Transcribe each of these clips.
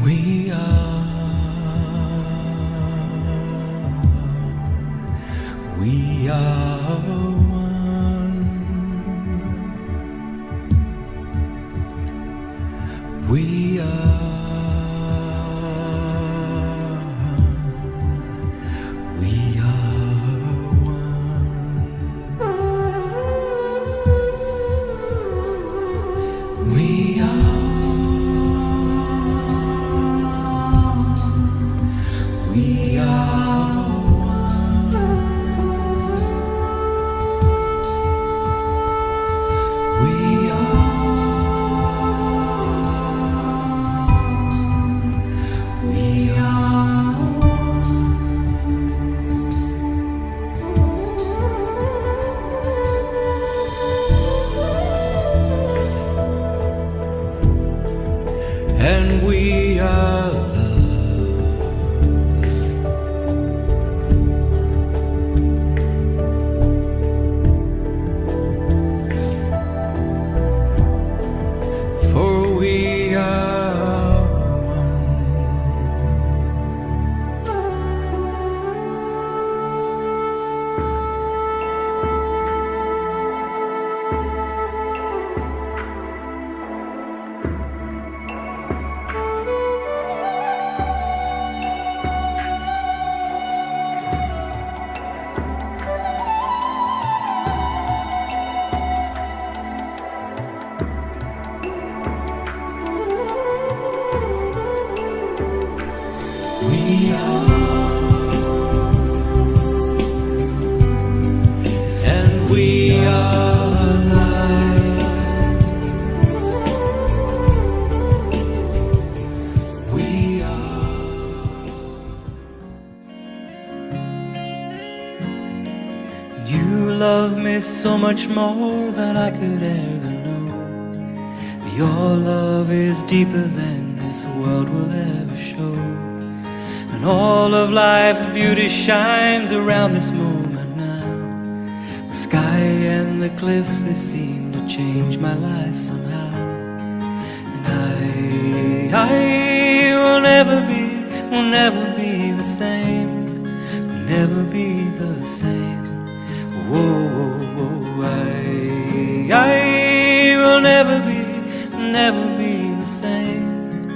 We are one. We are one. We are and we are love. For we are one. We are, and we are alive. We are. You love me so much more than I could ever know. Your love is deeper than this world will ever show. And all of life's beauty shines around this moment now. The sky and the cliffs, they seem to change my life somehow. And I will never be the same. Will never be the same. Whoa, whoa, whoa. I will never be the same.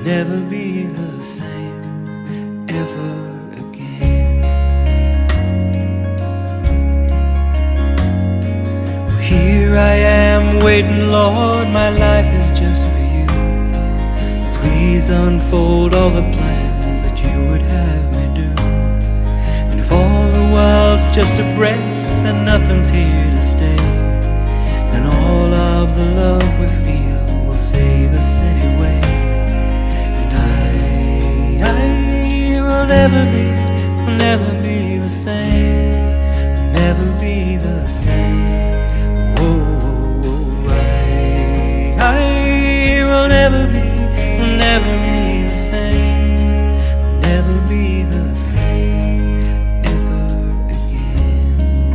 Never be the same ever again. Here I am waiting, Lord, my life is just for you. Please unfold all the plans that you would have me do. And if all the world's just a breath and nothing's here to stay, then all of the love we feel will save us anyway. Will never be the same, never be the same. Whoa, whoa, I will never be the same, never be the same ever again.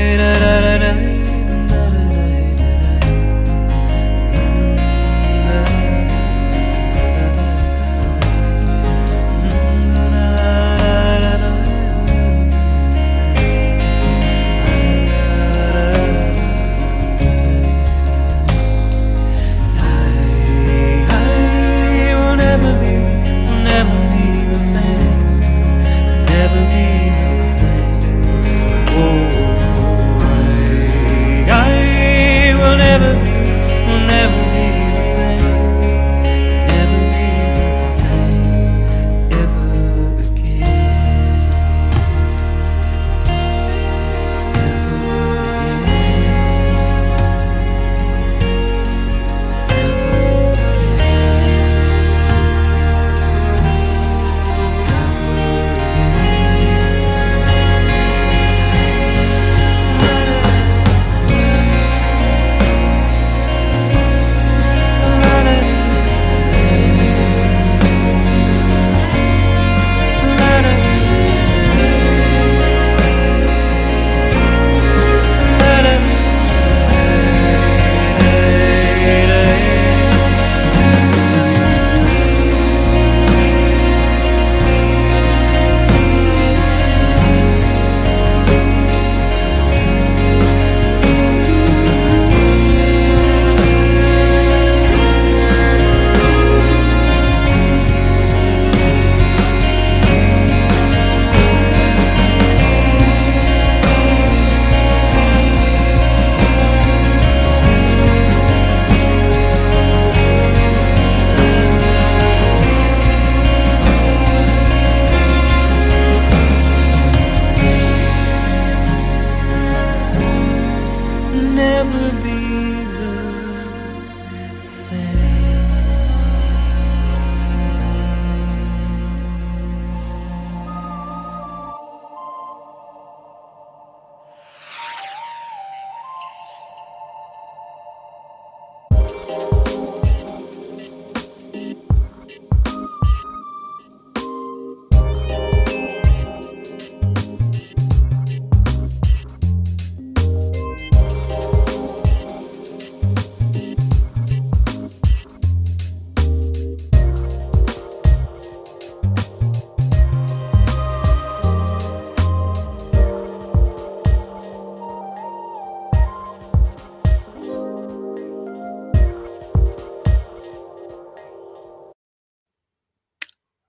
Da da da da da.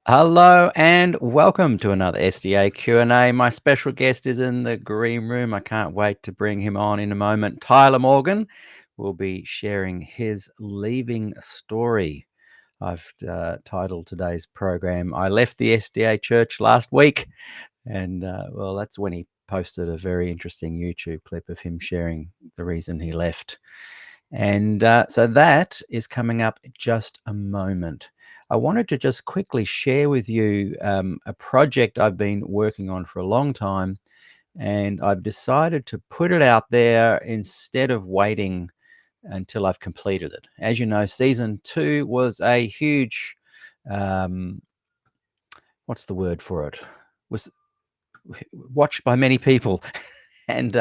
Hello and welcome to another SDA Q&A. My special guest is in the green room. I can't wait to bring him on in a moment. Tyler Morgan will be sharing his leaving story. I've titled today's program, I Left the SDA Church Last Week. And well, that's when he posted a very interesting YouTube clip of him sharing the reason he left. And so that is coming up just a moment. I wanted to just quickly share with you a project I've been working on for a long time, and I've decided to put it out there instead of waiting until I've completed it. As you know, season 2 was a huge, what's the word for it? Was watched by many people. And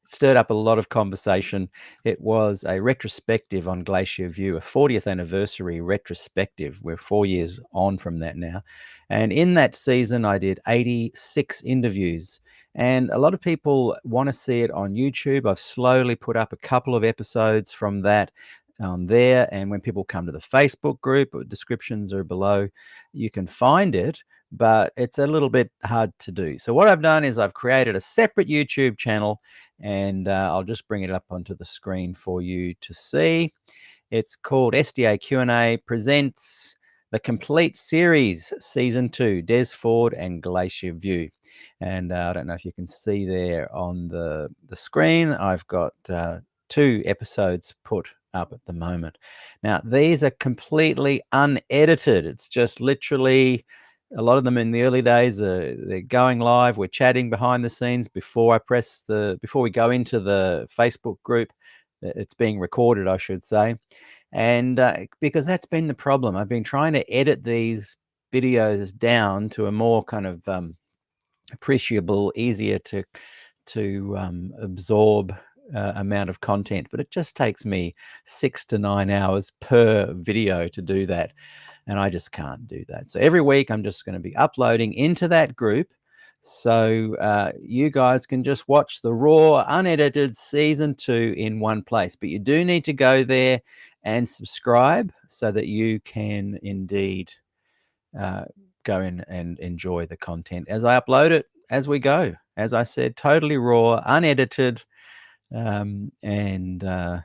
stirred up a lot of conversation. It was a retrospective on Glacier View, a 40th anniversary retrospective. We're 4 years on from that now. And in that season, I did 86 interviews. And a lot of people want to see it on YouTube. I've slowly put up a couple of episodes from that on there. And when people come to the Facebook group, descriptions are below, you can find it, but it's a little bit hard to do. So what I've done is I've created a separate YouTube channel, and I'll just bring it up onto the screen for you to see. It's called SDA Q&A Presents the Complete Series, Season 2, Des Ford and Glacier View. And I don't know if you can see there on the screen, I've got 2 episodes put up at the moment. Now, these are completely unedited. It's just literally a lot of them in the early days, they're going live. We're chatting behind the scenes before we go into the Facebook group. It's being recorded, I should say. And because that's been the problem, I've been trying to edit these videos down to a more kind of appreciable, easier to absorb amount of content, but it just takes me 6 to 9 hours per video to do that, and I just can't do that. So every week I'm just going to be uploading into that group, so you guys can just watch the raw, unedited season 2 in one place. But you do need to go there and subscribe so that you can indeed go in and enjoy the content as I upload it as we go. As I said, totally raw, unedited, and I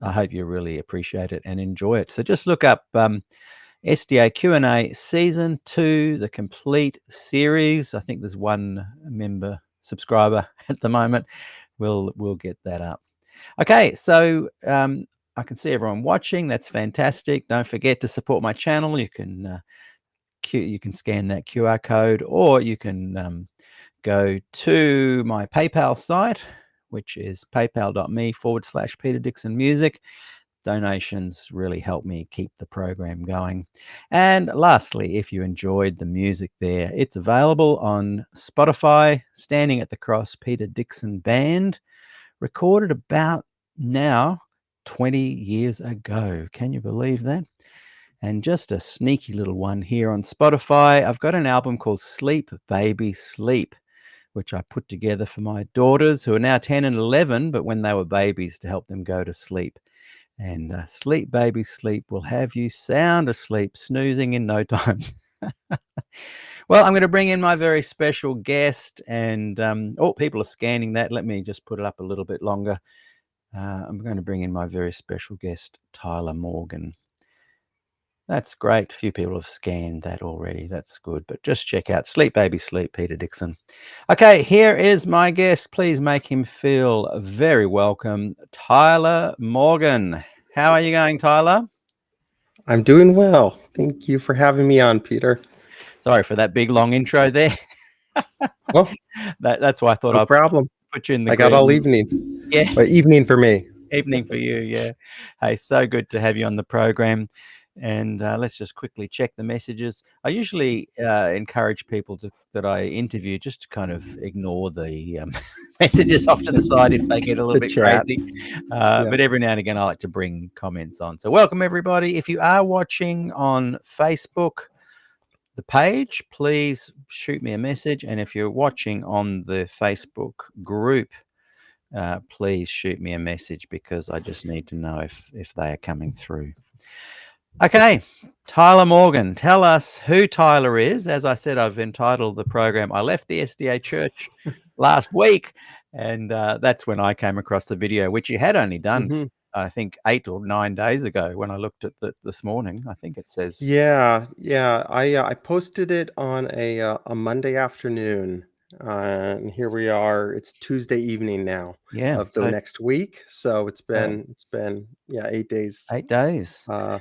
hope you really appreciate it and enjoy it. So just look up SDA Q&A Season 2, the complete series. I think there's one member subscriber at the moment. We'll get that up. Okay, so I can see everyone watching. That's fantastic. Don't forget to support my channel. You can scan that QR code, or you can go to my PayPal site, which is paypal.me/Peter Dixon Music. Donations really help me keep the program going. And lastly, if you enjoyed the music there, it's available on Spotify, Standing at the Cross Peter Dixon Band, recorded about now 20 years ago. Can you believe that? And just a sneaky little one here on Spotify. I've got an album called Sleep Baby Sleep, which I put together for my daughters, who are now 10 and 11, but when they were babies, to help them go to sleep. And Sleep Baby Sleep will have you sound asleep, snoozing in no time. Well, I'm going to bring in my very special guest, and people are scanning that. Let me just put it up a little bit longer. I'm going to bring in my very special guest, Tyler Morgan. That's great. A few people have scanned that already. That's good. But just check out Sleep Baby Sleep, Peter Dixon. Okay, here is my guest. Please make him feel very welcome, Tyler Morgan. How are you going, Tyler? I'm doing well. Thank you for having me on, Peter. Sorry for that big, long intro there. Well, that's why I thought no I'd problem. put you in the I got all green. evening. Yeah. But evening for me. Evening for you, yeah. Hey, so good to have you on the program. And let's just quickly check the messages. I usually encourage people that I interview just to kind of ignore the messages off to the side if they get a little The bit chat. crazy. Yeah. But every now and again, I like to bring comments on. So welcome, everybody. If you are watching on Facebook, the page, please shoot me a message. And if you're watching on the Facebook group, please shoot me a message, because I just need to know if they are coming through. Okay, Tyler Morgan, tell us who Tyler is. As I said, I've entitled the program, I left the SDA Church last week, and that's when I came across the video, which you had only done, Hmm. I think, 8 or 9 days ago when I looked at this morning. I think it says, Yeah. I posted it on a Monday afternoon, and here we are. It's Tuesday evening now yeah, of the so, next week. So so it's been 8 days. 8 days. Uh,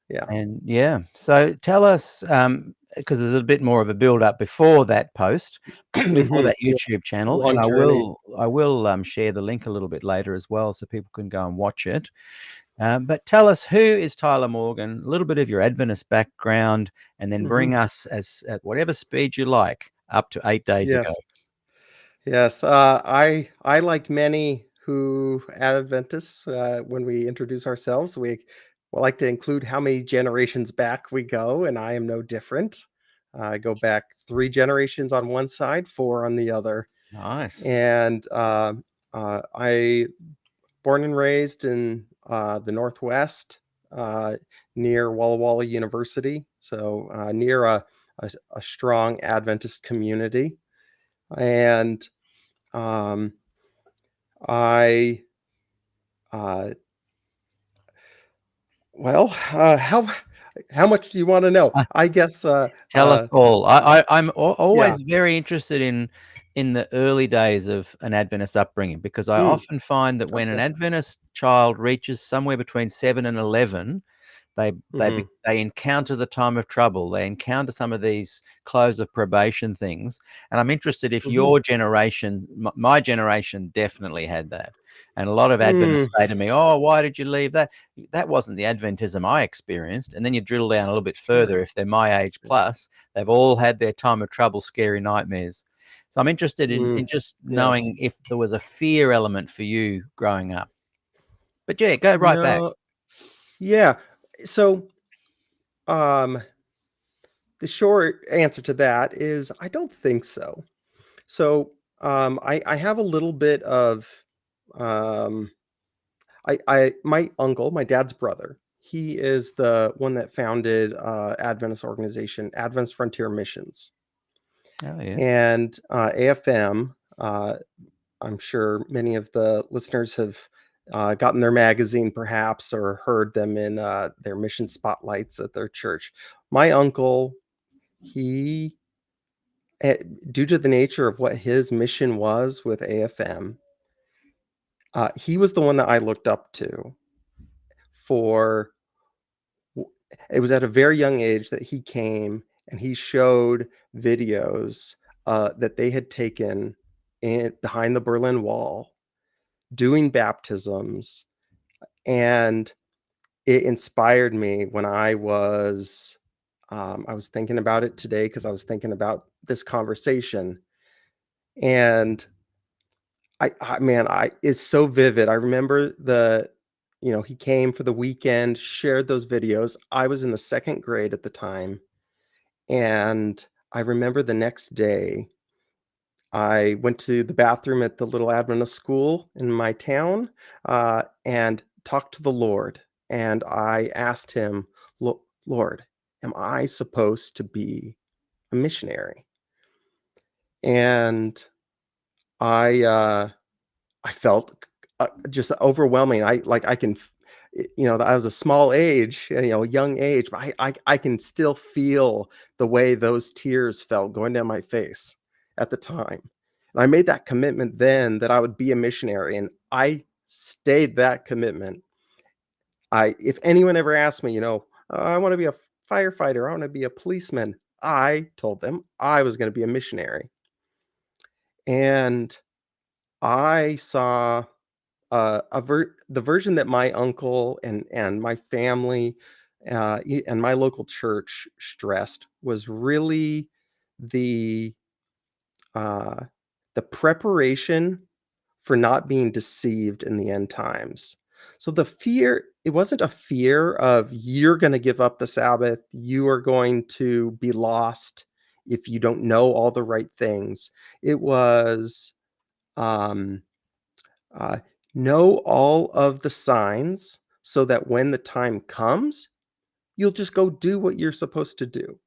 yeah. And yeah, so tell us, because there's a bit more of a build up before that post, before that Yeah. YouTube channel, and Long I journey. will I will share the link a little bit later as well, so people can go and watch it. But tell us, who is Tyler Morgan? A little bit of your Adventist background, and then Hmm. bring us as at whatever speed you like up to 8 days ago. Yes. Yes, I like many who Adventists, when we introduce ourselves, we like to include how many generations back we go, and I am no different. I go back 3 generations on one side, 4 on the other, Nice. and I born and raised in the Northwest, uh, near Walla Walla University, so near a strong Adventist community, and um, I uh, well, how much do you want to know? I guess Tell us all. I'm yeah. always very interested in the early days of an Adventist upbringing, because I Mm, often find that when an okay. Adventist child reaches somewhere between 7 and 11, Hmm. they encounter the time of trouble. They encounter some of these close of probation things, and I'm interested if Hmm. your generation, my generation, definitely had that. And a lot of Mm, Adventists say to me, "Oh, why did you leave that?" That wasn't the Adventism I experienced. And then you drill down a little bit sure. further. If they're my age plus, they've all had their time of trouble, scary nightmares. So I'm interested in Mm, just yes. knowing if there was a fear element for you growing up. But yeah, go right back. No. Yeah. So, um, the short answer to that is I don't think so. So, I have a little bit of um, my uncle, my dad's brother, he is the one that founded Adventist organization, Adventist Frontier Missions, Oh yeah. and AFM. I'm sure many of the listeners have gotten their magazine, perhaps, or heard them in their mission spotlights at their church. My uncle, he, eh, due to the nature of what his mission was with AFM, he was the one that I looked up to for. It was at a very young age that he came and he showed videos that they had taken behind the Berlin Wall doing baptisms, and it inspired me when I was thinking about it today because I was thinking about this conversation, and man, I it's so vivid. I remember he came for the weekend, shared those videos. I was in the second grade at the time, and I remember the next day I went to the bathroom at the little Adventist school in my town, and talked to the Lord. And I asked him, Lord, am I supposed to be a missionary?" And I, I felt just overwhelming. I can, I was a small age, young age, but I can still feel the way those tears felt going down my face at the time. And I made that commitment then that I would be a missionary, and I stayed that commitment. If anyone ever asked me, I want to be a firefighter, I want to be a policeman, I told them I was going to be a missionary. And I saw the version that my uncle and my family and my local church stressed was really the uh, the preparation for not being deceived in the end times. So the fear, it wasn't a fear of you're going to give up the Sabbath, you are going to be lost if you don't know all the right things. It was um, uh, know all of the signs so that when the time comes, you'll just go do what you're supposed to do.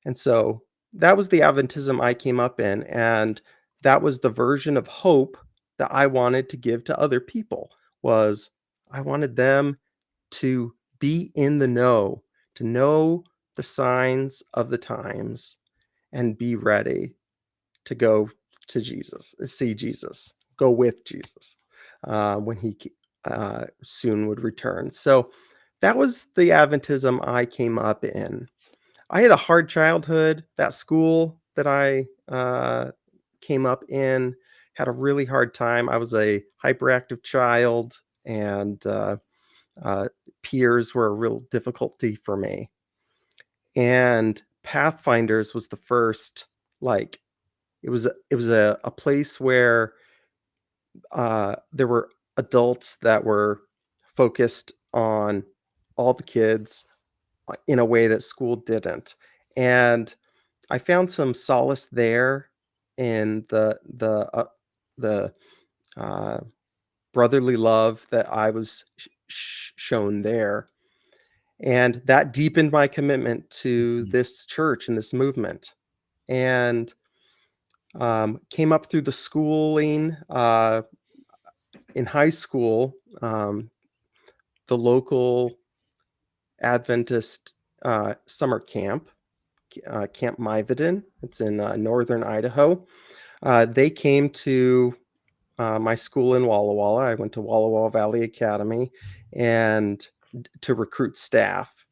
And so that was the Adventism I came up in, and that was the version of hope that I wanted to give to other people. Was I wanted them to be in the know, to know the signs of the times and be ready to go to Jesus, see Jesus, go with Jesus when he soon would return. So that was the Adventism I came up in. I had a hard childhood. That school that I came up in had a really hard time. I was a hyperactive child, and uh, peers were a real difficulty for me. And Pathfinders was the first, like, it was a place where there were adults that were focused on all the kids in a way that school didn't. And I found some solace there in the uh, brotherly love that I was shown there, and that deepened my commitment to Mhm. this church and this movement. And came up through the schooling in high school. The local Adventist summer camp, Camp Myvedon. It's in northern Idaho. They came to my school in Walla Walla. I went to Walla Walla Valley Academy, and to recruit staff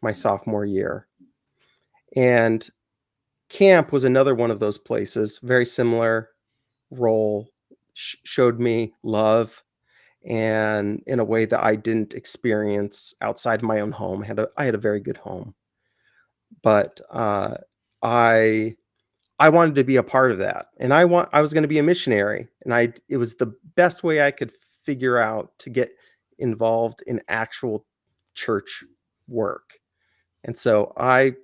my sophomore year. And camp was another one of those places, very similar role, showed me love, and in a way that I didn't experience outside my own home. I had a very good home, but I I wanted to be a part of that, and I was going to be a missionary, and it was the best way I could figure out to get involved in actual church work. And so I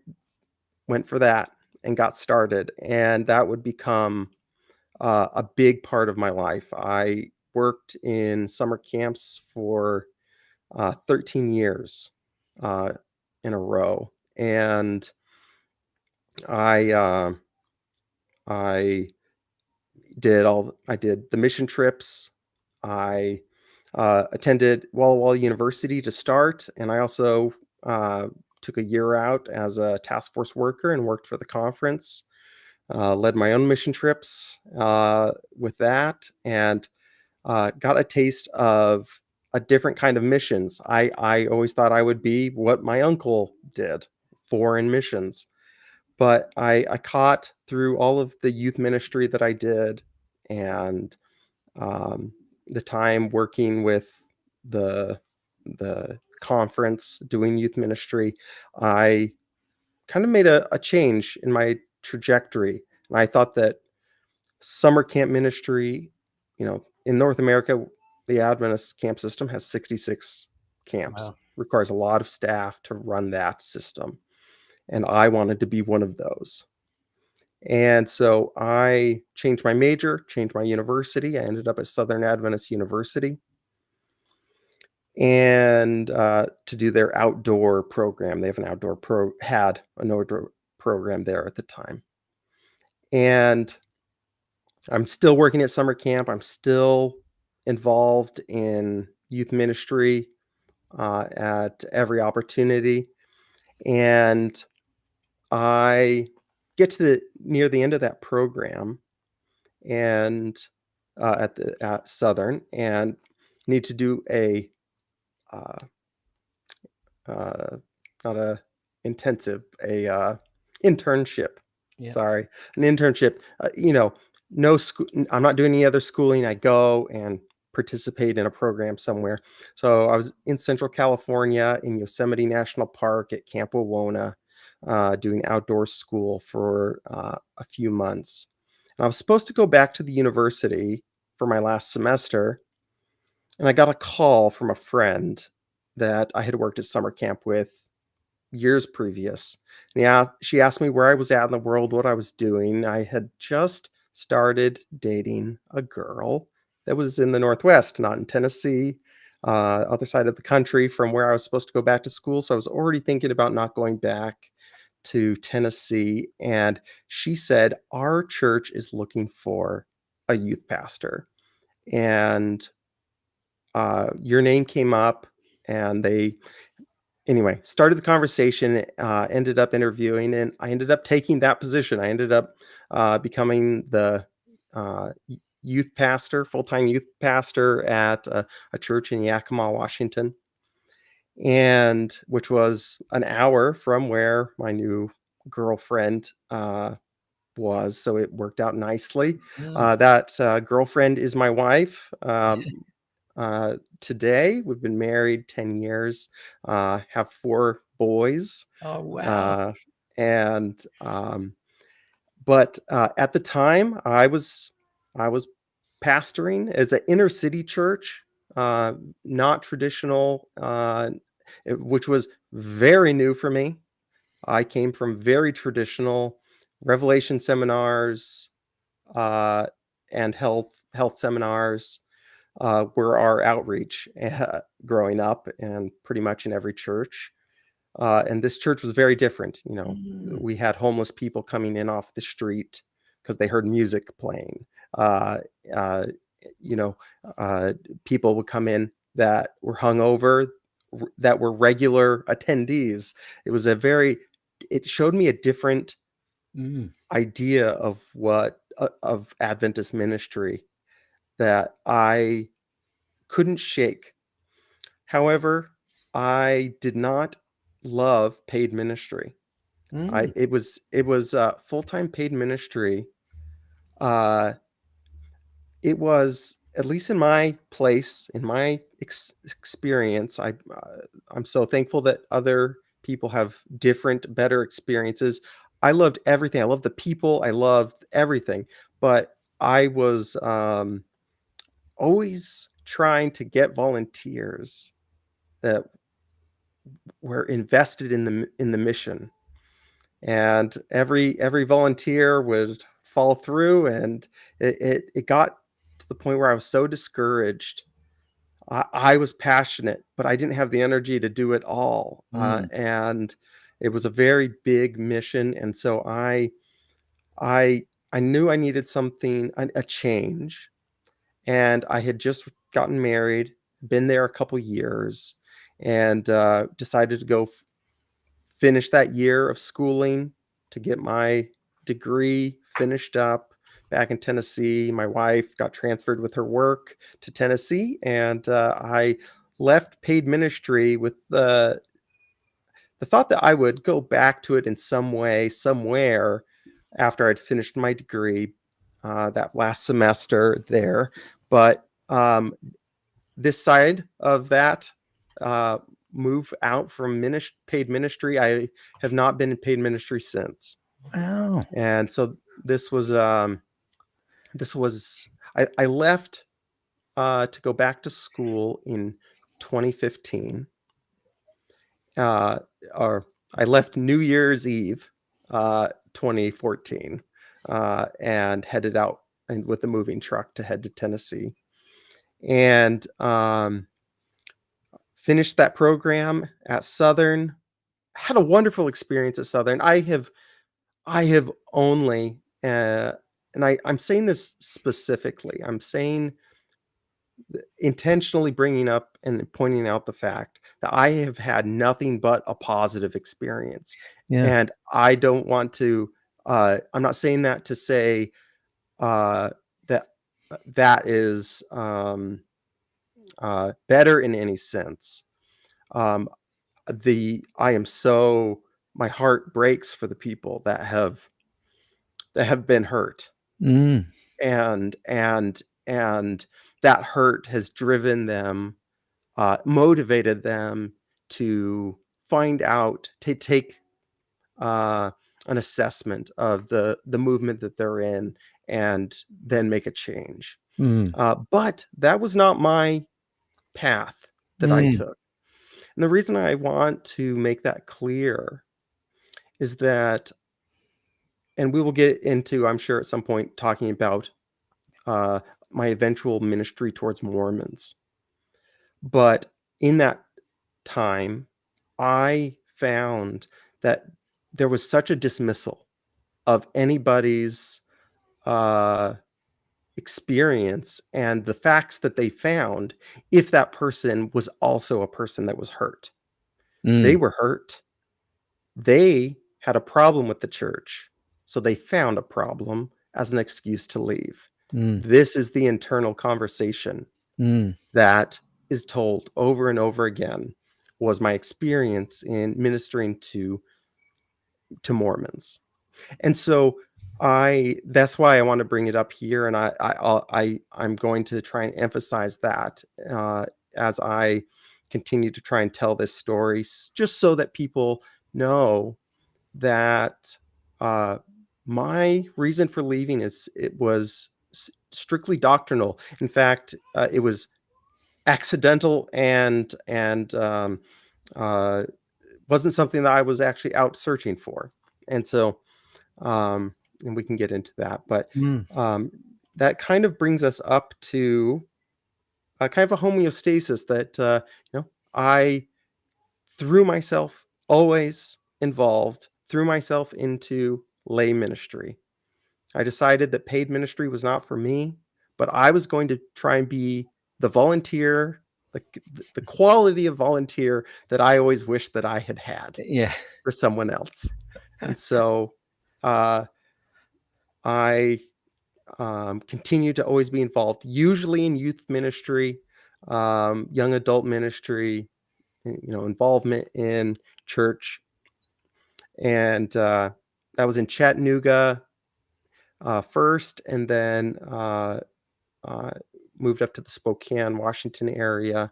went for that and got started, and that would become a big part of my life. I worked in summer camps for 13 years uh, in a row, and I I I did the mission trips. I attended Walla Walla University to start, and I also took a year out as a task force worker and worked for the conference. Led my own mission trips with that, and got a taste of a different kind of missions. I always thought I would be what my uncle did, foreign missions. But I caught through all of the youth ministry that I did, and um, the time working with the conference doing youth ministry, I kind of made a change in my trajectory. And I thought that summer camp ministry, in North America, the Adventist camp system has 66 camps, Wow. requires a lot of staff to run that system. And I wanted to be one of those. And so I changed my major, changed my university. I ended up at Southern Adventist University, and to do their outdoor program. They have had an outdoor program there at the time. And I'm still working at summer camp. I'm still involved in youth ministry at every opportunity. And I get to near the end of that program, and at Southern, and need to do a uh, uh, not a intensive, a internship. Yeah. Sorry, an internship. No school. I'm not doing any other schooling. I go and participate in a program somewhere. So I was in Central California in Yosemite National Park at Camp Wawona, doing outdoor school for a few months. And I was supposed to go back to the university for my last semester, and I got a call from a friend that I had worked at summer camp with years previous. And yeah, she asked me where I was at in the world, what I was doing. I had just started dating a girl that was in the Northwest, not in Tennessee. other side of the country from where I was supposed to go back to school. So I was already thinking about not going back to Tennessee. And she said, our church is looking for a youth pastor. And your name came up, and they anyway started the conversation, ended up interviewing, and I ended up taking that position. I ended up becoming the youth pastor, full-time youth pastor at a church in Yakima, Washington, and which was an hour from where my new girlfriend was. So it worked out nicely. Mm. That girlfriend is my wife. Today, we've been married 10 years, have 4 boys, Oh, wow. uh, and but at the time, I was pastoring as an inner city church, not traditional, which was very new for me. I came from very traditional Revelation seminars, uh, and health seminars were our outreach growing up, and pretty much in every church. And this church was very different. Mm. We had homeless people coming in off the street because they heard music playing. Uh, uh, you know, people would come in that were hungover, that were regular attendees. It showed me a different Mm. idea of of Adventist ministry that I couldn't shake. However, I did not love paid ministry. Mm. It was full-time paid ministry. Uh, it was, at least in my place, in my experience. I'm so thankful that other people have different, better experiences. I loved everything. I loved the people. I loved everything. But I was always trying to get volunteers that were invested in the mission, and every volunteer would fall through, and it got to the point where I was so discouraged. I was passionate, but I didn't have the energy to do it all, Mm. and it was a very big mission, and so I knew I needed something, a change. And I had just gotten married, been there a couple years, and decided to go finish that year of schooling to get my degree finished up back in Tennessee. My wife got transferred with her work to Tennessee, and I left paid ministry with the thought that I would go back to it in some way, somewhere, after I'd finished my degree that last semester there. But this side of that uh, move out from paid ministry, I have not been in paid ministry since. Wow. And so this was I left to go back to school in 2015, uh, or I left New Year's Eve, 2014, and headed out with the moving truck to head to Tennessee, and finished that program at Southern. Had a wonderful experience at Southern. I have only, and I'm saying this specifically. I'm saying, intentionally bringing up and pointing out the fact that I have had nothing but a positive experience. Yeah. And I don't want to, I'm not saying that to say uh, that that is better in any sense. Um, I am so, my heart breaks for the people that have been hurt, Mm. and that hurt has driven them, motivated them to find out, to take uh, an assessment of the movement that they're in, and then make a change. Mm. But that was not my path that I Mm. took. And the reason I want to make that clear is that, and we will get into, I'm sure, at some point, talking about uh, my eventual ministry towards Mormons. But in that time, I found that there was such a dismissal of anybody's uh, experience and the facts that they found if that person was also a person that was hurt. They Mm, were hurt. They had a problem with the church, so they found a problem as an excuse to leave. mm, This is the internal conversation mm, that is told over and over again, was my experience in ministering to Mormons. And so that's why I want to bring it up here, and I'm going to try and emphasize that as I continue to try and tell this story, just so that people know that uh, my reason for leaving it was strictly doctrinal. In fact, it was accidental and uh, wasn't something that I was actually out searching for. And so, and we can get into that, but mm, um, that kind of brings us up to a kind of a homeostasis that I threw myself always involved, threw myself into lay ministry. I decided that paid ministry was not for me, but I was going to try and be the volunteer, like the quality of volunteer that I always wished that I had had yeah. for someone else. And so uh, I continue to always be involved, usually in youth ministry, young adult ministry, involvement in church. And I was in Chattanooga first, and then uh, moved up to the Spokane, Washington area,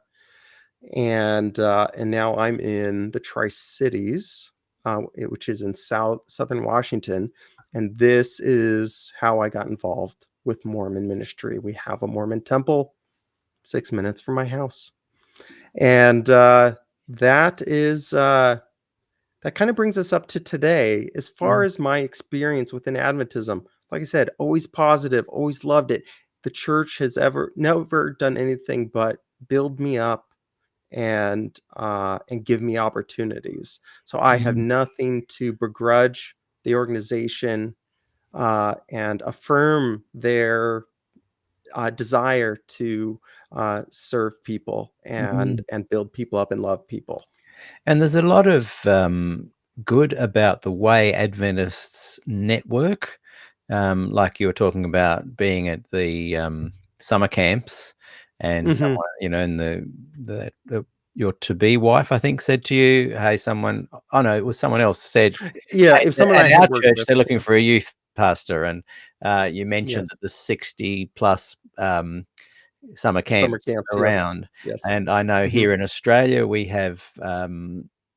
and now I'm in the Tri-Cities, which is in southern Washington, and this is how I got involved with Mormon ministry. We have a Mormon temple 6 minutes from my house, and that is that kind of brings us up to today. As far Mm, as my experience within Adventism, like I said, always positive, always loved it. The church has never done anything but build me up and give me opportunities. So I have mm. nothing to begrudge the organization and affirm their desire to serve people Mhm. and build people up and love people. And there's a lot of good about the way Adventists network, like you were talking about being at the summer camps, and Hmm. someone, in the your to-be wife, I think, said to you, "Hey, someone." Oh no, it was someone else said, Yeah, "Hey, if someone at I had our worked church, with, they're looking for a youth pastor," and you mentioned yes, that there's 60 plus summer summer camps camps, yes, around. yes. And I know Hmm. here in Australia we have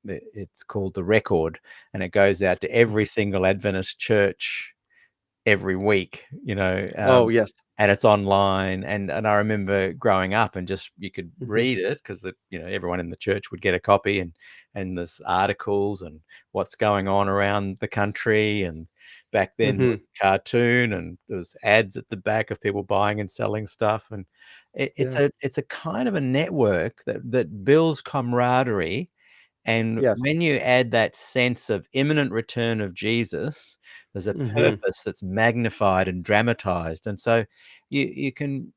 it's called The Record, and it goes out to every single Adventist church every week, Oh, yes. and it's online. And I remember growing up and just you could Hmm. read it because everyone in the church would get a copy, and there's articles and what's going on around the country. And back then there Hmm. was a cartoon and there was ads at the back of people buying and selling stuff. And it's Yeah. a kind of a network that builds camaraderie. And Yes. when you add that sense of imminent return of Jesus, there's a Hmm. purpose that's magnified and dramatized. And so you can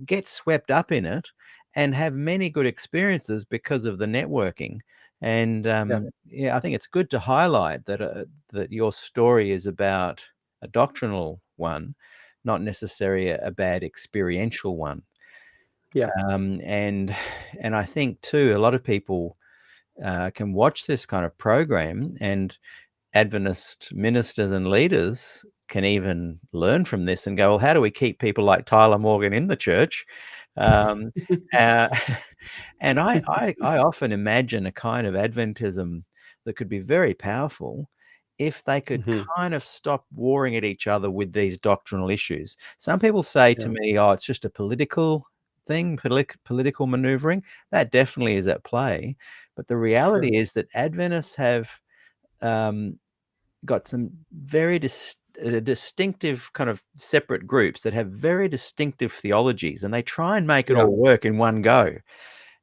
get swept up in it and have many good experiences because of the networking. And Yeah. yeah, I think it's good to highlight that your story is about a doctrinal one, not necessarily a bad experiential one. Yeah. And I think too, a lot of people can watch this kind of program, and Adventist ministers and leaders can even learn from this and go, well, how do we keep people like Tyler Morgan in the church? Um, uh, and I often imagine a kind of Adventism that could be very powerful if they could Hmm. kind of stop warring at each other with these doctrinal issues. Some people say to Yeah. me, oh, it's just a political thing, political maneuvering. That definitely is at play. But the Sure. reality is that Adventists have um, got some very distinctive kind of separate groups that have very distinctive theologies, and they try and make it Yeah. all work in one go.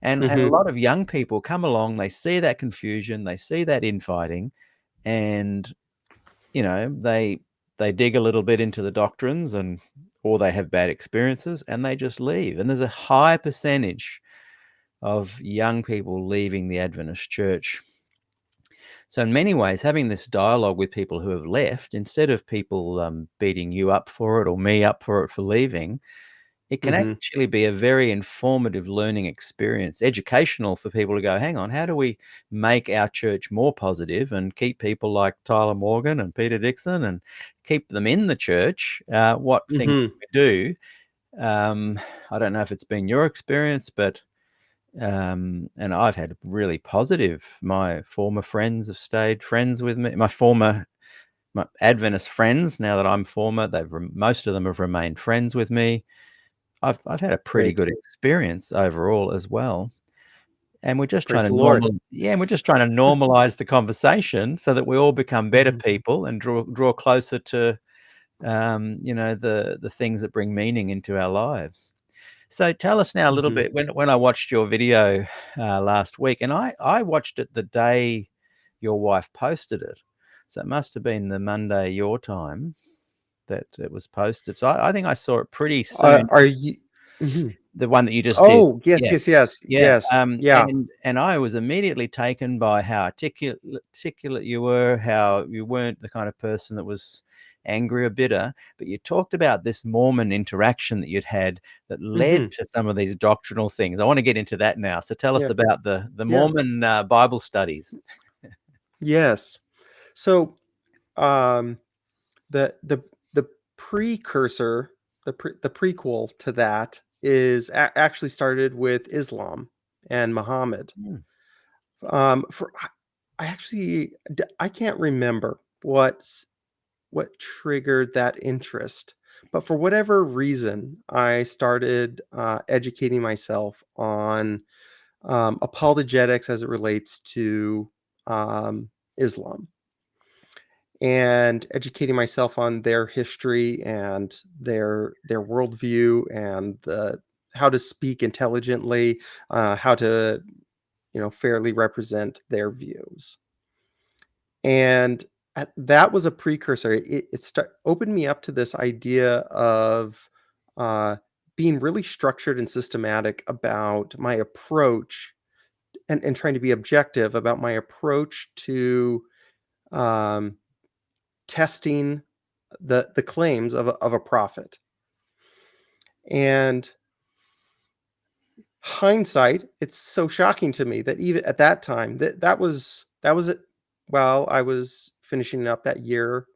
And a Mhm. lot of young people come along, they see that confusion, they see that infighting, and they dig a little bit into the doctrines, or they have bad experiences and they just leave. And there's a high percentage of young people leaving the Adventist church. So in many ways, having this dialogue with people who have left, instead of people beating you up for it or me up for it for leaving, it can Mhm. actually be a very informative learning experience, educational for people to go, hang on, how do we make our church more positive and keep people like Tyler Morgan and Peter Dixon and keep them in the church? What things Mhm. can we do? I don't know if it's been your experience, but and I've had really positive. My former friends have stayed friends with me. My Adventist friends, now that I'm former, most of them have remained friends with me. I've had a pretty Great. good experience overall as well, and we're just Praise trying the to Lord. normalize the conversation so that we all become better Mhm. people and draw closer to the things that bring meaning into our lives. So tell us now a little Mhm. bit. When I watched your video last week, and I watched it the day your wife posted it, so it must have been the Monday your time that it was posted. So I think I saw it pretty soon. Are you Mhm. The one that you just did. Oh, yes, Yeah. yes, yes, Yeah, yes. Yeah. and I was immediately taken by how articulate you were, how you weren't the kind of person that was angry or bitter, but you talked about this Mormon interaction that you'd had that led Mhm. to some of these doctrinal things. I want to get into that now. So tell us Yeah. about the Yeah. Mormon Bible studies. Yes. So, um, the precursor, the prequel to that is actually started with Islam and Muhammad. Mm, For I actually I can't remember what triggered that interest, but for whatever reason, I started educating myself on apologetics as it relates to Islam, and educating myself on their history and their worldview and how to speak intelligently, how to fairly represent their views. And that was a precursor. It opened me up to this idea of uh, being really structured and systematic about my approach, and trying to be objective about my approach to um, testing the claims of a prophet. And hindsight, it's so shocking to me that even at that time, that was it. While I was finishing up that year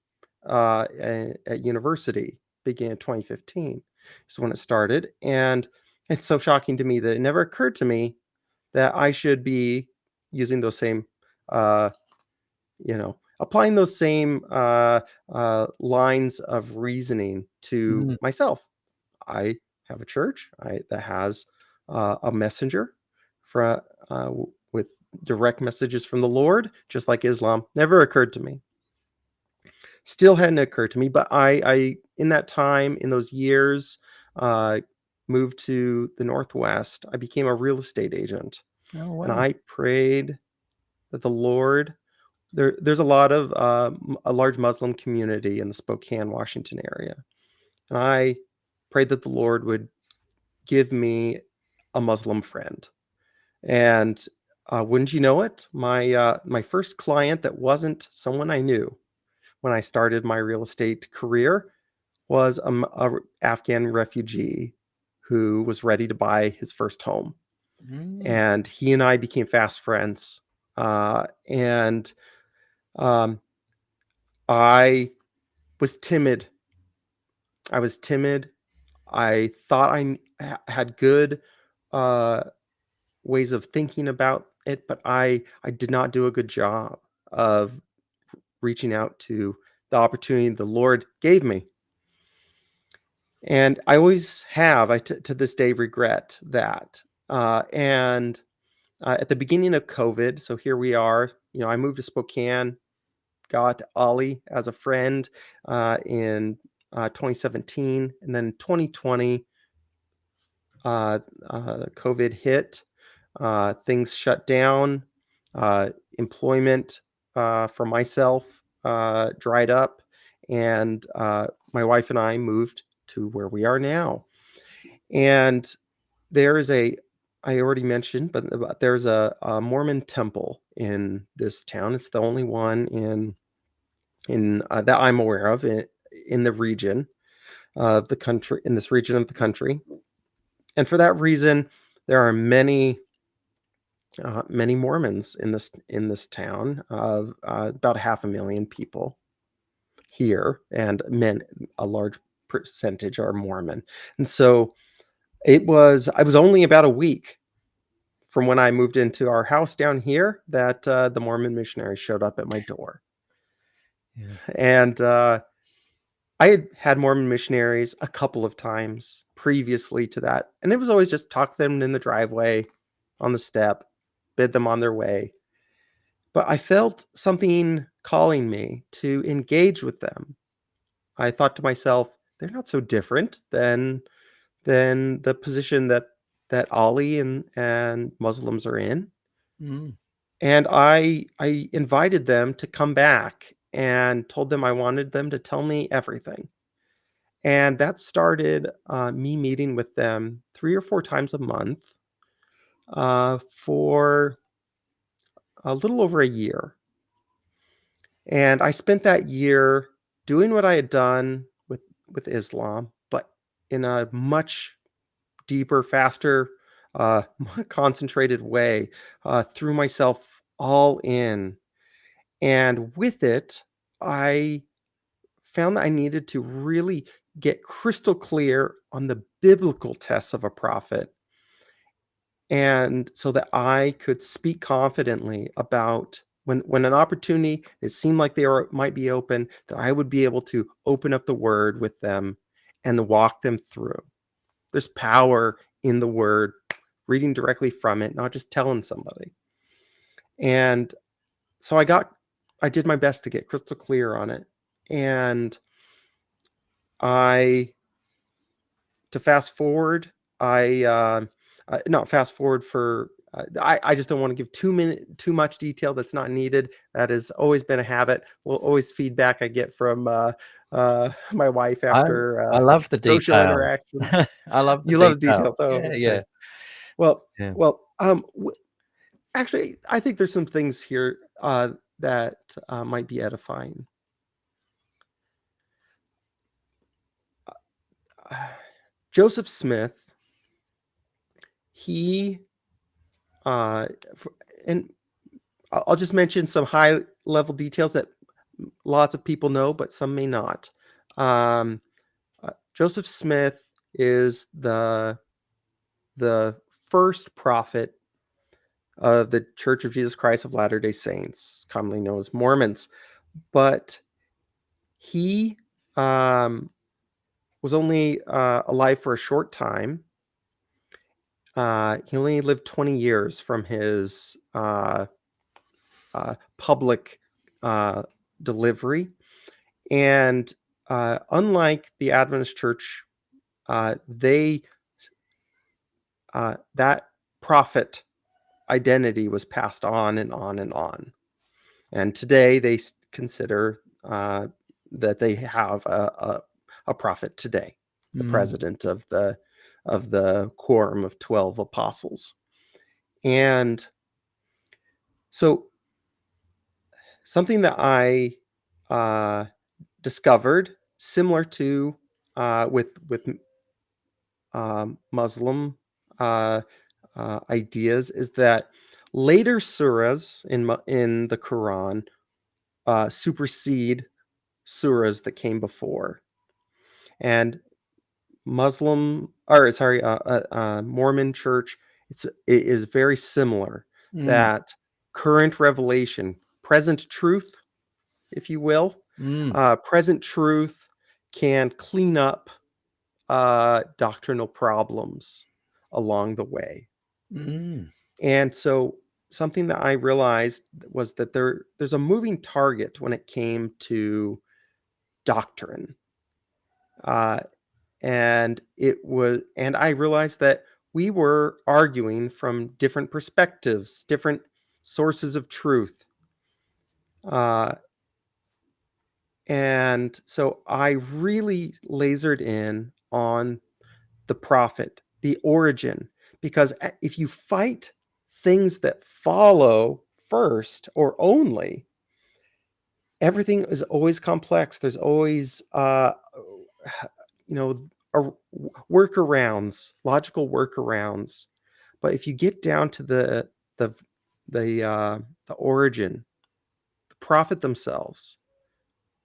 at university, began in 2015. Is when it started, and it's so shocking to me that it never occurred to me that I should be using those same, uh, applying those same lines of reasoning to mm, myself. I have a church that has a messenger for, with direct messages from the Lord, just like Islam. Never occurred to me. Still hadn't occurred to me, but I in that time, in those years, uh, moved to the Northwest. I became a real estate agent, oh and wow. I prayed that the Lord. There's a lot of a large Muslim community in the Spokane, Washington area, and I prayed that the Lord would give me a Muslim friend. And wouldn't you know it, my first client that wasn't someone I knew when I started my real estate career was Afghan refugee who was ready to buy his first home, Mm, and he and I became fast friends. And um, I was timid. I was timid. I thought had good uh, ways of thinking about it, but I did not do a good job of reaching out to the opportunity the Lord gave me. And I always have, to this day regret that. And At the beginning of COVID, so here we are, I moved to Spokane, got Ollie as a friend in 2017, and then 2020, COVID hit. things shut down, employment for myself dried up, and my wife and I moved to where we are now. And there is I already mentioned, but there's a Mormon temple in this town. It's the only one in that I'm aware of in the region of the country, in this region of the country. And for that reason, there are many Mormons in this town. About 500,000 people here, and a large percentage are Mormon. And so I was only about a week from when I moved into our house down here that the Mormon missionary showed up at my door. Yeah. And I had Mormon missionaries a couple of times previously to that, and it was always just talk to them in the driveway, on the step, bid them on their way. But I felt something calling me to engage with them. I thought to myself, they're not so different than the position that Ali and Muslims are in. Mm. And I invited them to come back and told them I wanted them to tell me everything. And that started me meeting with them 3 or 4 times a month for a little over a year. And I spent that year doing what I had done with Islam, but in a much deeper, faster, more concentrated way, threw myself all in. And with it, I found that I needed to really get crystal clear on the biblical tests of a prophet, and so that I could speak confidently about when an opportunity it seemed like might be open, that I would be able to open up the word with them and walk them through. There's power in the word, reading directly from it, not just telling somebody. And so I did my best to get crystal clear on it. And I to fast forward, not fast forward for I just don't want to give too much detail that's not needed. That has always been a habit. Will always feedback I get from my wife I after I love the social detail. interactions. I love the You love the detail. details. Oh, Yeah, okay. yeah, Well, yeah. well, actually, I think there's some things here that might be edifying. Joseph Smith, he and I'll just mention some high level details that lots of people know, but some may not. Um, Joseph Smith is the first prophet of the Church of Jesus Christ of Latter-day Saints, commonly known as Mormons. But he was only alive for a short time. He only lived 20 years from his public delivery. And unlike the Adventist Church, they that prophet identity was passed on and on and on. And today they consider that they have a prophet today, the Mm. president of the quorum of 12 apostles. And so something that I discovered, similar to with Muslim ideas, is that later surahs in the Quran supersede surahs that came before, and Mormon Church, it is very similar. Mm. That current revelation, present truth, if you will, Mm. present truth can clean up doctrinal problems along the way. Mm. And so something that I realized was that there's a moving target when it came to doctrine. And I realized that we were arguing from different perspectives, different sources of truth. And so I really lasered in on the prophet, the origin, because if you fight things that follow first or only, everything is always complex. There's always, workarounds, logical workarounds. But if you get down to the origin, the prophet themselves,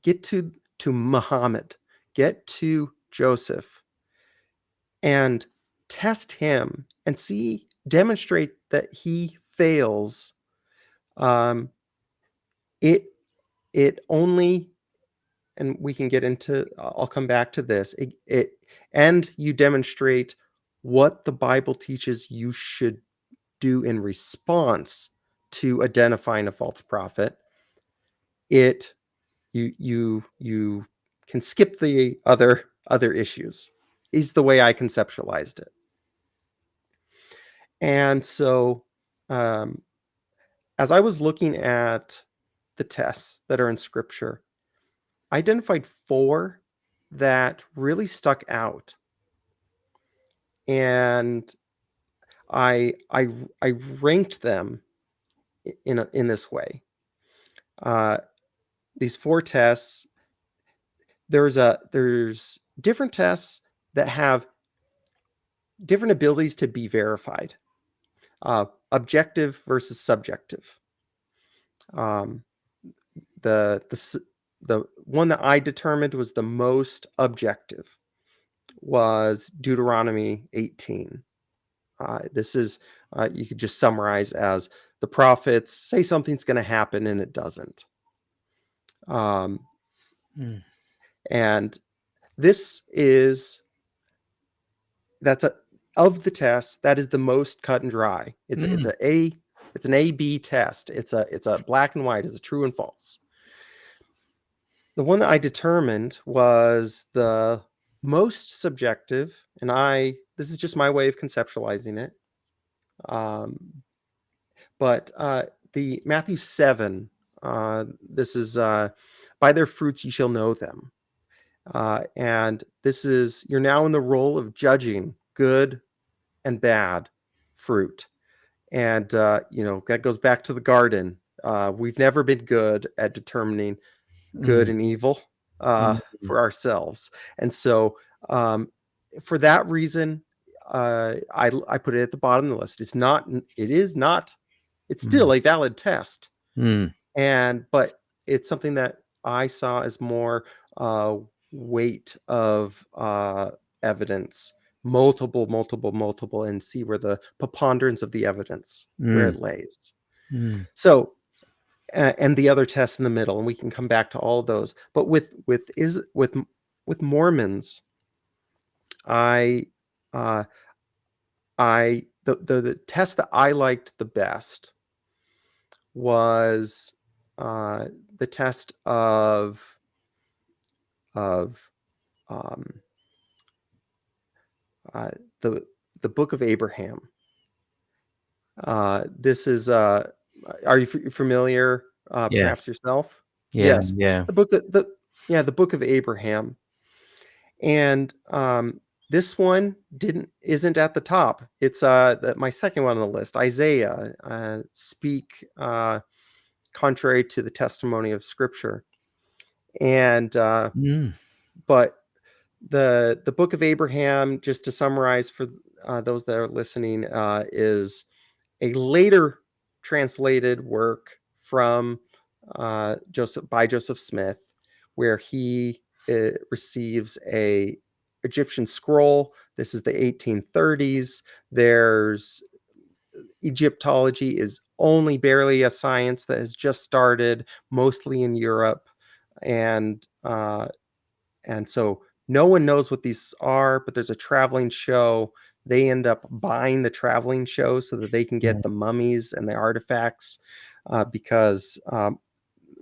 get to Muhammad, get to Joseph, and test him and demonstrate that he fails. It only, and we can get into, I'll come back to this, and you demonstrate what the Bible teaches you should do in response to identifying a false prophet. You can skip the other issues, is the way I conceptualized it. And so as I was looking at the tests that are in Scripture, I identified 4 that really stuck out. And I ranked them in this way. These 4 tests, there's different tests that have different abilities to be verified. Objective versus subjective. The one that I determined was the most objective was Deuteronomy 18. This is, you could just summarize as the prophets say something's going to happen and it doesn't. And this is, of the tests, that is the most cut and dry. It's an A/B test. It's a black and white. It's a true and false. The one that I determined was the most subjective, and this is just my way of conceptualizing it. But the Matthew 7, this is, by their fruits you shall know them. And this is, you're now in the role of judging good and bad fruit. And, that goes back to the garden. We've never been good at determining good and evil for ourselves. And so for that reason, I put it at the bottom of the list. It's still a valid test. But it's something that I saw as more weight of evidence, multiple, and see where the preponderance of the evidence, where it lays. So, and the other tests in the middle, and we can come back to all of those. But with Mormons, the test that I liked the best was the test of the Book of Abraham. This is, are you familiar? Perhaps yourself? Yes. Yeah. The Book of Abraham. And this one isn't at the top. It's my second one on the list. Isaiah, speak contrary to the testimony of Scripture. And but the Book of Abraham, just to summarize for those that are listening, is a later translated work from Joseph Smith, where he receives a Egyptian scroll. This is the 1830s. There's Egyptology is only barely a science that has just started, mostly in Europe, and so no one knows what these are. But there's a traveling show. They end up buying the traveling show so that they can get the mummies and the artifacts, because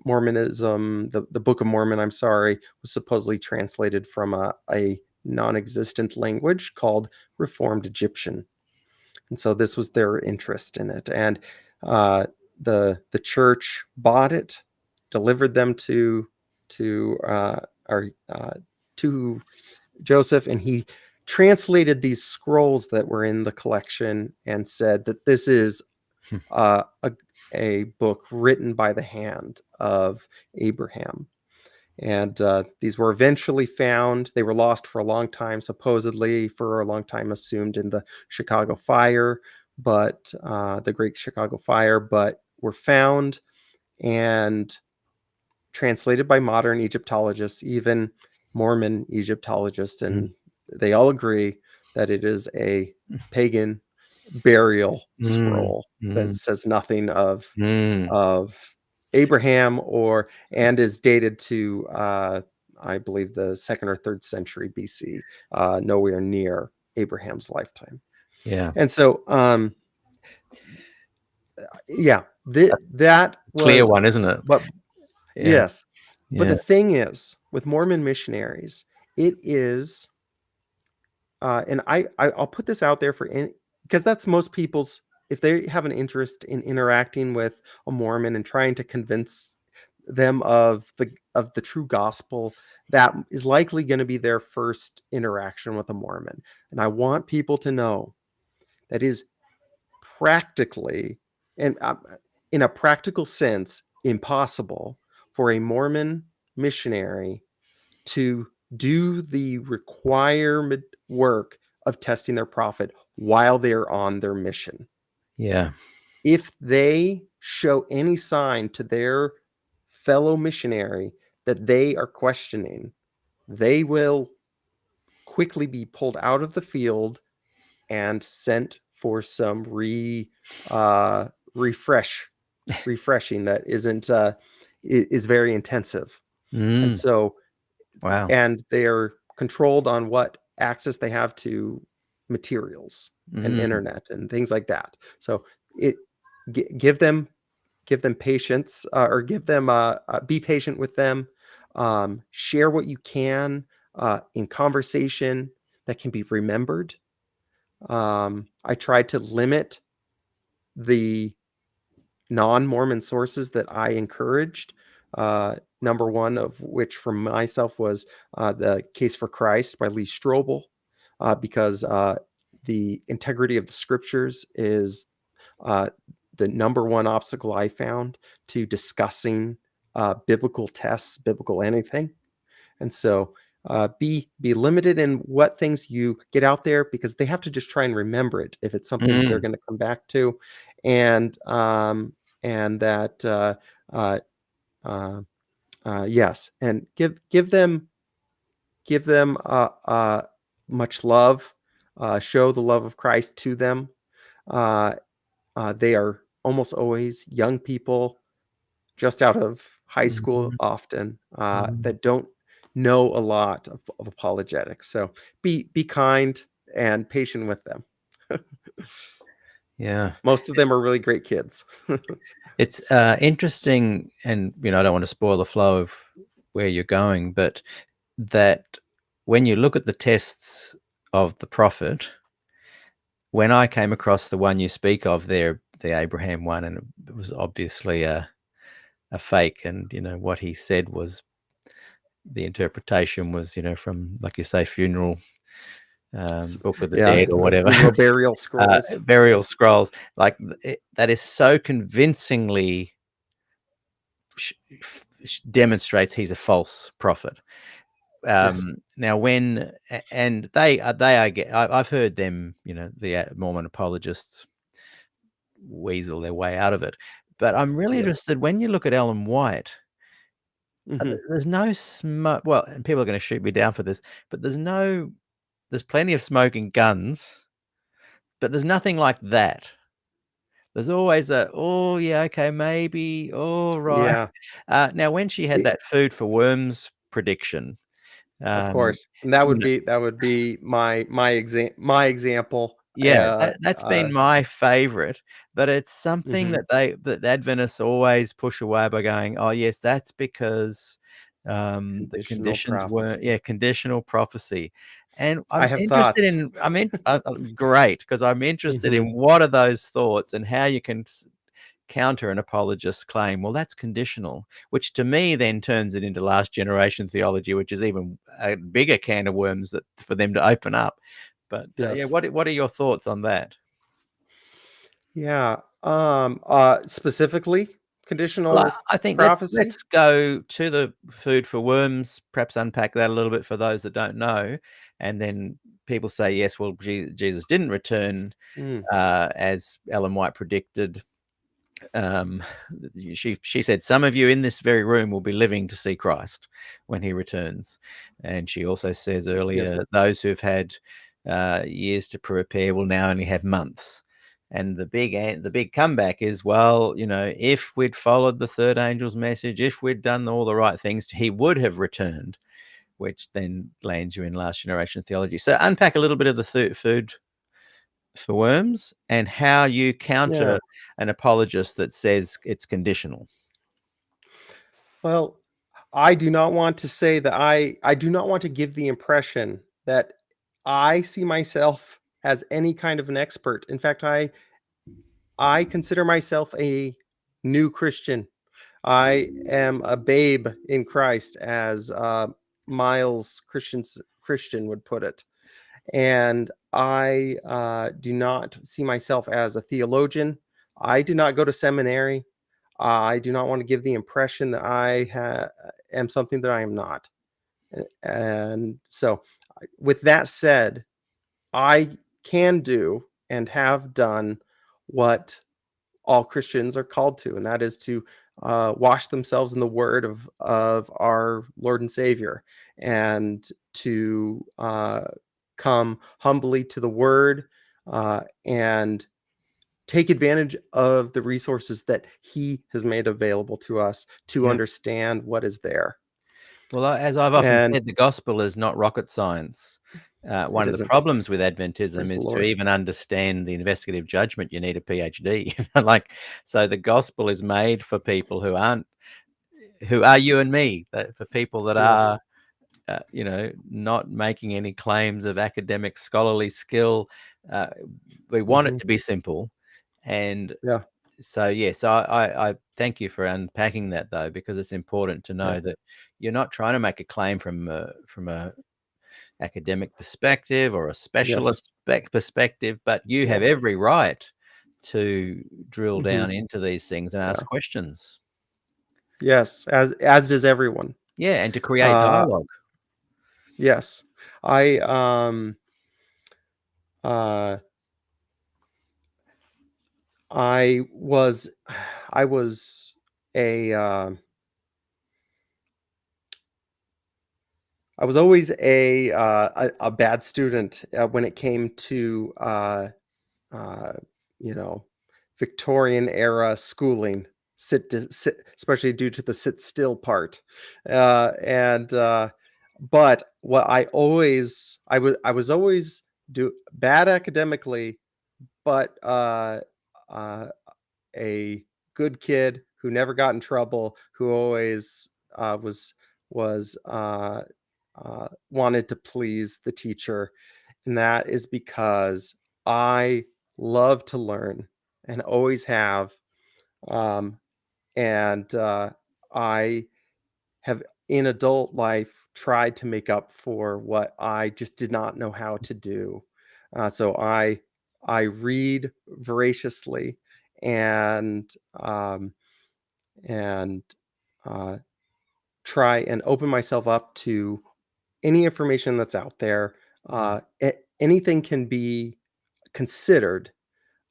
Mormonism, the Book of Mormon, was supposedly translated from a non-existent language called Reformed Egyptian. and so this was their interest in it. And the church bought it, delivered them to our to Joseph, and he translated these scrolls that were in the collection and said that this is a book written by the hand of Abraham. And these were eventually found. They were lost for a long time, supposedly for a long time assumed in the Chicago fire, but the Great Chicago Fire, but were found and translated by modern Egyptologists, even Mormon Egyptologists, and they all agree that it is a pagan burial scroll that says nothing of Abraham and is dated to I believe the 2nd or 3rd century BC, nowhere near Abraham's lifetime. Yeah. And so that was Clear one, isn't it? But Yeah. yes. But the thing is, with Mormon missionaries, it is and I'll put this out there because that's most people's, if they have an interest in interacting with a Mormon and trying to convince them of the true gospel, that is likely going to be their first interaction with a Mormon. And I want people to know that is practically, and in a practical sense, impossible for a Mormon missionary to do the required work of testing their prophet while they're on their mission. Yeah. If they show any sign to their fellow missionary that they are questioning, they will quickly be pulled out of the field and sent for some refreshing that isn't is very intensive. And so wow. And they are controlled on what access they have to materials and internet and things like that. So give them patience, or give them be patient with them. Share what you can in conversation that can be remembered. I try to limit the non-Mormon sources that I encouraged. Number one of which for myself was The Case for Christ by Lee Strobel, because the integrity of the scriptures is the number one obstacle I found to discussing biblical tests, biblical anything. And so be limited in what things you get out there, because they have to just try and remember it if it's something that they're going to come back to, and that yes, and give them much love, show the love of Christ to them. They are almost always young people just out of high school, often that don't know a lot of apologetics. So be kind and patient with them. Yeah. Most of them are really great kids. It's interesting, and I don't want to spoil the flow of where you're going, but that when you look at the tests of the prophet, when I came across the one you speak of there, the Abraham one, and it was obviously a fake, and what he said was, the interpretation was from, like you say, funeral Book of the Dead or whatever. Burial scrolls. Burial scrolls. Like that is so convincingly demonstrates he's a false prophet. Now, I've heard them, the Mormon apologists weasel their way out of it. But I'm really interested when you look at Ellen White. There's no smoke. Well, and people are going to shoot me down for this, but there's plenty of smoking guns, but there's nothing like that. There's always okay, maybe, right. Yeah. Now, when she had that food for worms prediction, of course, and that would be my example. Yeah, that's been my favorite, but it's something that the Adventists always push away by going, "Oh, yes, that's because the conditions weren't." Yeah, conditional prophecy, And I I'm have interested thoughts. in, great, because I'm interested Mhm. in what are those thoughts and how you can counter an apologist's claim. Well, that's conditional, which to me then turns it into last generation theology, which is even a bigger can of worms that for them to open up. But yeah, Yes. what are your thoughts on that? Yeah. Specifically, Well, conditional I think prophecy. let's go to the food for worms, perhaps unpack that a little bit for those that don't know, and then people say, yes, well, Jesus didn't return Mm, as Ellen White predicted. Um, she said, some of you in this very room will be living to see Christ when he returns. And she also says yes. earlier, those who've had years to prepare will now only have months. And the big comeback is, well, if we'd followed the third angel's message, if we'd done all the right things, he would have returned, which then lands you in last generation theology. So unpack a little bit of the food for worms and how you Yeah. counter an apologist that says it's conditional. Well, I do not want to say that I do not want to give the impression that I see myself as any kind of an expert. In fact, I consider myself a new Christian. I am a babe in Christ, as Miles Christian would put it. And I do not see myself as a theologian. I did not go to seminary. I do not want to give the impression that am something that I am not. And so, with that said, I can do and have done what all Christians are called to, and that is to wash themselves in the Word of our Lord and Savior, and to come humbly to the Word and take advantage of the resources that He has made available to us to Yeah. understand what is there. Well, as I've often And said, the gospel is not rocket science. One it of the isn't. problems with Adventism Praise the is to Lord. even understand the investigative judgment, you need a PhD. So the gospel is made for people who are you and me, for people that Yes. are, not making any claims of academic scholarly skill. Uh, we want it Hmm. to be simple. And Yeah. so, yes, I thank you for unpacking that, though, because it's important to Yeah. know that you're not trying to make a claim from a academic perspective or a Yes. specialist perspective, but you Yeah. have every right to drill Hmm. down into these things and ask Yeah. questions. Yes. As does everyone. Yeah, and to create Uh, dialogue. yes. I uh I was I was a I was always a bad student when it came to uh, you know, Victorian era schooling. Especially due to the sit still part, and but what I was always do bad academically, but uh, a good kid who never got in trouble, who always was wanted to please the teacher, and that is because I love to learn and always have, um, and I have in adult life tried to make up for what I just did not know how to do. So I read voraciously and um, and uh, try and open myself up to any information that's out there. Anything can be considered,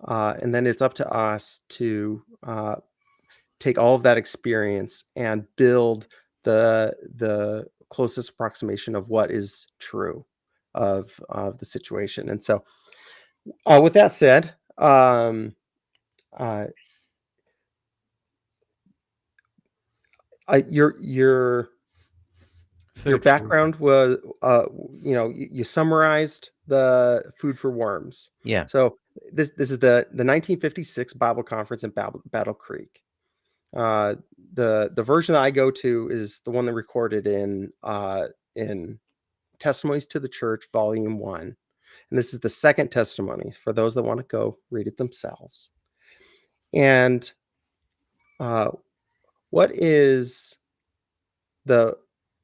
and then it's up to us to take all of that experience and build the closest approximation of what is true of the situation. And so, with that said, uh, your Food for background was, you summarized the food for worms. Yeah. So this is the 1956 Bible conference in Battle Creek. Uh, the version that I go to is the one that recorded in Testimonies to the Church, Volume 1. And this is the second testimony. For those that want to go read it themselves. And what is the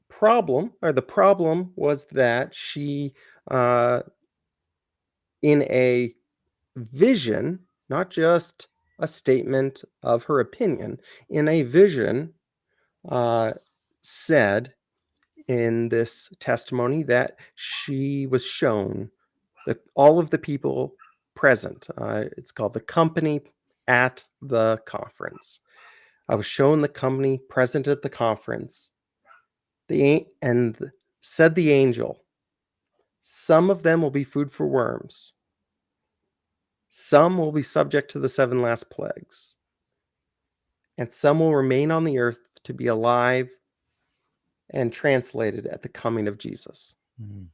problem? Or the problem was that she, in a vision, not just a statement of her opinion, in a vision, said in this testimony that she was shown all of the people present. It's called the company at the conference. I was shown the company present at the conference. And said the angel, some of them will be food for worms. Some will be subject to the 7 last plagues. And some will remain on the earth to be alive and translated at the coming of Jesus. Mm.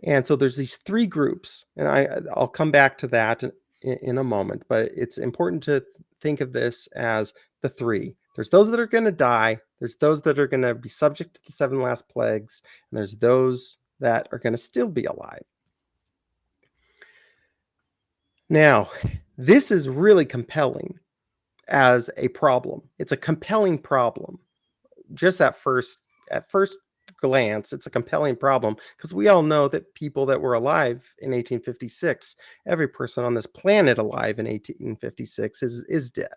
And so there's these 3 groups, and I'll come back to that in a moment, but it's important to think of this as the 3. There's those that are going to die, there's those that are going to be subject to the 7 last plagues, and there's those that are going to still be alive. Now, this is really compelling as a problem. It's a compelling problem. Just at first glance, it's a compelling problem because we all know that people that were alive in 1856, every person on this planet alive in 1856 is dead,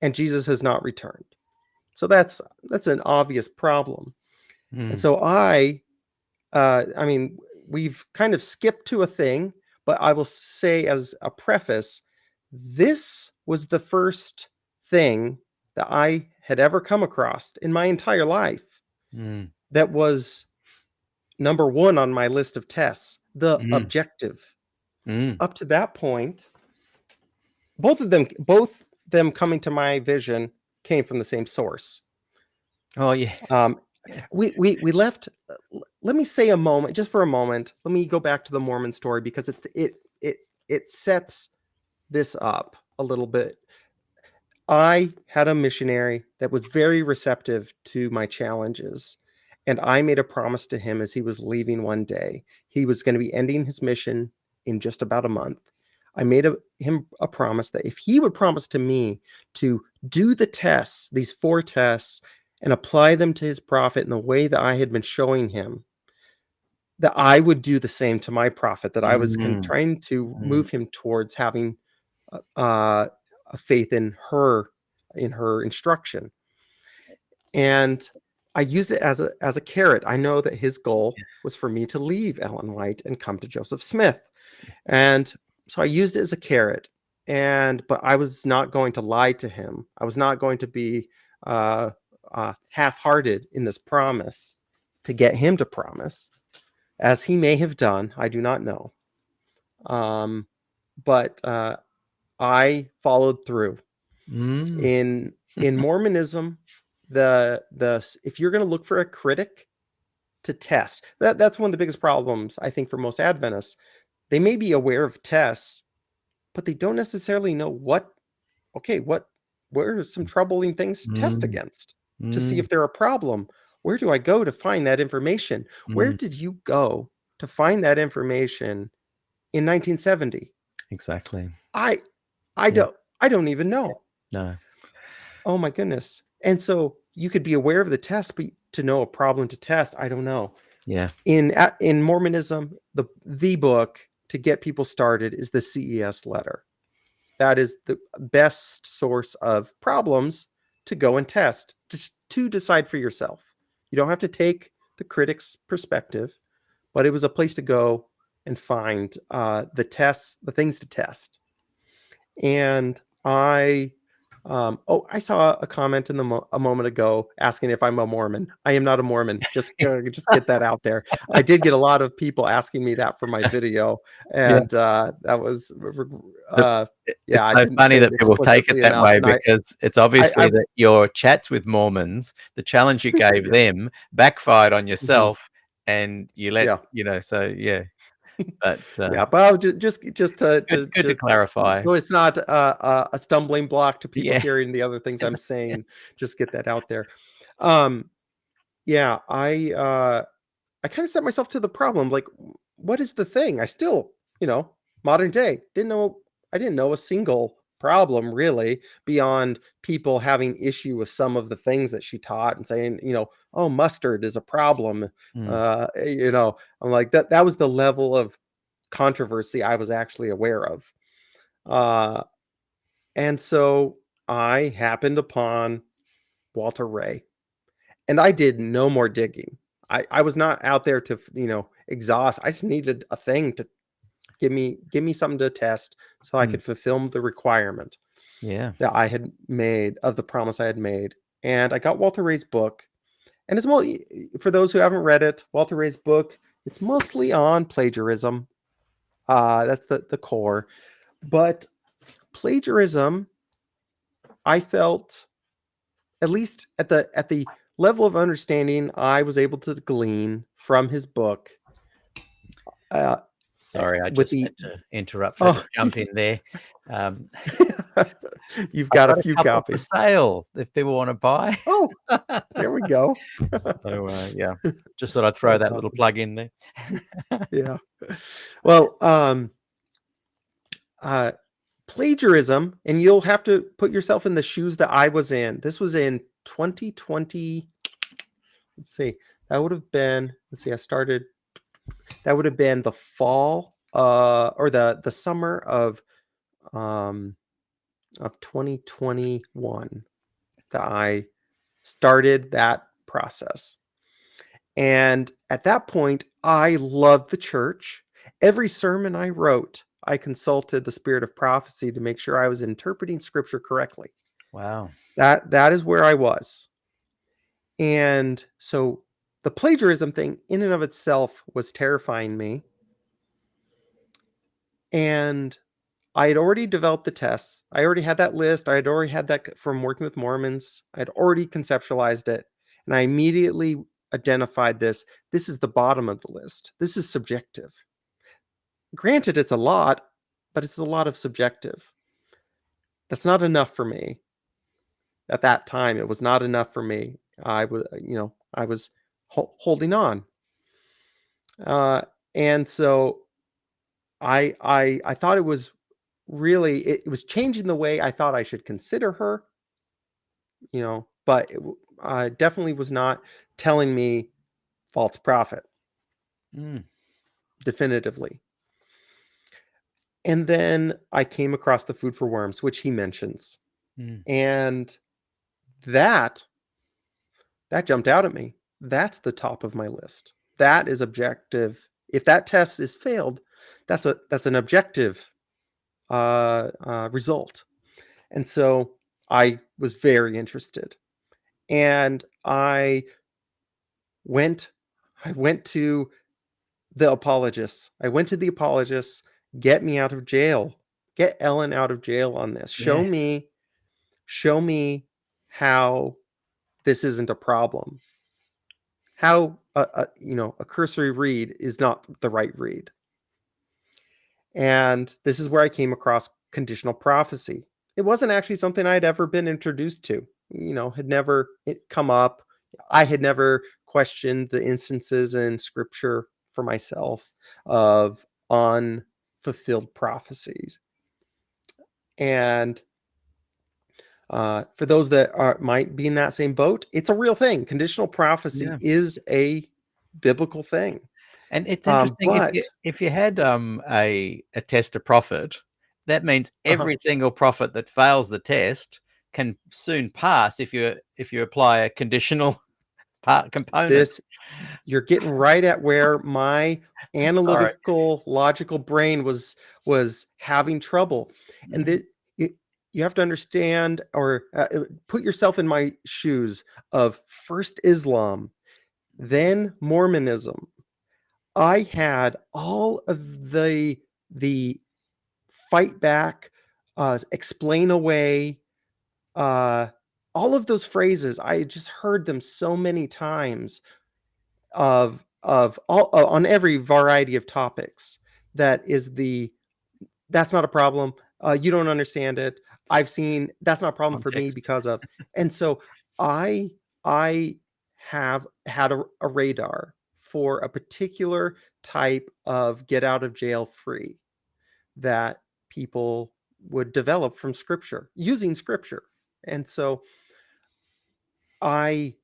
and Jesus has not returned. So that's an obvious problem. And so I mean, we've kind of skipped to a thing, but I will say as a preface, this was the first thing that I had ever come across in my entire life that was number 1 on my list of tests, the objective. Up to that point, both them coming to my vision came from the same source. Oh, yes. We left. Let me say a moment, just for a moment. Let me go back to the Mormon story because it sets this up a little bit. I had a missionary that was very receptive to my challenges, and I made a promise to him as he was leaving one day. He was going to be ending his mission in just about a month. I made him a promise that if he would promise to me to do the tests, these 4 tests, and apply them to his prophet in the way that I had been showing him, that I would do the same to my prophet, that I was trying to move him towards having a faith in her instruction. And I used it as a carrot. I know that his goal was for me to leave Ellen White and come to Joseph Smith. And so I used it as a carrot. But I was not going to lie to him. I was not going to be half-hearted in this promise to get him to promise, as he may have done. I do not know. But I followed through. In Mormonism, if you're going to look for a critic to test, that's one of the biggest problems, I think, for most Adventists. They may be aware of tests, but they don't necessarily know what are some troubling things to test against to see if they're a problem. Where do I go to find that information? Where did you go to find that information in 1970? Exactly. I don't even know. No. Oh my goodness. And so you could be aware of the test, but to know a problem to test, I don't know. Yeah. In Mormonism, the book to get people started is the CES letter. That is the best source of problems to go and test, just to decide for yourself. You don't have to take the critic's perspective, but it was a place to go and find the things to test. And I saw a comment a moment ago asking if I'm a Mormon. I am not a Mormon. Just get that out there. I did get a lot of people asking me that for my video, and that was It's so funny that people take it that way, because it's obviously that your chats with Mormons, the challenge you gave them, backfired on yourself, and you let So yeah. But but I'll just to clarify, so it's not a stumbling block to people hearing the other things I'm saying. Just get that out there. I I kind of set myself to the problem. Like, what is the thing? I still, modern day, I didn't know a single problem really beyond people having issue with some of the things that she taught and saying, oh, mustard is a problem. Mm. I'm like, that was the level of controversy I was actually aware of. And so I happened upon Walter Ray, and I did no more digging. I was not out there to, exhaust. I just needed a thing to give me something to test so I could fulfill the requirement Yeah. that I had made of the promise I had made. And I got Walter Ray's book. And it's more, for those who haven't read it, Walter Ray's book, it's mostly on plagiarism. That's the core. But plagiarism, I felt, at least at the level of understanding I was able to glean from his book. Sorry, I with just had to interrupt, Oh. had to jump in there. You've I've got a got few couple for copies. sale if people want to buy. Oh, there we go. So, yeah, just thought I'd throw That's that little awesome. plug in there. Yeah. Well, plagiarism, and you'll have to put yourself in the shoes that I was in. This was in 2020. Let's see. That would have been, that would have been the fall, or the summer of 2021 that I started that process. And at that point, I loved the church. Every sermon I wrote, I consulted the spirit of prophecy to make sure I was interpreting scripture correctly. Wow. That is where I was. And so the plagiarism thing in and of itself was terrifying me. And I had already developed the tests. I already had that list. I had already had that from working with Mormons. I had already conceptualized it. And I immediately identified this. This is the bottom of the list. This is subjective. Granted, it's a lot, but it's a lot of subjective. That's not enough for me. At that time, it was not enough for me. I was holding on. And so I thought it was really, it was changing the way I thought I should consider her, but it definitely was not telling me false prophet definitively. And then I came across the food for worms, which he mentions. And that jumped out at me. That's the top of my list. That is objective. If that test is failed, that's an objective result. And so I was very interested. And I went to the apologists. Get me out of jail. Get Ellen out of jail on this. Show me how this isn't a problem. How a cursory read is not the right read. And this is where I came across conditional prophecy. It wasn't actually something I'd ever been introduced to. Had never come up. I had never questioned the instances in scripture for myself of unfulfilled prophecies. And for those that might be in that same boat, it's a real thing. Conditional prophecy is a biblical thing. And it's interesting, but if you had a test to prophet, that means every single prophet that fails the test can soon pass if you apply a conditional component. You're getting right at where my analytical, logical brain was having trouble. And you have to understand, or put yourself in my shoes of first Islam, then Mormonism. I had all of the fight back, explain away, all of those phrases. I just heard them so many times of all on every variety of topics. That's not a problem. You don't understand it. That's not a problem for me because of. And so I have had a radar for a particular type of get out of jail free that people would develop from Scripture, using Scripture. And so I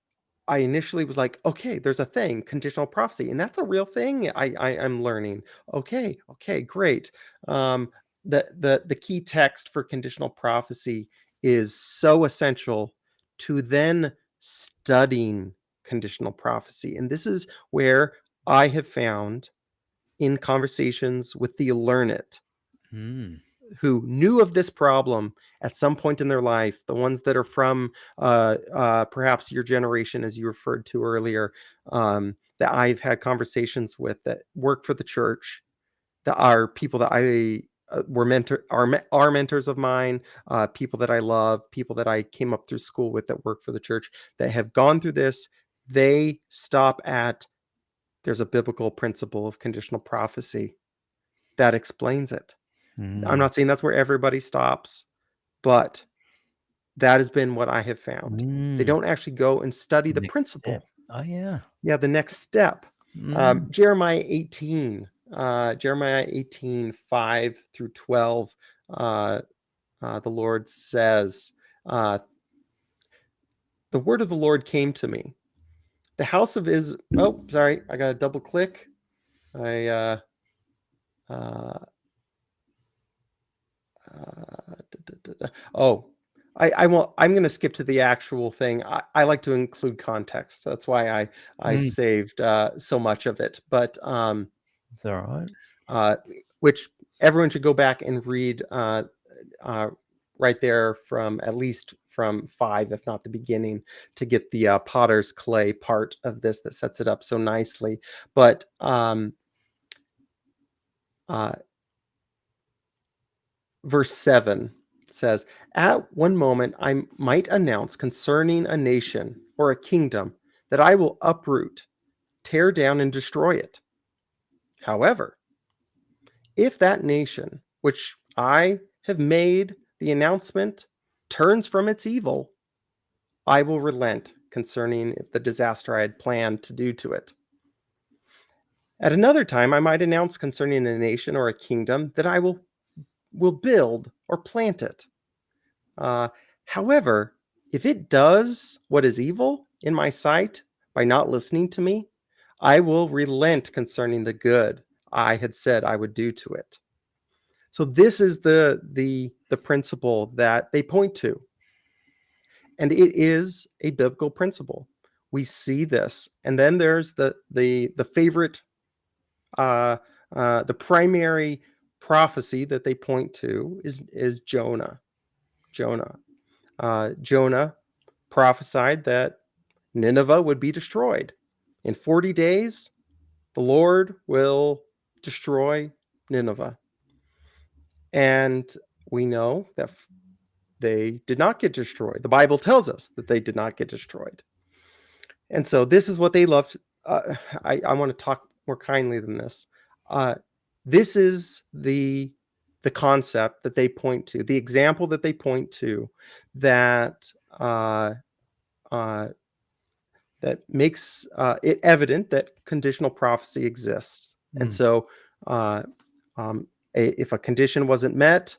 initially was like, okay, there's a thing, conditional prophecy, and that's a real thing. I'm learning. Okay, great. The key text for conditional prophecy is so essential to then studying conditional prophecy, and this is where I have found in conversations with the learned Mm. who knew of this problem at some point in their life, the ones that are from perhaps your generation, as you referred to earlier, that I've had conversations with that work for the church, that are people that I are mentors of mine, people that I love, people that I came up through school with that work for the church, that have gone through this. They stop at, there's a biblical principle of conditional prophecy that explains it. I'm Mm. not saying that's where everybody stops, but that has been what I have found. They Mm. don't actually go and study the Next step. principle. Oh, yeah. Yeah, the next step. Mm. Jeremiah 18, 5 through 12, the Lord says, the word of the Lord came to me. The house of Israel. Oh, sorry, I got to double click. I oh, I won't. I'm going to skip to the actual thing. I like to include context. That's why I Mm. saved so much of it. But It's all right. which everyone should go back and read right there from at least from 5, if not the beginning, to get the potter's clay part of this that sets it up so nicely. But verse 7 says, "At one moment I might announce concerning a nation or a kingdom that I will uproot, tear down, and destroy it. However, if that nation, which I have made the announcement, turns from its evil, I will relent concerning the disaster I had planned to do to it. At another time I might announce concerning a nation or a kingdom that I will build or plant it. However, if it does what is evil in my sight by not listening to me, I will relent concerning the good I had said I would do to it." So this is the principle that they point to, and it is a biblical principle. We see this, and then there's the favorite, the primary prophecy that they point to is Jonah. Jonah prophesied that Nineveh would be destroyed. In 40 days, the Lord will destroy Nineveh. And we know that they did not get destroyed. The Bible tells us that they did not get destroyed. And so this is what they loved. I want to talk more kindly than this. This is the concept that they point to, the example that they point to, that that makes it evident that conditional prophecy exists. And Mm. so if a condition wasn't met,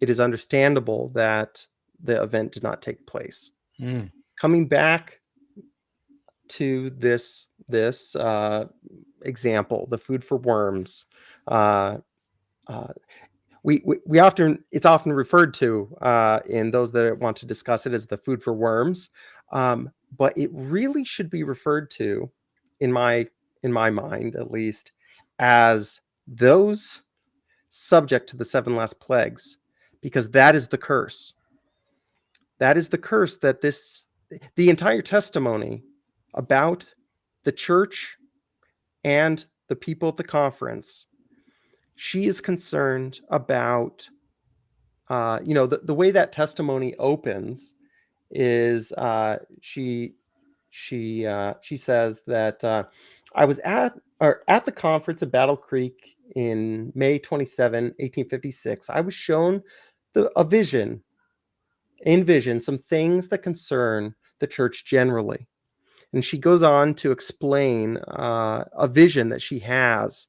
it is understandable that the event did not take place. Mm. Coming back to this example, the food for worms, we often, it's often referred to in those that want to discuss it as the food for worms, but it really should be referred to, in my mind at least, as those subject to the 7 last plagues, because that is the curse. That is the curse that the entire testimony about the church and the people at the conference, she is concerned about, the way that testimony opens is she says that I was at the conference at Battle Creek in May 27, 1856. I was shown a vision, some things that concern the church generally. And she goes on to explain a vision that she has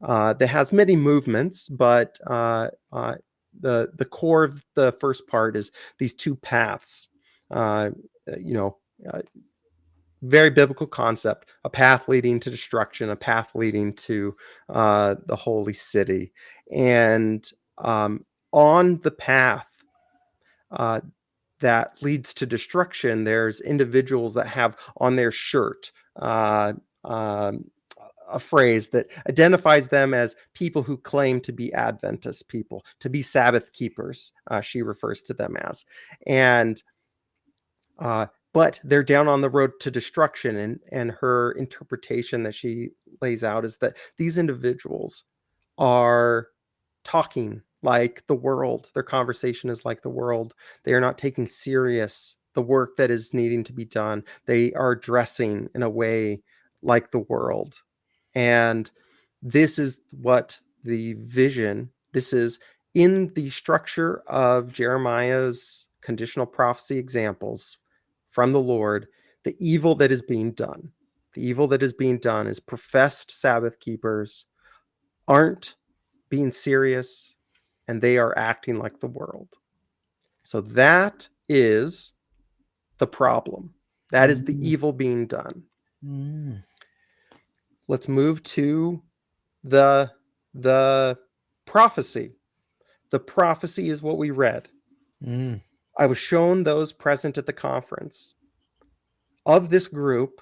that has many movements, but the core of the first part is these two paths. Uh, you know, very biblical concept: a path leading to destruction, a path leading to the holy city, and on the path uh, that leads to destruction, there's individuals that have on their shirt um, a phrase that identifies them as people who claim to be Adventist people, to be Sabbath keepers, she refers to them as. And but they're down on the road to destruction. And her interpretation that she lays out is that these individuals are talking like the world. Their conversation is like the world. They are not taking serious the work that is needing to be done. They are dressing in a way like the world. And this is what the vision, this is in the structure of Jeremiah's conditional prophecy examples from the Lord, the evil that is being done. The evil that is being done is professed Sabbath keepers aren't being serious, and they are acting like the world. So that is the problem. That is the evil being done. Let's move to the prophecy. The prophecy is what we read. I was shown those present at the conference. Of this group,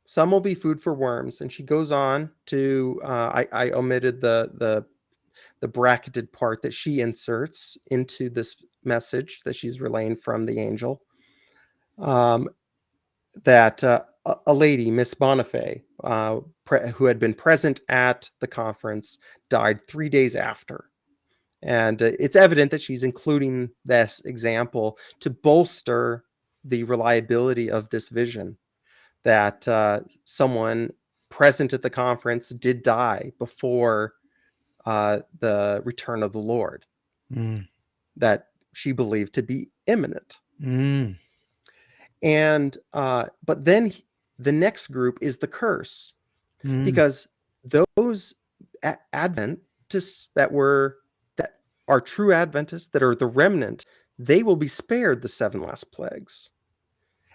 some will be food for worms. And she goes on to, I omitted the bracketed part that she inserts into this message that she's relaying from the angel. That a lady, Miss Bonifay, who had been present at the conference, died 3 days after. And it's evident that she's including this example to bolster the reliability of this vision, that someone present at the conference did die before the return of the Lord, that she believed to be imminent. And but then the next group is the curse, because those Adventists that are true Adventists, that are the remnant, they will be spared the 7 last plagues.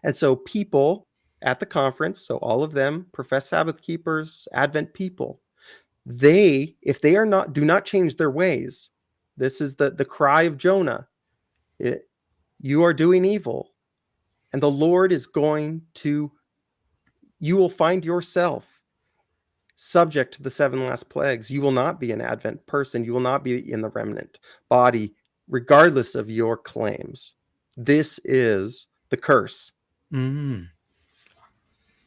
And so people at the conference, so all of them, professed Sabbath keepers, Advent people, they, if they are not, do not change their ways, this is the cry of Jonah. You are doing evil, and the Lord is going to, you will find yourself subject to the 7 last plagues. You will not be an Advent person. You will not be in the remnant body, regardless of your claims. This is the curse.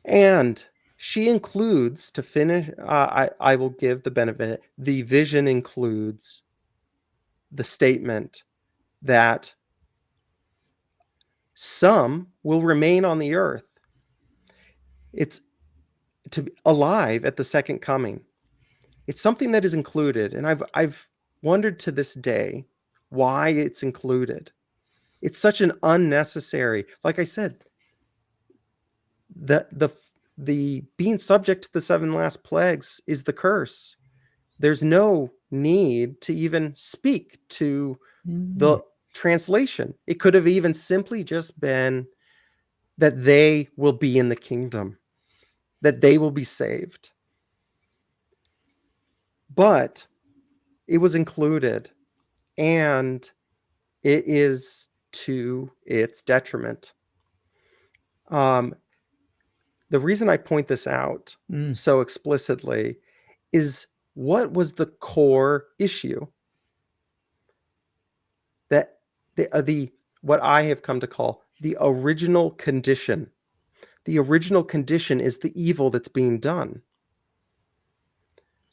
And she includes, to finish, I will give the benefit, the vision includes the statement that some will remain on the earth. It's to be alive at the second coming. It's something that is included, and I've wondered to this day why it's included. It's such an unnecessary, like I said, the being subject to the 7 last plagues is the curse. There's no need to even speak to the translation. It could have even simply just been that they will be in the kingdom, that they will be saved. But it was included, and it is to its detriment. The reason I point this out so explicitly is, what was the core issue? That the what I have come to call the original condition. The original condition is the evil that's being done,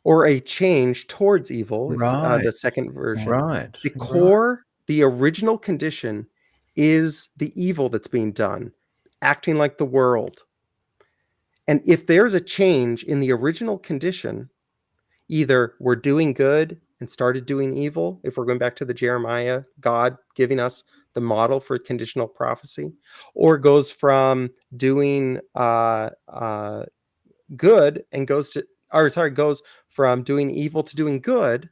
or a change towards evil. If, the second version, the core, the original condition is the evil that's being done, acting like the world. And if there's a change in the original condition, either we're doing good and started doing evil, if we're going back to the Jeremiah, God giving us the model for conditional prophecy, or goes from doing good and goes from doing evil to doing good,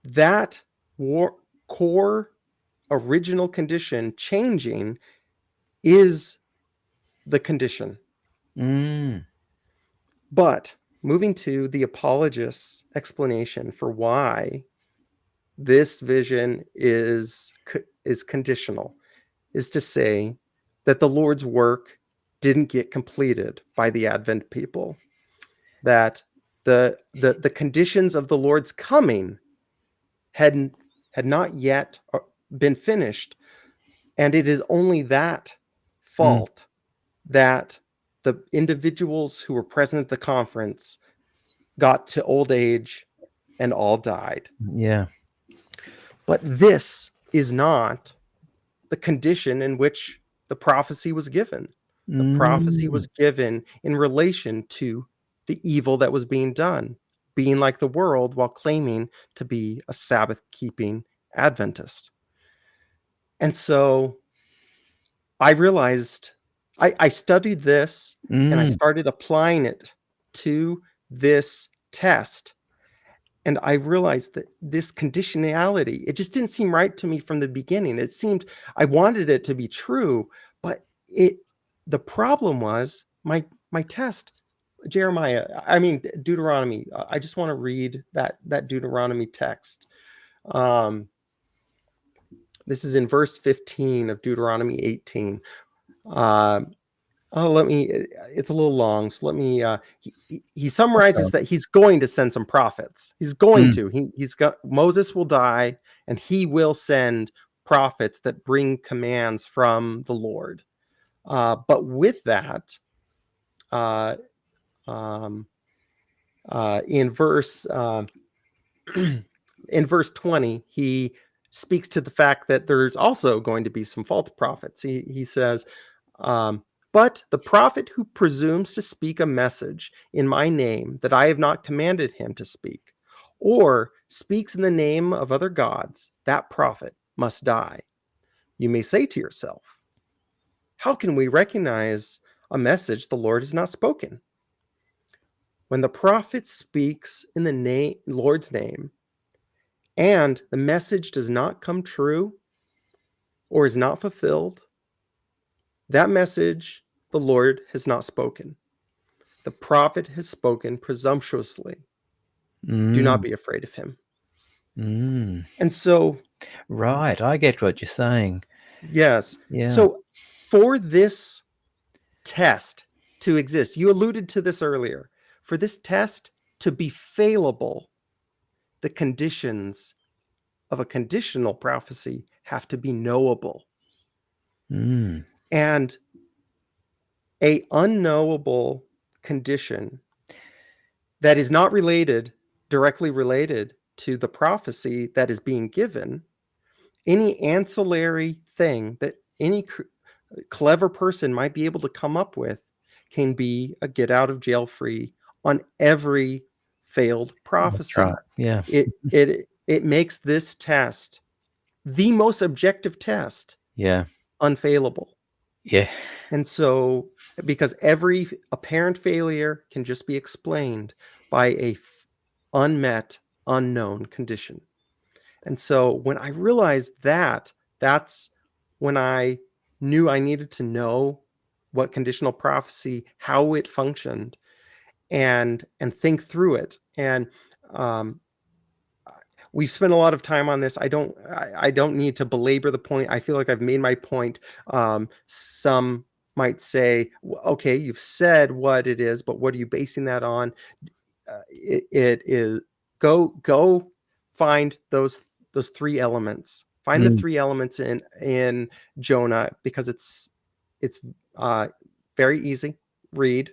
that core original condition changing is the condition. But moving to the apologist's explanation for why this vision is conditional is to say that the Lord's work didn't get completed by the Advent people, that the conditions of the Lord's coming had not yet been finished, and it is only that fault that the individuals who were present at the conference got to old age and all died. Yeah. But this is not the condition in which the prophecy was given. The prophecy was given in relation to the evil that was being done, being like the world while claiming to be a Sabbath-keeping Adventist. And so I realized, I studied this and I started applying it to this test. And I realized that this conditionality, it just didn't seem right to me from the beginning. It seemed, I wanted it to be true, but the problem was my test, Deuteronomy. I just want to read that Deuteronomy text. This is in verse 15 of Deuteronomy 18. It's a little long, so let me, he summarizes that he's going to send some prophets. He's going to, Moses will die and he will send prophets that bring commands from the Lord. But with that, in verse 20, he speaks to the fact that there's also going to be some false prophets. He says, but the prophet who presumes to speak a message in my name that I have not commanded him to speak, or speaks in the name of other gods, that prophet must die. You may say to yourself, how can we recognize a message the Lord has not spoken? When the prophet speaks in the Lord's name, and the message does not come true or is not fulfilled, that message the Lord has not spoken. The prophet has spoken presumptuously. Do not be afraid of him. And so... Right, I get what you're saying. Yes. Yeah. So for this test to exist, you alluded to this earlier, for this test to be failable, the conditions of a conditional prophecy have to be knowable. And a unknowable condition that is not directly related to the prophecy that is being given, any ancillary thing that any clever person might be able to come up with can be a get out of jail free on every failed prophecy. That's right. Yeah. It makes this test, the most objective test, unfailable. Yeah. And so, because every apparent failure can just be explained by a unmet, unknown condition. And so when I realized that, that's when I knew I needed to know what conditional prophecy, how it functioned, and think through it. And we've spent a lot of time on this. I don't need to belabor the point. I feel like I've made my point. Some might say, okay, you've said what it is, but what are you basing that on? It is go find those three elements. Find the three elements in Jonah, because it's very easy. Read.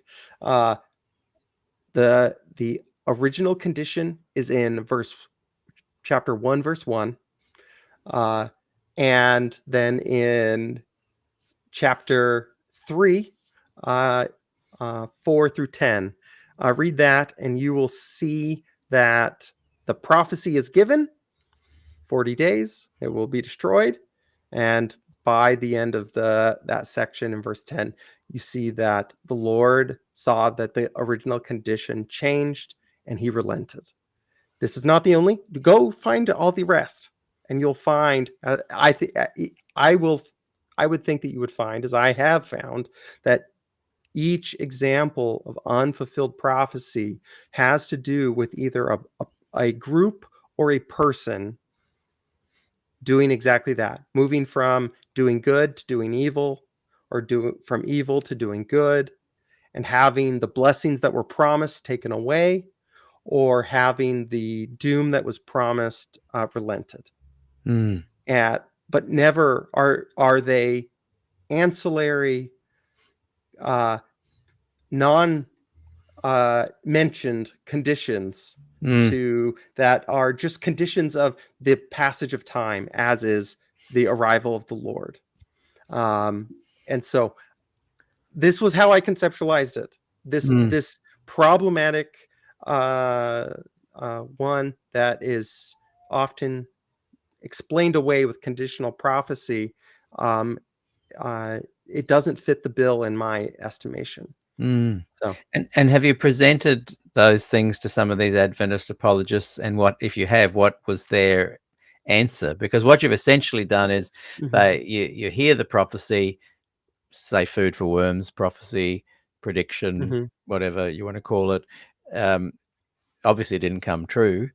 The original condition is in chapter 1, verse 1. And then in chapter 3, 4 through 10. Read that, and you will see that the prophecy is given. 40 days, it will be destroyed. And by the end of that section in verse 10, you see that the Lord saw that the original condition changed and he relented. This is not the only. Go find all the rest, and you'll find. I would think that you would find, as I have found, that each example of unfulfilled prophecy has to do with either a group or a person doing exactly that, moving from doing good to doing evil, or from evil to doing good, and having the blessings that were promised taken away, or having the doom that was promised relented. Mm. But never are they ancillary, non mentioned conditions Mm. to that are just conditions of the passage of time, as is the arrival of the Lord. And so this was how I conceptualized it. This problematic one that is often explained away with conditional prophecy. It doesn't fit the bill in my estimation. Mm. So, And have you presented those things to some of these Adventist apologists? And what, if you have, what was their answer? Because what you've essentially done is you hear the prophecy, say food for worms prophecy, prediction, whatever you want to call it. Obviously, it didn't come true.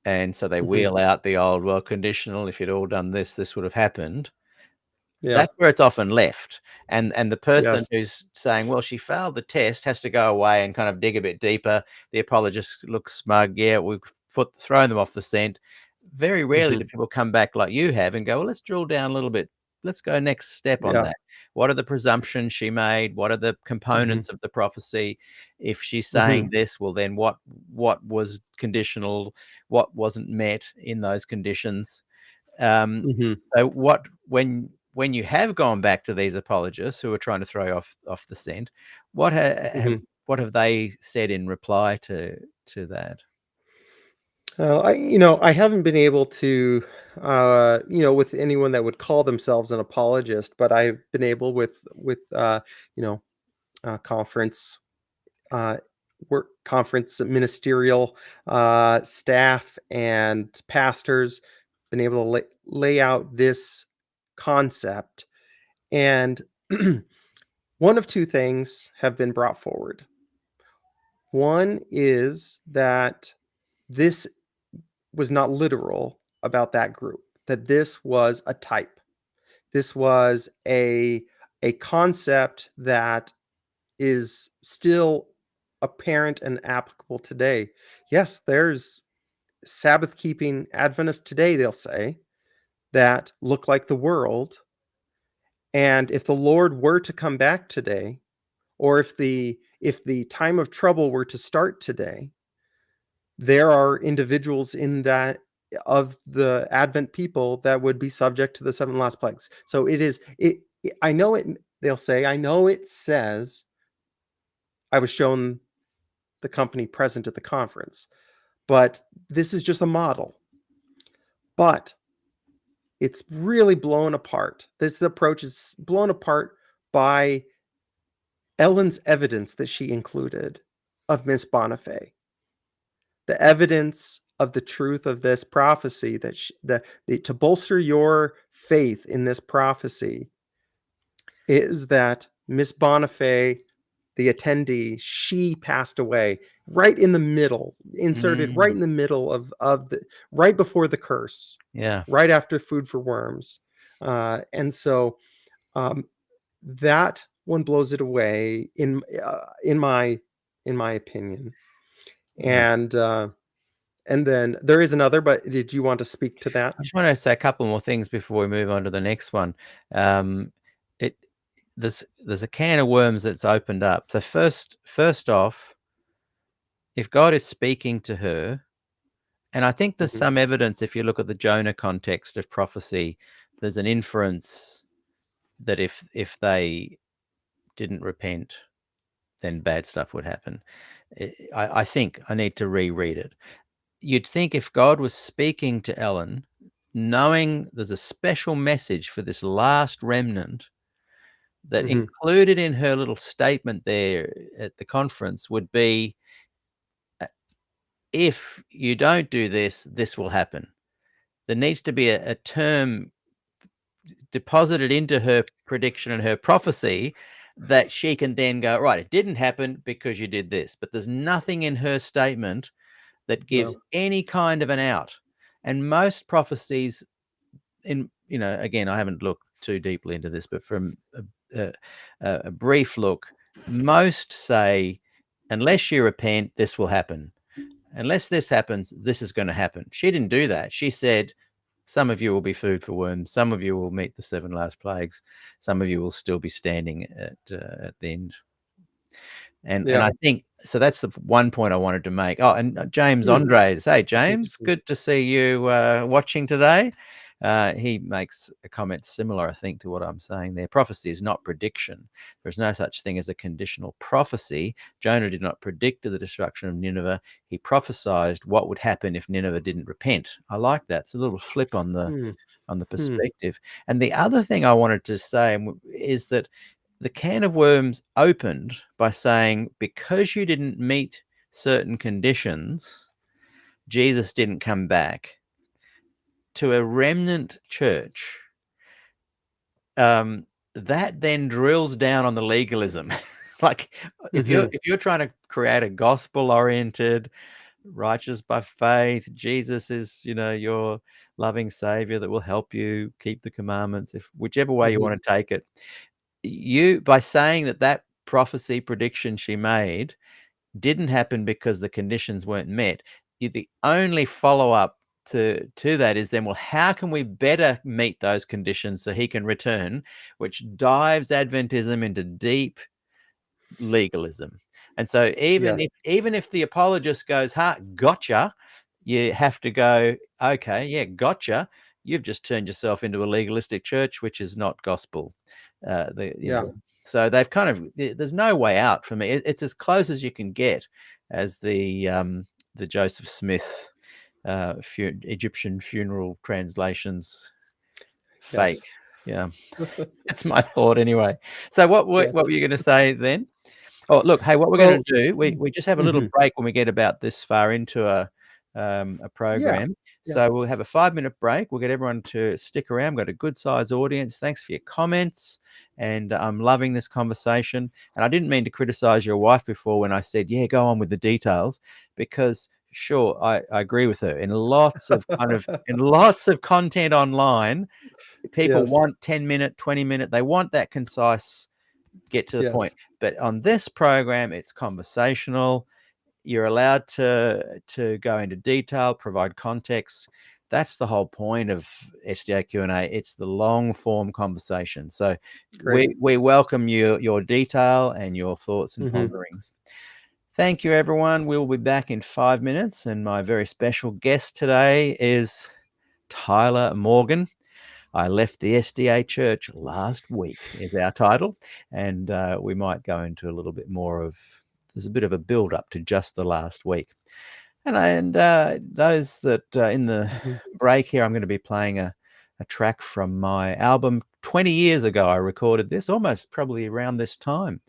And so they wheel out the old, well, conditional, if you'd all done this, this would have happened. yeah, That's where it's often left. And the person yes, who's saying, well, she failed the test, has to go away and kind of dig a bit deeper. The apologist looks smug. Yeah, we've thrown them off the scent. Very rarely do people come back like you have and go, well, let's drill down a little bit. Let's go next step on yeah, that. What are the presumptions she made? What are the components of the prophecy? If she's saying this, well, then what was conditional? What wasn't met in those conditions? So when you have gone back to these apologists who are trying to throw you off the scent, what have they said in reply to that? I haven't been able to, with anyone that would call themselves an apologist, but I've been able with conference, work conference ministerial staff and pastors, been able to lay out this concept, and one of two things have been brought forward. One is that this was not literal about that group, that this was a type. This was a concept that is still apparent and applicable today. Yes, there's Sabbath keeping Adventists today, they'll say, that look like the world. And if the Lord were to come back today, or if the time of trouble were to start today, there are individuals in that of the Advent people that would be subject to the seven last plagues. So I know it, they'll say, I know it says I was shown the company present at the conference, but this is just a model. But it's really blown apart. This approach is blown apart by Ellen's evidence that she included of Miss Bonifay. The evidence of the truth of this prophecy, that to bolster your faith in this prophecy, is that Miss Bonifay, the attendee, she passed away right in the middle, inserted right in the middle of the, right before the curse, right after food for worms. And so that one blows it away in my opinion. And then there is another, but did you want to speak to that? I just want to say a couple more things before we move on to the next one. There's a can of worms that's opened up. So first off, if God is speaking to her, and I think there's some evidence, if you look at the Jonah context of prophecy, there's an inference that if they didn't repent, then bad stuff would happen. I think I need to reread it. You'd think if God was speaking to Ellen, knowing there's a special message for this last remnant that Mhm. included in her little statement there at the conference would be, if you don't do this, this will happen. There needs to be a term deposited into her prediction and her prophecy that she can then go, right, it didn't happen because you did this. But there's nothing in her statement that gives No. any kind of an out. And most prophecies, again, I haven't looked too deeply into this, but from a brief look, most say, unless you repent, this will happen. Unless this happens, this is going to happen. She didn't do that. She said, some of you will be food for worms. Some of you will meet the 7 last plagues. Some of you will still be standing at the end. And Yeah. I think so. That's the one point I wanted to make. Oh, and James Mm. Andres. Hey, Good to James, see. good to see you watching today. He makes a comment similar, I think, to what I'm saying there. Prophecy is not prediction. There's no such thing as a conditional prophecy. Jonah did not predict the destruction of Nineveh. He prophesied what would happen if Nineveh didn't repent. I like that. It's a little flip on the Mm. perspective. And the other thing I wanted to say is that the can of worms opened by saying, because you didn't meet certain conditions, Jesus didn't come back. To a remnant church, that then drills down on the legalism. Like, if Mhm. you're trying to create a gospel-oriented, righteous by faith, Jesus is, your loving savior that will help you keep the commandments, if whichever way you Mhm. want to take it. You, by saying that prophecy prediction she made didn't happen because the conditions weren't met, the only follow-up to that is then, well, how can we better meet those conditions so he can return, which dives Adventism into deep legalism. And so even Yes. if the apologist goes, "Ha, gotcha," you have to go, "Okay, yeah, gotcha. You've just turned yourself into a legalistic church, which is not gospel." Yeah. So they've kind of, there's no way out for me. It's as close as you can get as the Joseph Smith Egyptian funeral translations Yes. fake. Yeah, that's my thought anyway. So what Yes. were you going to say then? Oh, look, hey, what we're going Well, to do, we just have a little mhm. break when we get about this far into a Yeah. program. Yeah. So we'll have a 5-minute break. We'll get everyone to stick around. We've got a good size audience. Thanks for your comments. And I'm loving this conversation. And I didn't mean to criticize your wife before when I said, yeah, go on with the details, because sure, I agree with her. In lots of content online, people Yes. want 10-minute, 20-minute, they want that concise, get to the point. Yes. But on this program, it's conversational. You're allowed to go into detail, provide context. That's the whole point of SDA Q&A. It's the long form conversation. So Great. we welcome your detail and your thoughts and Mhm. ponderings. Thank you, everyone. We'll be back in 5 minutes. And my very special guest today is Tyler Morgan. I left the SDA Church last week is our title, and we might go into a little bit more of, there's a bit of a build up to just the last week. And those that in the Mhm. break here, I'm going to be playing a track from my album 20 years ago. I recorded this almost probably around this time.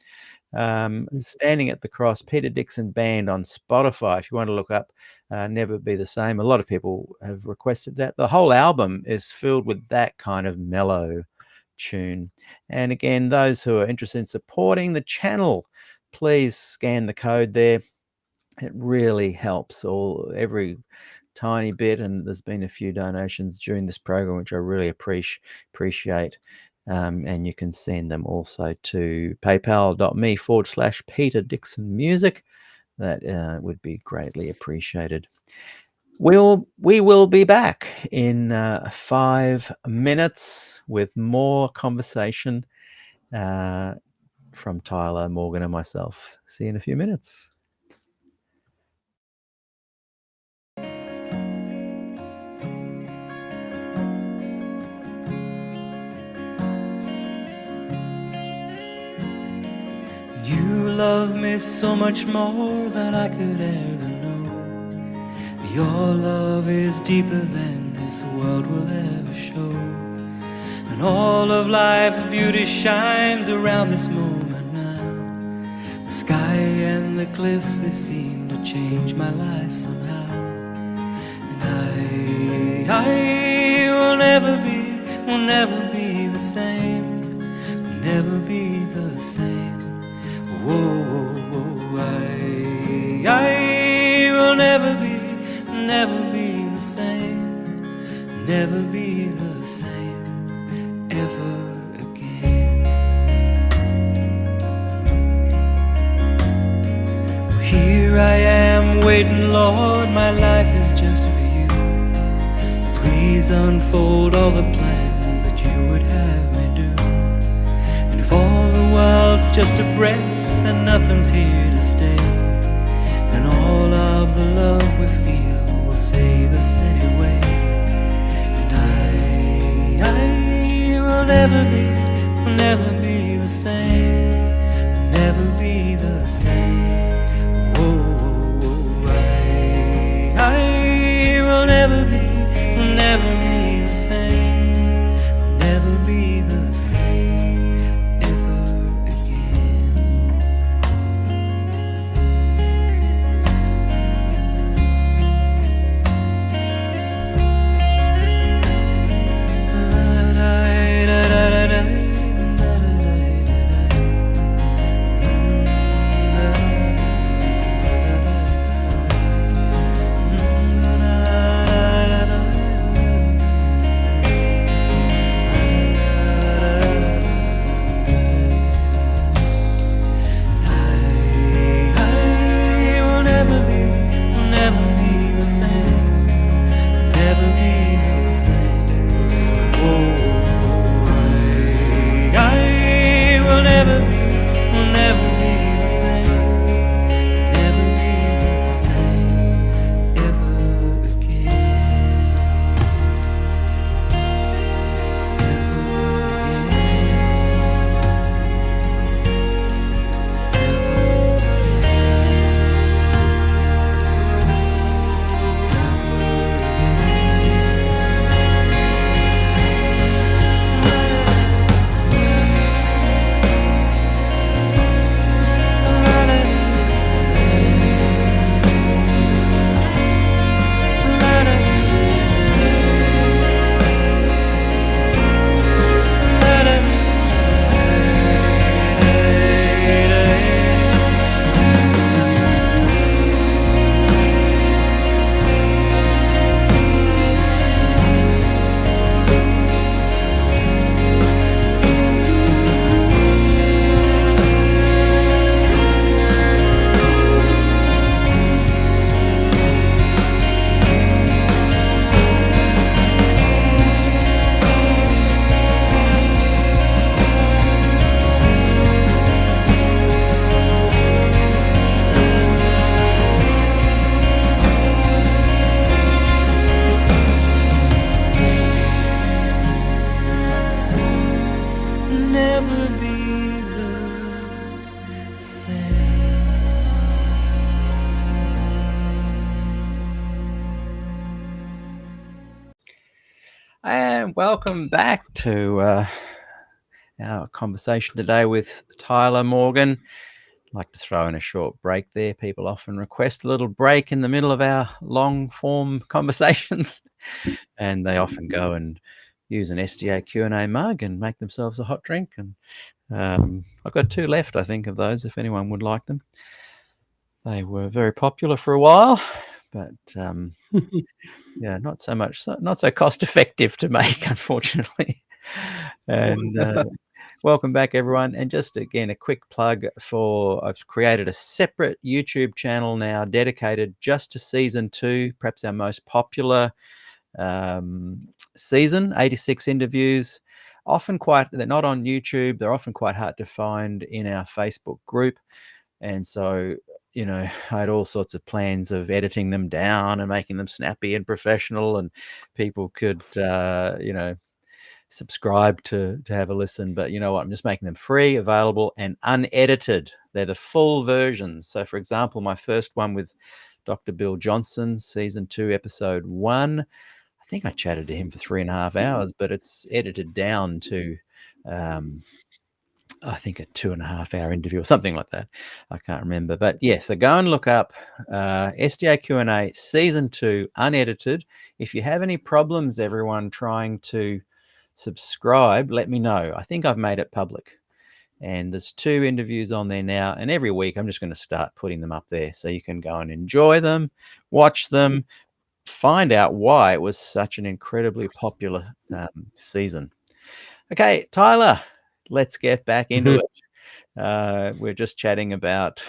Standing at the Cross, Peter Dixon Band on Spotify. If you want to look up Never Be the Same, a lot of people have requested that. The whole album is filled with that kind of mellow tune. And again, those who are interested in supporting the channel, please scan the code there. It really helps every tiny bit, and there's been a few donations during this program which I really appreciate. And you can send them also to paypal.me/Peter Dixon Music. That would be greatly appreciated. We will be back in 5 minutes with more conversation from Tyler Morgan and myself. See you in a few minutes. You love me so much more than I could ever know. Your love is deeper than this this world will ever show. And all of life's beauty shines around this moment now. The sky and the cliffs, they seem to change my life somehow. And I will never be the same, will never be the same. Whoa, whoa, whoa, I will never be the same, never be the same ever again. Well, here I am waiting, Lord, my life is just for you. Please unfold all the plans that you would have me do. And if all the world's just a breath and nothing's here to stay, then all of the love we feel will save us anyway. And I will never be the same, will never be the same. Whoa, whoa, whoa, I will never be the same, will never be the same ever again. And welcome back to our conversation today with Tyler Morgan. I'd like to throw in a short break there. People often request a little break in the middle of our long-form conversations, and they often go and use an SDA Q&A mug and make themselves a hot drink. And I've got 2 left, I think, of those, if anyone would like them. They were very popular for a while, but yeah, not so cost effective to make, unfortunately. And welcome back, everyone. And just again, a quick plug for I've created a separate YouTube channel now dedicated just to season 2, perhaps our most popular season, 86 interviews. They're not on YouTube. They're often quite hard to find in our Facebook group. And so, you know, I had all sorts of plans of editing them down and making them snappy and professional, and people could, subscribe to have a listen. But you know what? I'm just making them free, available, and unedited. They're the full versions. So, for example, my first one with Dr. Bill Johnson, season 2, episode 1. I think I chatted to him for 3.5 hours, but it's edited down to, I think, a 2.5 hour interview or something like that. I can't remember. But yeah, so go and look up SDA Q&A Season 2 unedited. If you have any problems, everyone trying to subscribe, let me know. I think I've made it public. And there's 2 interviews on there now. And every week I'm just going to start putting them up there so you can go and enjoy them, watch them, find out why it was such an incredibly popular season. Okay, Tyler, let's get back into it. We're just chatting about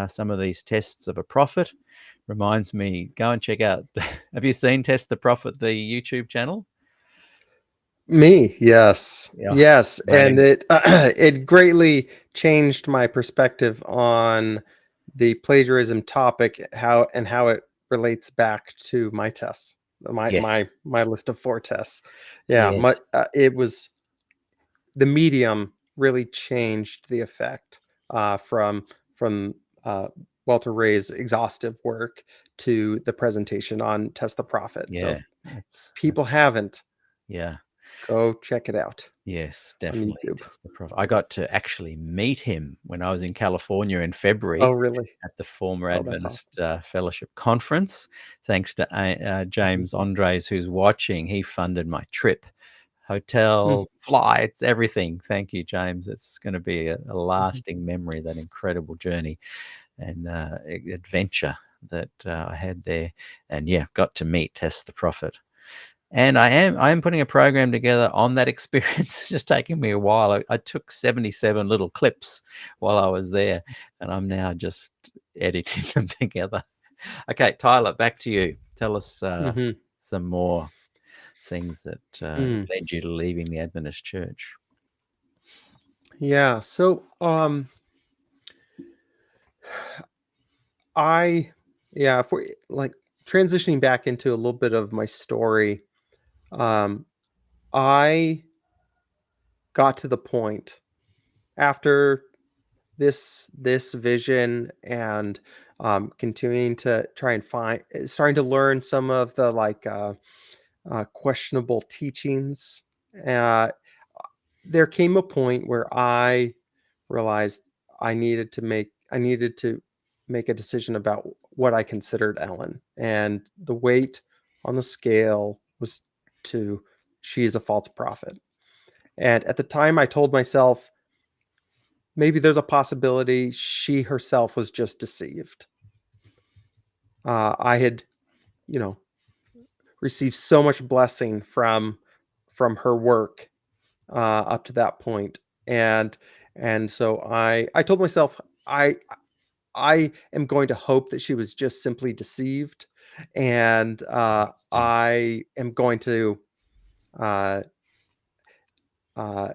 some of these tests of a prophet. Reminds me, go and check out. Have you seen Test the Prophet, the YouTube channel? Me, yes, Yeah, yes, and mate. it it greatly changed my perspective on the plagiarism topic, how it relates back to my tests, my Yeah, my list of 4 tests. Yeah, yes, it was the medium really changed the effect from Walter Ray's exhaustive work to the presentation on Test the Prophet. So yeah. if people That's haven't, yeah. go check it out Yes, on definitely. YouTube. Test the Prophet. I got to actually meet him when I was in California in Oh, February really? at the former Oh, that's awesome. Adventist Fellowship Conference. Thanks to James Andres, who's watching. He funded my trip, Mhm. hotel, flights, everything. Thank you, James. It's going to be a Mhm. lasting memory, that incredible journey and adventure that I had there. And yeah, got to meet Test the Prophet. And I am putting a program together on that experience. It's just taking me a while. I took 77 little clips while I was there, and I'm now just editing them together. Okay, Tyler, back to you. Tell us Mhm. some more things that Mm. led you to leaving the Adventist church. Yeah. So, I yeah, if we like transitioning back into a little bit of my story, um, I got to the point after this vision and continuing to try and starting to learn some of the questionable teachings. Uh, there came a point where I realized I needed to make a decision about what I considered Ellen, and the weight on the scale was to she is a false prophet. And at the time, I told myself maybe there's a possibility she herself was just deceived. I had, you know, received so much blessing from her work up to that point, and so I told myself I I am going to hope that she was just simply deceived, and Interesting. I am going to uh, uh,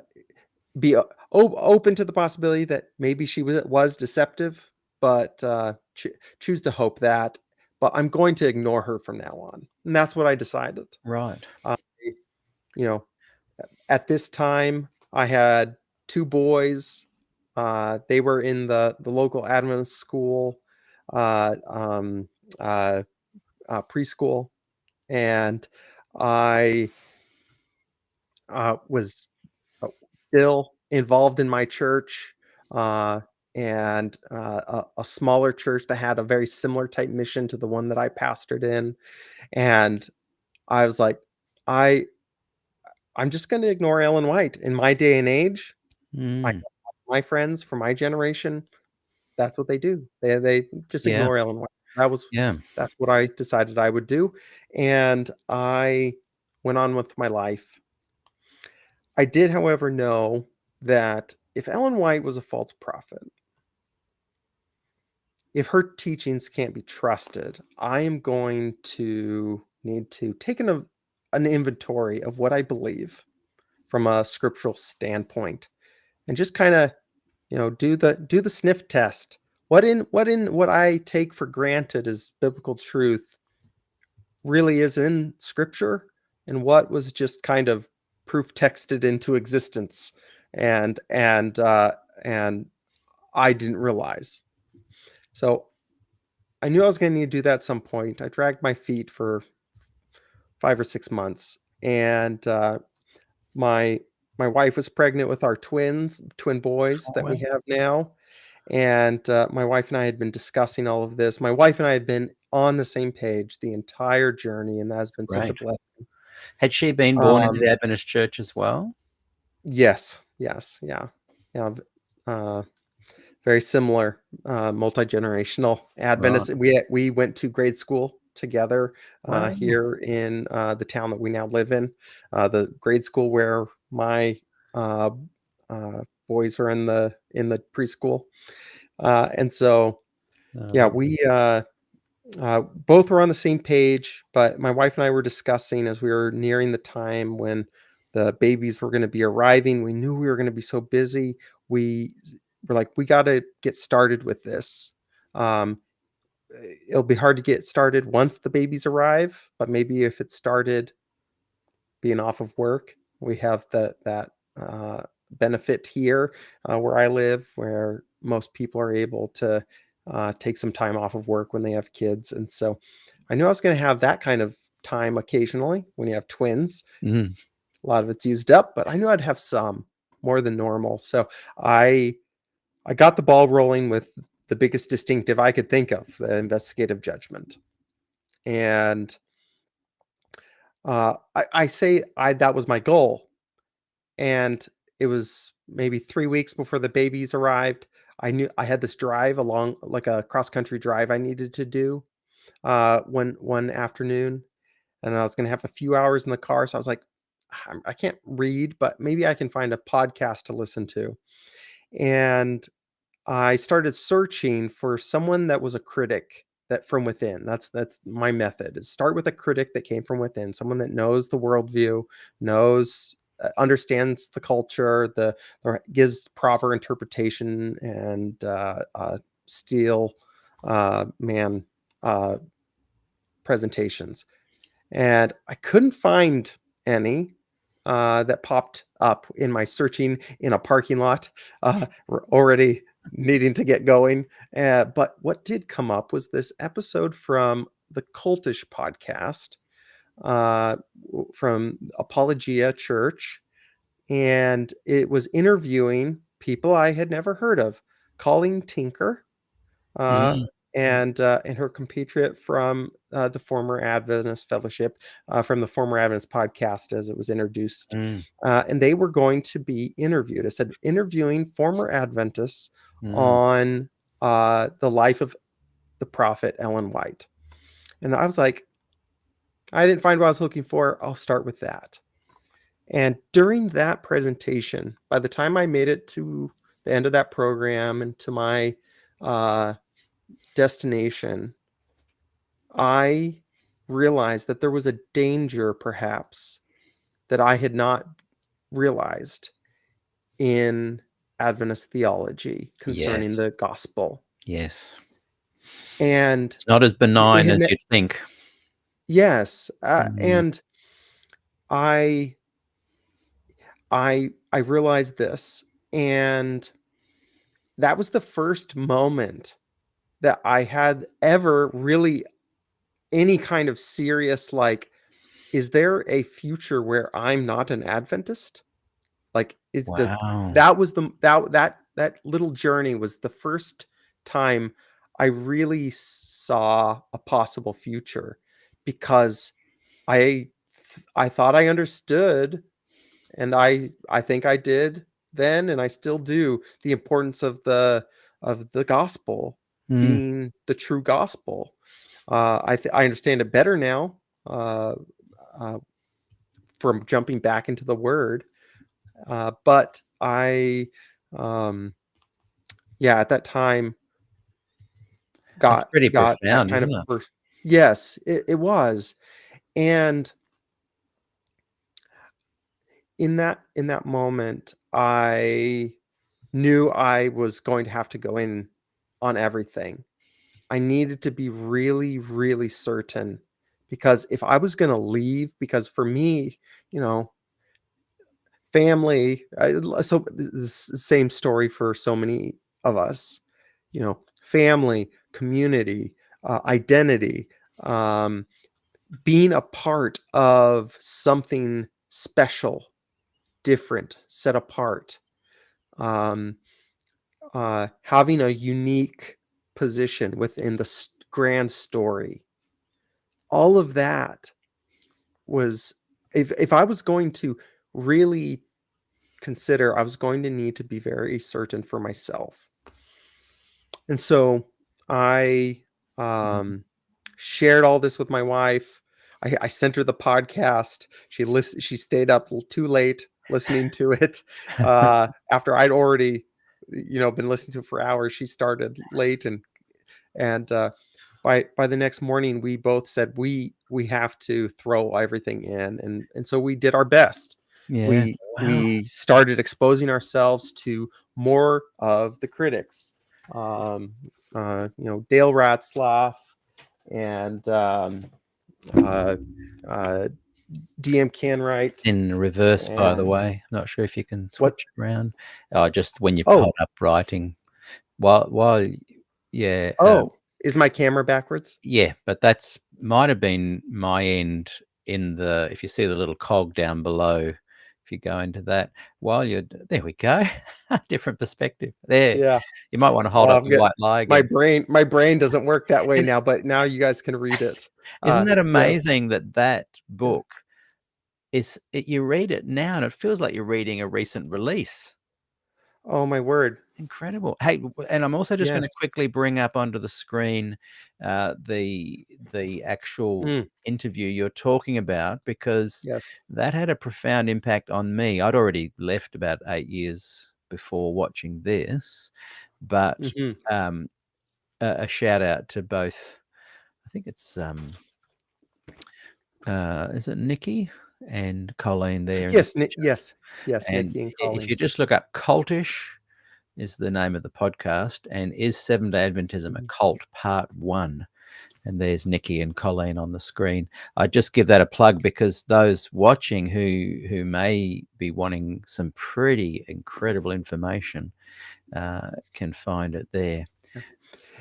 be open to the possibility that maybe she was deceptive, but choose to hope that. But I'm going to ignore her from now on, and that's what I decided. Right. Uh, you know, at this time, I had 2 boys. They were in the local Adventist school, uh, um, uh, preschool, and I was still involved in my church, uh, and a smaller church that had a very similar type mission to the one that I pastored in. And I was like, I I'm just going to ignore Ellen White in my day and age. I Mm, my friends from my generation, that's what they do. They just yeah. ignore Ellen White. That was Yeah. that's what I decided I would do, and I went on with my life. I did, however, know that if Ellen White was a false prophet, if her teachings can't be trusted, I am going to need to take an inventory of what I believe from a scriptural standpoint, and just kind of do the sniff test. What I take for granted as biblical truth really is in scripture, and what was just kind of proof texted into existence, and I didn't realize. So I knew I was going to need to do that at some point. I dragged my feet for 5 or 6 months, and my wife was pregnant with our twin boys Oh, that wow. we have now, and my wife and I had been discussing all of this. My wife and I had been on the same page the entire journey, and that has been such a Great. blessing. Had she been born into Um, the Adventist church as well? yes, yes, yeah, yeah. Uh, Very similar, multi-generational Right. Adventists. We went to grade school together Wow. here in the town that we now live in. The grade school where my uh, boys are in the preschool, and so Oh, yeah, that's we both were on the same page. But my wife and I were discussing as we were nearing the time when the babies were going to be arriving. We knew we were going to be so busy. We were like, we got to get started with this. Um, it'll be hard to get started once the babies arrive, but maybe if it started being off of work, we have that benefit here where I live, where most people are able to take some time off of work when they have kids. And so I knew I was going to have that kind of time occasionally when you have twins. mm, A lot of it's used up, but I knew I'd have some more than normal. So I I got the ball rolling with the biggest distinctive I could think of, the investigative judgment. And I say that was my goal. And it was maybe 3 weeks before the babies arrived. I knew I had this drive along, like a cross country drive I needed to do one afternoon, and I was going to have a few hours in the car. So I was like, I can't read, but maybe I can find a podcast to listen to. And I started searching for someone that was a critic that from within. That's my method is start with a critic that came from within, someone that knows the worldview, knows understands the culture, the or gives proper interpretation and steel man presentations. And I couldn't find any that popped up in my searching in a parking lot, we're already needing to get going. But what did come up was this episode from the Cultish podcast from SDA Church, and it was interviewing people I had never heard of. Colleen Tinker, uh, mm, and her compatriot from the former Adventist Fellowship, from the former Adventist podcast as it was introduced. mm, And they were going to be interviewed. I said, interviewing former Adventists mm. on the life of the prophet Ellen White. And I was like, I didn't find what I was looking for. I'll start with that. And during that presentation, by the time I made it to the end of that program and to my uh, destination, I realized that there was a danger, perhaps, that I had not realized in Adventist theology concerning Yes. the gospel. Yes. And It's not as it benign had, as you'd think. yes, Mm, and I I realized this, and that was the first moment that I had ever really any kind of serious like, is there a future where I'm not an Adventist? Like, it's does wow. that was the that little journey was the first time I really saw a possible future, because I I thought I understood, and I think I did then, and I still do, the importance of the gospel Mm. being the true gospel. I understand it better now, uh, uh, from jumping back into the Word. But um, yeah, at that time, That's pretty got that profound, kind isn't of it? first. Yes, it was, and in that moment, I knew I was going to have to go in on everything. I needed to be really, really certain, because if I was going to leave, because for me, you know, family, so this same story for so many of us, family, community, identity, um, being a part of something special, different, set apart, um, having a unique position within the grand story. All of that was, if I was going to really consider, I was going to need to be very certain for myself. And so I Mhm. shared all this with my wife. I sent her the podcast. She stayed up too late listening to it. After I'd already, been listening to it for hours. She started late, and by the next morning, we both said we have to throw everything in, and so we did our best. Yeah. Wow. We started exposing ourselves to more of the critics, Dale Ratzlaff and uh, uh, DM Canwright. In reverse, by the And way. Not sure if you can what? switch it around. Oh, just when you've Oh, held up writing. While yeah, is my camera backwards? yeah, but that's might have been my end in the if you see the little cog down below, if you go into that, while you're there we go. Different perspective. There. Yeah. You might wanna hold Oh, up I've the got white lie my again. brain doesn't work that way And now, but now you guys can read it. isn't that Yes. amazing that that Yeah. book you read it now and it feels like you're reading a recent release. Oh my word. It's incredible. Hey, and I'm also just Yes. gonna quickly bring up onto the screen, the actual Mm, interview you're talking about because yes. that had a profound impact on me. I'd already left about 8 years before watching this, but, Mhm. um, a shout out to both I think it's, is it Nikki and Colleen there in the Yes, picture? yes, And Nikki and if Colleen. you just look up Cultish is the name of the podcast, and Is Seventh-day Adventism a Mhm. Cult Part 1? And there's Nikki and Colleen on the screen. I just give that a plug because those watching who may be wanting some pretty incredible information can find it there.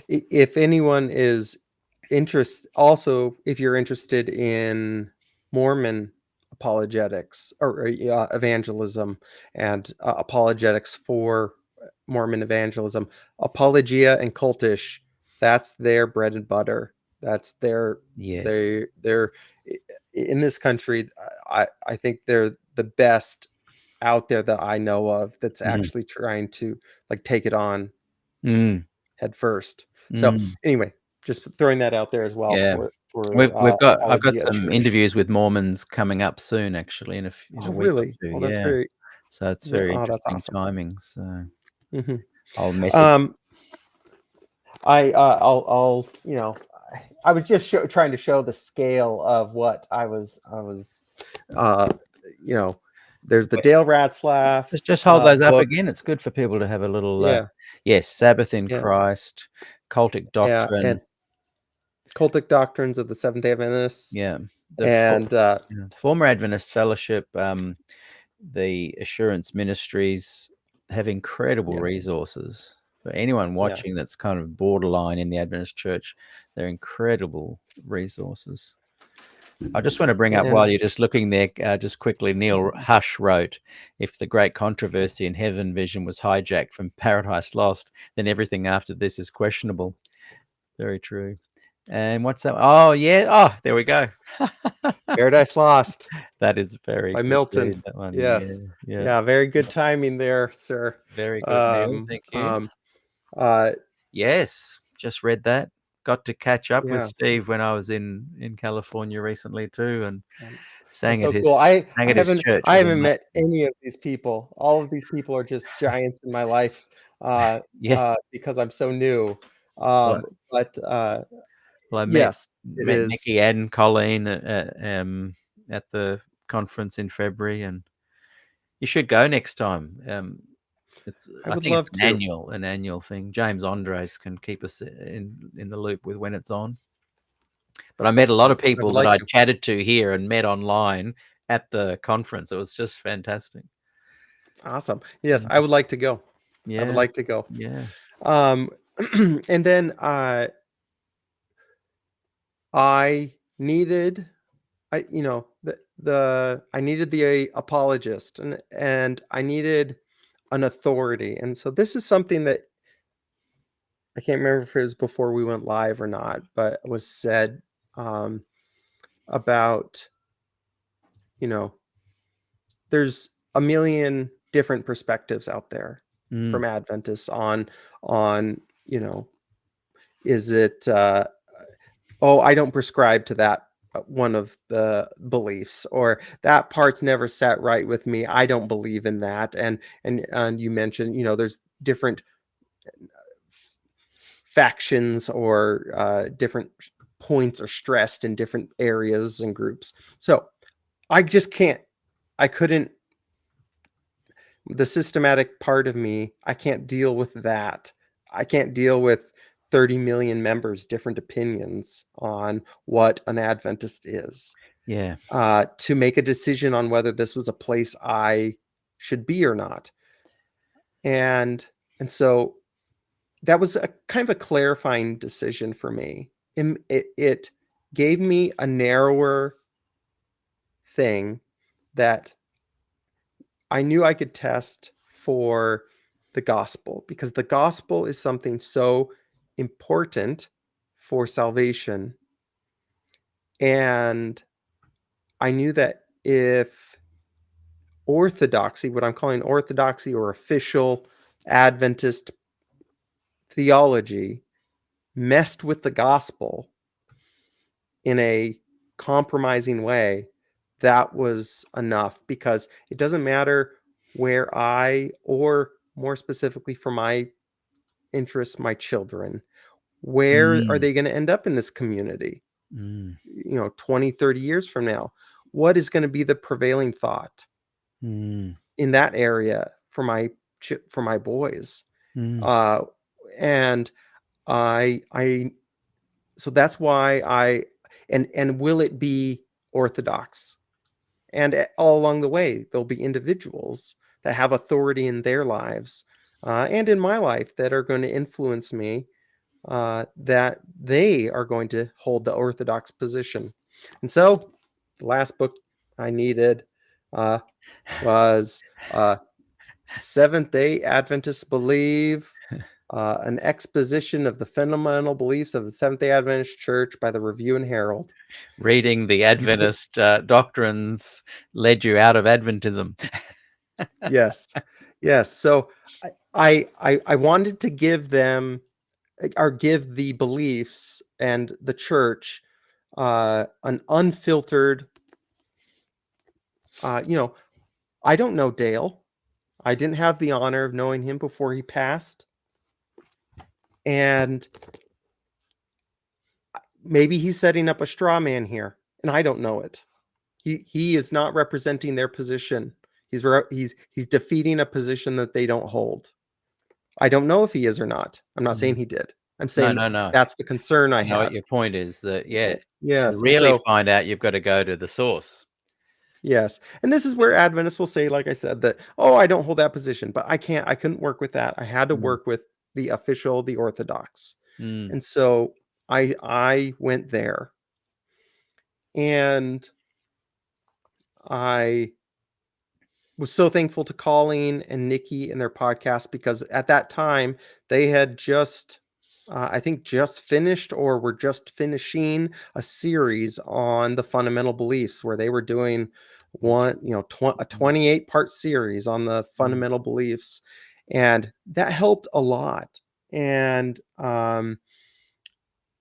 If anyone is also, if you're interested in Mormon apologetics or evangelism and apologetics for Mormon evangelism, Apologia and Cultish, that's their bread and butter. That's Yes. they're in this country. I think they're the best out there that I know of that's Mm, actually trying to like take it on mm, head first. So mm. anyway, just throwing that out there as well Yeah. for We've got I've got Apologia some Church. interviews with Mormons coming up soon, actually, in Oh, a week or really? 2. Oh, that's Yeah. very. So it's very Oh, that's interesting awesome. timing. So Hmm. I'll message. Um, I'll I was just trying to show the scale of what I was uh you know there's the Dale Ratzlaff Just hold those up books. again. It's good for people to have a little, Yeah, yes, Sabbath in yeah, Christ, cultic yeah, doctrine. and cultic doctrines of the Seventh Day Adventists, Yeah, and the former Adventist Fellowship, the Assurance Ministries have incredible yeah, resources for anyone yeah, watching that's kind of borderline in the Adventist church. They're incredible resources. I just want to bring up while and you're just looking there, just quickly, Neil Hush wrote, if the great controversy in heaven vision was hijacked from Paradise Lost, then everything after this is questionable. Very true. And what's that? Oh, yeah. Oh, there we go. Paradise Lost That is very by good Milton. read, that one. Yeah, Yes. yeah. Yeah, very good timing there, sir. Very good, Neil. Um, Thank you. um, uh, Yes, just read that. Got to catch up with yeah, Steve when I was in California recently too, and um, that's sang at so his cool. sang at his church. I It was haven't met amazing. any of these people. All of these people are just giants in my life, Yeah. because I'm so new. Well, But well, I yes, it met is. Nikki and Colleen at the conference in February, and you should go next time. I I would think it's love to. an annual thing. James Andres can keep us in the loop with when it's on. But I met a lot of I would people that like I to. chatted to here and met online at the conference. It was just fantastic. Awesome. Yes, Mm. I would like to go. I would Yeah, like to go. yeah. Um, and then I needed I needed the apologist, and I needed an authority. And so this is something that I can't remember if it was before we went live or not, but was said um, about, you know, there's a million different perspectives out there Mm. from Adventists on, is it oh, I don't prescribe to that one of the beliefs, or that part's never sat right with me. I don't believe in that. And you mentioned, there's different factions, or different points are stressed in different areas and groups. So I just can't, I couldn't, the systematic part of me, I can't deal with that. I can't deal with 30 million members, different opinions on what an Adventist is. Yeah. To make a decision on whether this was a place I should be or not. And so that was a kind of a clarifying decision for me. It gave me a narrower thing that I knew I could test for the gospel, because the gospel is something so important for salvation. And I knew that if orthodoxy, what I'm calling orthodoxy or official Adventist theology, messed with the gospel in a compromising way, that was enough, because it doesn't matter where or more specifically for my interests, my children, where are Mm. they going to end up in this community, Mm. 20, 30 years from now? What is going to be the prevailing thought Mm. in that area for my boys? Mm. Uh, and I so that's why and will it be orthodox? And all along the way, there'll be individuals that have authority in their lives, and in my life, that are going to influence me, that they are going to hold the orthodox position. And so the last book I needed uh, was Seventh-day Adventists Believe, an exposition of the fundamental beliefs of the Seventh-day Adventist Church by the Review and Herald. Reading the Adventist doctrines led you out of Adventism. Yes, yes. So I wanted to give them, or give the beliefs and the church, an unfiltered. I don't know Dale. I didn't have the honor of knowing him before he passed, and maybe he's setting up a straw man here, and I don't know it. He is not representing their position. He's defeating a position that they don't hold. I don't know if he is or not. I'm not saying Mm. he did. I'm No, saying no, no. that's the concern I I know what have. your point is, that, yeah, to Yes, and really so find out, you've got to go to the source. yes, and this is where Adventists will say, like I said, that, oh, I don't hold that position, but I couldn't work with that. I had to Mm. work with the official, the Orthodox, Mm. and so I went there, and I was so thankful to Colleen and Nikki and their podcast, because at that time they had just, I think, just finished or were just finishing a series on the fundamental beliefs, where they were doing a 28-part series on the Mm. fundamental beliefs, and that helped a lot. And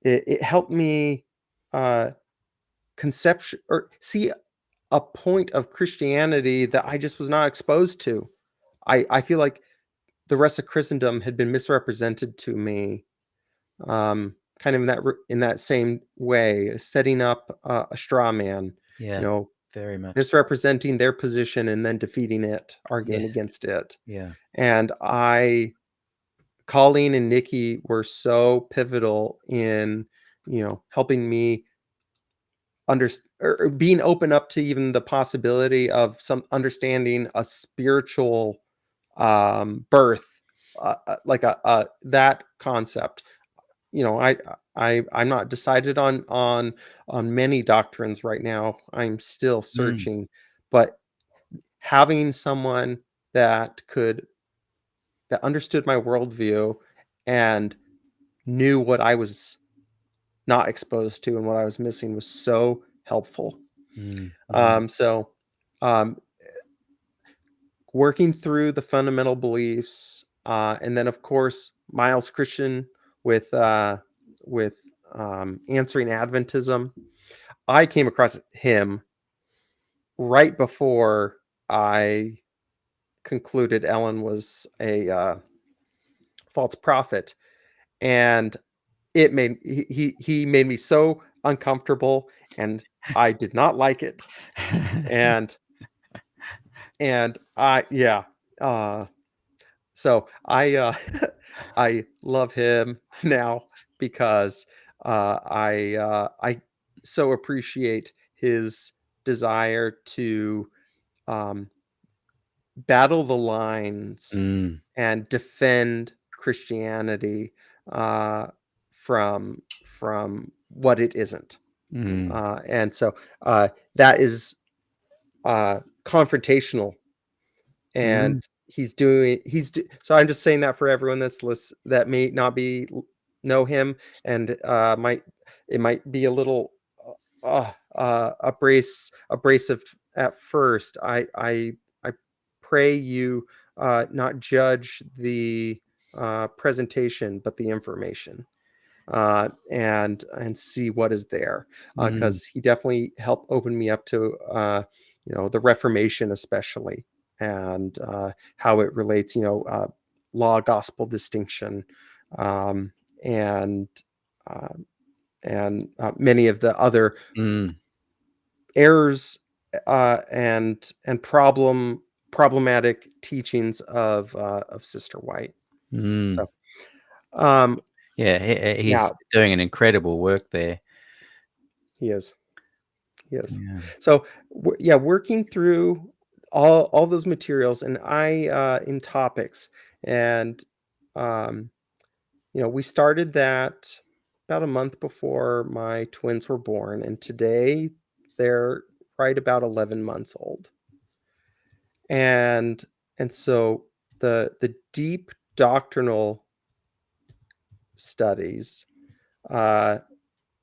it helped me conception or see a point of Christianity that I just was not exposed to. I feel like the rest of Christendom had been misrepresented to me, kind of in that same way, setting up a straw man, you Yeah, know, very much so. misrepresenting their position and then defeating it, arguing Yes. against it. Yeah. And Colleen and Nikki were so pivotal in, helping me under or being open up to even the possibility of some understanding a spiritual birth, like that concept. I I'm not decided on many doctrines right now. I'm still Mm, searching, but having someone that understood my worldview and knew what I was not exposed to and what I was missing was so helpful. mm, mm, So um, working through the fundamental beliefs, and then of course Miles Christian with with answering Adventism. I came across him right before I concluded Ellen was a false prophet, and he made me so uncomfortable, and I did not like it, and I yeah. Uh, So I love him now because I so appreciate his desire to um, battle the lines mm, and defend Christianity uh, from what it isn't. mm, And so that is confrontational, mm, and so I'm just saying that for everyone that may not know him, and it might be a little abrasive at first. I pray you not judge the presentation but the information, and see what is there, mm, because he definitely helped open me up to the Reformation, especially, and how it relates, law gospel distinction, um, and uh, many of the other mm, errors and problematic teachings of Sister White. mm. So um, Yeah, yeah, he's doing an incredible work there. he is. Yes. Yeah. So, yeah, working through all those materials, and I in topics, and um, we started that about a month before my twins were born, and today they're right about 11 months old, and so the deep doctrinal studies uh,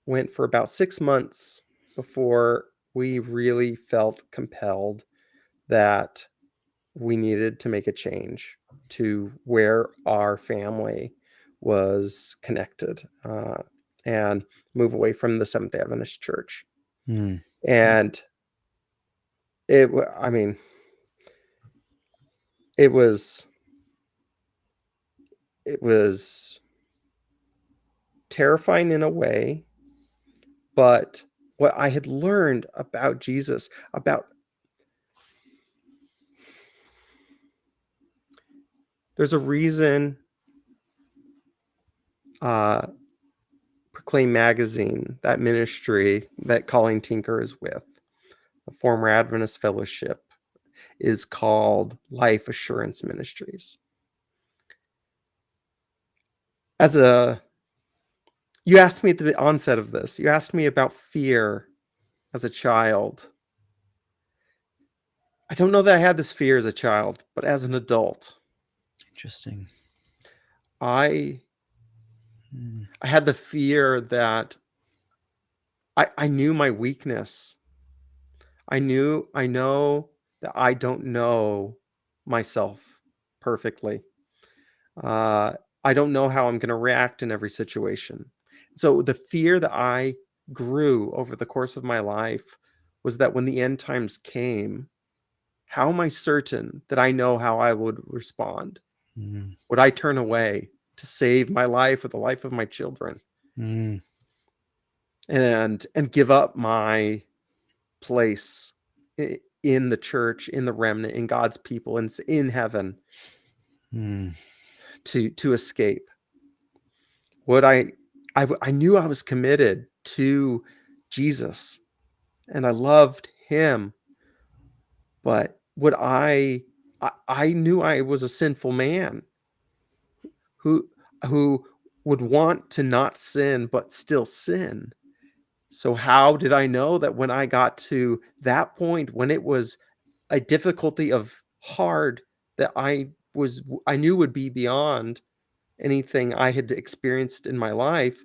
went for about 6 months before we really felt compelled that we needed to make a change to where our family was connected, and move away from the Seventh-day Adventist Church. Mm, And I mean, it was it was terrifying in a way, but what I had learned about Jesus, about there's a reason uh, Proclaim Magazine, that ministry that Colleen Tinker is with, the former Adventist Fellowship, is called Life Assurance Ministries. As a You asked me at the onset of this, you asked me about fear as a child. I don't know that I had this fear as a child, but as an adult, interesting. I Mm, I had the fear that I knew my weakness. I know that I don't know myself perfectly. Uh, I don't know how I'm going to react in every situation. So the fear that I grew over the course of my life was that when the end times came, how am I certain that I know how I would respond? mm, Would I turn away to save my life or the life of my children, mm, and give up my place in the church, in the remnant, in God's people, and in heaven, mm, to escape? Would I knew I was committed to Jesus and I loved him, but I knew I was a sinful man who who would want to not sin, but still sin. So how did I know that when I got to that point, when it was a difficulty of hard that I knew would be beyond anything I had experienced in my life,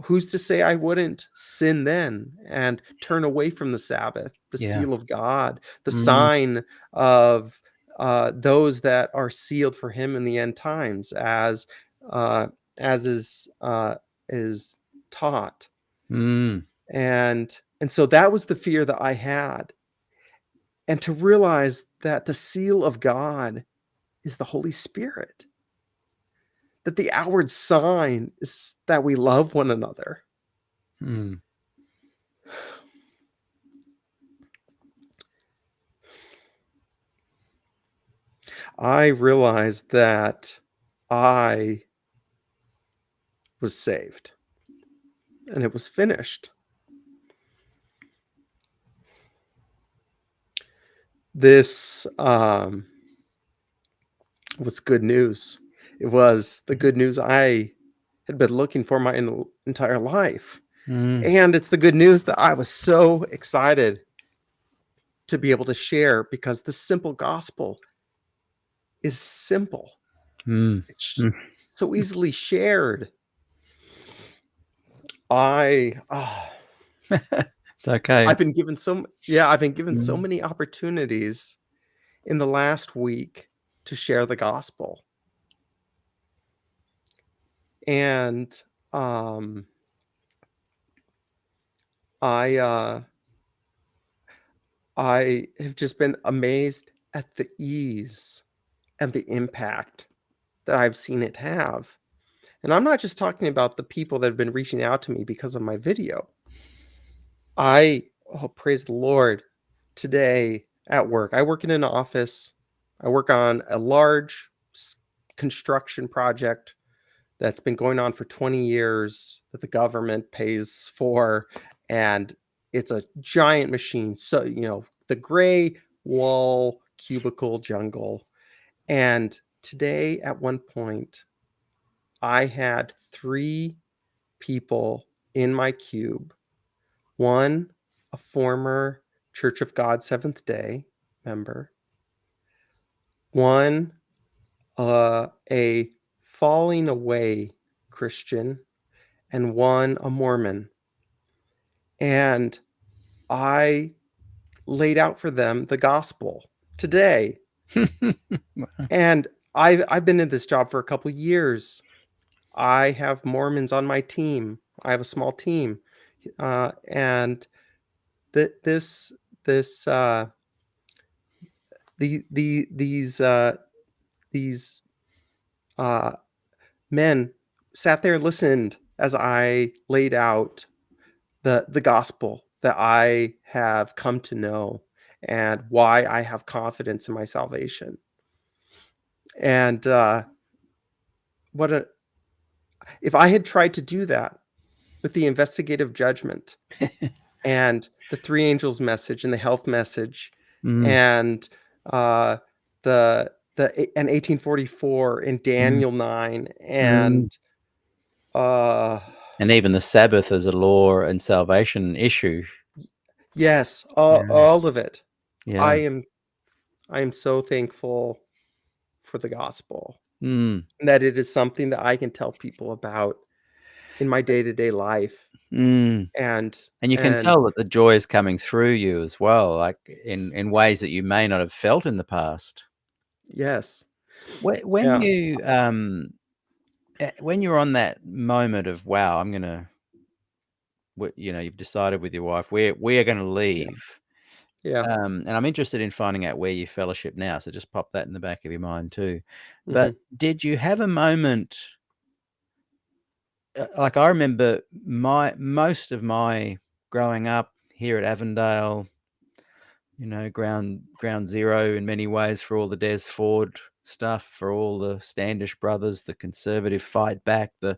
who's to say I wouldn't sin then and turn away from the Sabbath, the Yeah. seal of God, the Mm, sign of those that are sealed for Him in the end times, uh, as is taught. mm, And so that was the fear that I had, and to realize that the seal of God is the Holy Spirit, that the outward sign is that we love one another. mm, I realized that I was saved and it was finished. This was good news. It was the good news I had been looking for my entire life. mm, And it's the good news that I was so excited to be able to share, because the simple gospel is simple. mm, It's mm. so easily shared. I ah, It's okay. I've been given I've been given so Mm, many opportunities in the last week to share the gospel. And um I I have just been amazed at the ease and the impact that I've seen it have. And I'm not just talking about the people that have been reaching out to me because of my video. Praise the Lord, today at work, I work in an office. I work on a large construction project that's been going on for 20 years that the government pays for. And it's a giant machine. So, the gray wall cubicle jungle. And today, at one point, I had 3 people in my cube. One, a former Church of God Seventh Day member. One, a falling away Christian. And one, a Mormon. And I laid out for them the gospel today. And I've been in this job for a couple years. I have Mormons on my team. I have a small team, and that this the these uh, men sat there and listened as I laid out the gospel that I have come to know and why I have confidence in my salvation. And what a if I had tried to do that with the investigative judgment and the 3 angels message and the health message mm, and the and 1844 in mm, Daniel 9 mm. uh And even the Sabbath as a law and salvation issue. yes, Yeah. all of it. I Yeah. am I am so thankful for the gospel, Mm, and that it is something that I can tell people about in my day-to-day life. mm. And And you can and tell that the joy is coming through you as well, like in ways that you may not have felt in the past. yes. When Yeah. you when you're on that moment of wow, I'm gonna, you've decided with your wife we are going to Yeah. leave, Yeah. and I'm interested in finding out where you fellowship now. So just pop that in the back of your mind too. But Mhm. did you have a moment? Like I remember my most of my growing up here at Avondale, ground zero in many ways for all the Des Ford stuff, for all the Standish brothers, the conservative fight back, the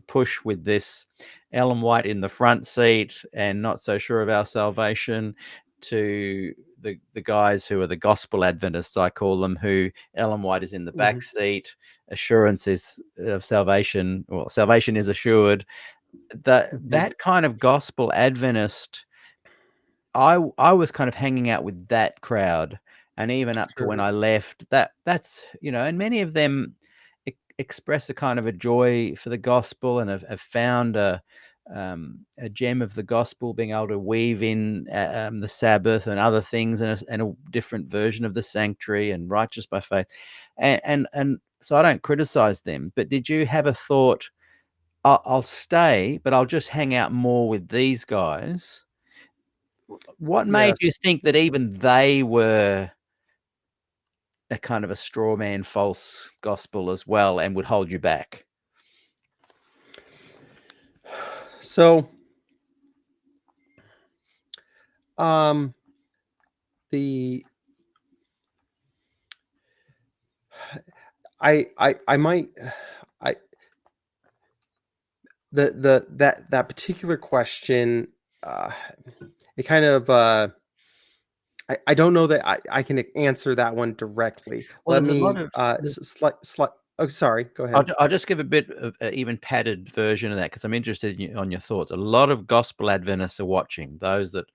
push with this Ellen White in the front seat and not so sure of our salvation, to the guys who are the gospel Adventists, I call them, who Ellen White is in the back seat, assurance is of salvation, or salvation is assured. That kind of gospel Adventist, I was kind of hanging out with that crowd, and even up to when Sure. I left, that's and many of them express a kind of a joy for the gospel, and have found a gem of the gospel, being able to weave in the Sabbath and other things, and a different version of the sanctuary and righteous by faith, and so I don't criticize them. But did you have a thought? I'll stay, but I'll just hang out more with these guys. What made Yes. you think that even they were a kind of a straw man, false gospel as well, and would hold you back? So, the I might I that particular question, it kind of I don't know that I can answer that one directly. Well, Let there's a lot me of slight. Oh, sorry. Go I'll, ahead. I'll just give a bit of an even padded version of that, because I'm interested on your thoughts. A lot of gospel Adventists are watching, those that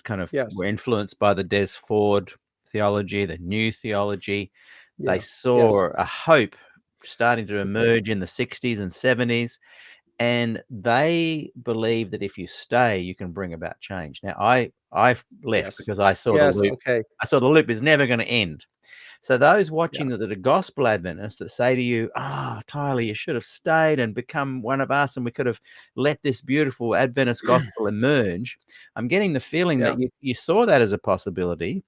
kind of Yes. were influenced by the Des Ford theology, the new theology. They Yeah. Yes. saw a hope starting to emerge in the 60s and 70s, and they believe that if you stay, you can bring about change. Now, I left Yes. because I saw the Yes. loop. Okay. I saw the loop is never going to end. So those Yeah. watching that are gospel Adventists that say to you, Tyler, you should have stayed and become one of us, and we could have let this beautiful Adventist gospel emerge. I'm getting the feeling Yeah. that you saw that as a possibility.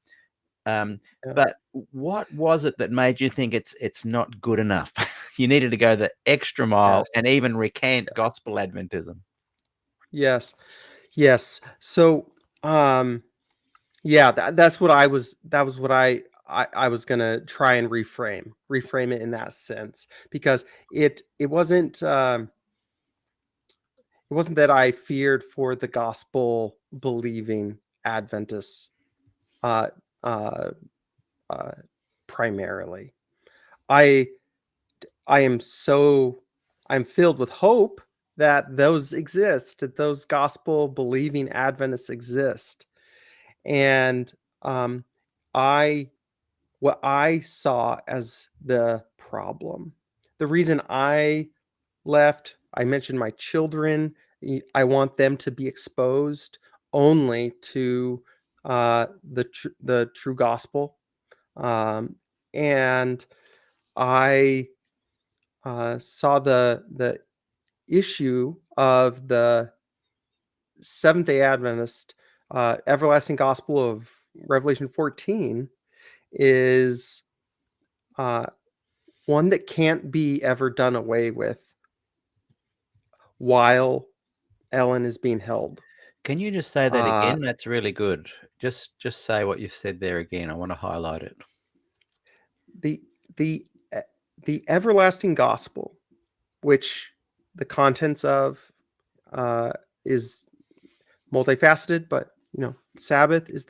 Um, Yeah. but what was it that made you think it's not good enough? You needed to go the extra mile Yes. and even recant Yes. gospel Adventism. Yes. Yes. So, yeah, that's what I was. That was what I was gonna try and reframe it in that sense, because it wasn't that I feared for the gospel believing Adventists, uh, uh, uh, primarily. I I am so I'm filled with hope that those exist, that those gospel believing Adventists exist. And um, I what I saw as the problem, the reason I left, I mentioned my children. I want them to be exposed only to the true gospel, um, and I saw the issue of the Seventh Day Adventist everlasting gospel of Revelation 14 is uh, one that can't be ever done away with while Ellen is being held. Can you just say that Uh, again? That's really good. Just say what you've said there again. I want to highlight it. the the e- the everlasting gospel, which the contents of uh, is multifaceted, but Sabbath is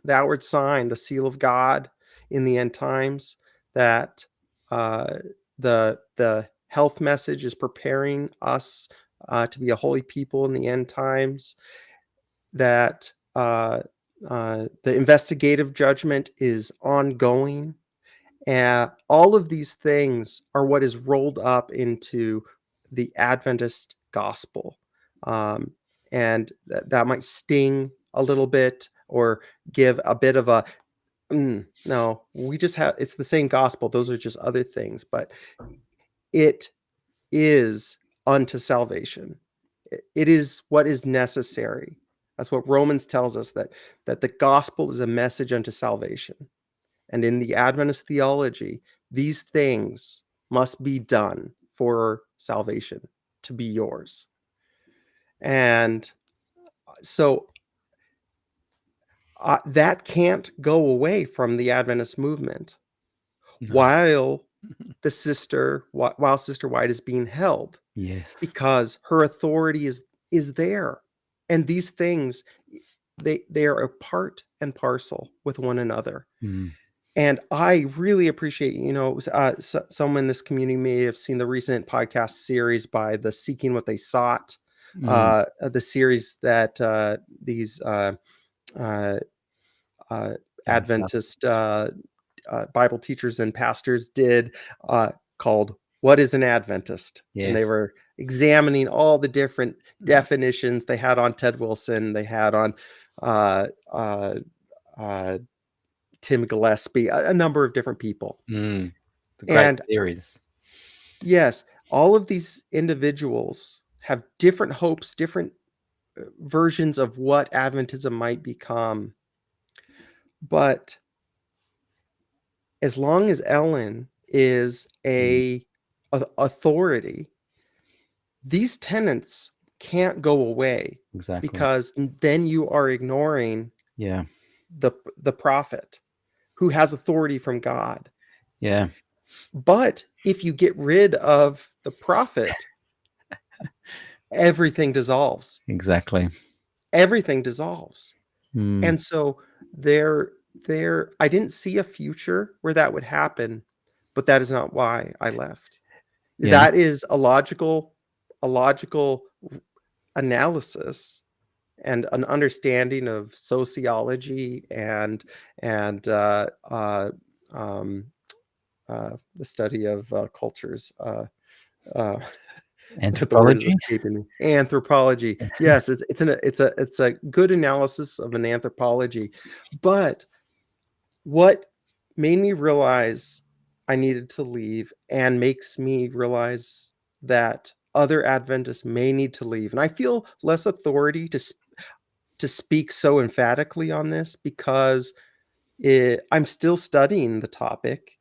the outward sign, the seal of God in the end times. That uh, the health message is preparing us to be a holy people in the end times. That the investigative judgment is ongoing, and all of these things are what is rolled up into the Adventist gospel. Um, and that might sting a little bit, or give a bit of a, no, we just have, it's the same gospel. Those are just other things, but it is unto salvation. It is what is necessary. That's what Romans tells us, that the gospel is a message unto salvation. And in the Adventist theology, these things must be done for salvation to be yours. And so that can't go away from the Adventist movement No. while while Sister White is being held, Yes. because her authority is there. And these things, they are a part and parcel with one another. Mm. And I really appreciate, some in this community may have seen the recent podcast series by the Seeking What They Sought, Mm. the series that these uh, Fantastic. Adventist Bible teachers and pastors did, called "What is an Adventist?" And they Yes. were examining all the different Mm. definitions. They had on Ted Wilson. They had on uh, uh, uh, Tim Gillespie, a number of different people. Mm. It's a great And series. yes, all of these individuals have different hopes, different versions of what Adventism might become. But as long as Ellen is Mm. a authority, these tenets can't go away, Exactly. because then you are ignoring Yeah. the prophet who has authority from God. Yeah. But if you get rid of the prophet, everything dissolves. Exactly. Everything dissolves. Mm. And so there I didn't see a future where that would happen, but that is not why I left. Yeah. That is a logical analysis and an understanding of sociology and the study of cultures. Uh, the word is Anthropology. escaping me. Anthropology. Yes, it's a good analysis of an anthropology. But what made me realize I needed to leave, and makes me realize that other Adventists may need to leave, and I feel less authority to speak so emphatically on this, because I'm still studying the topic,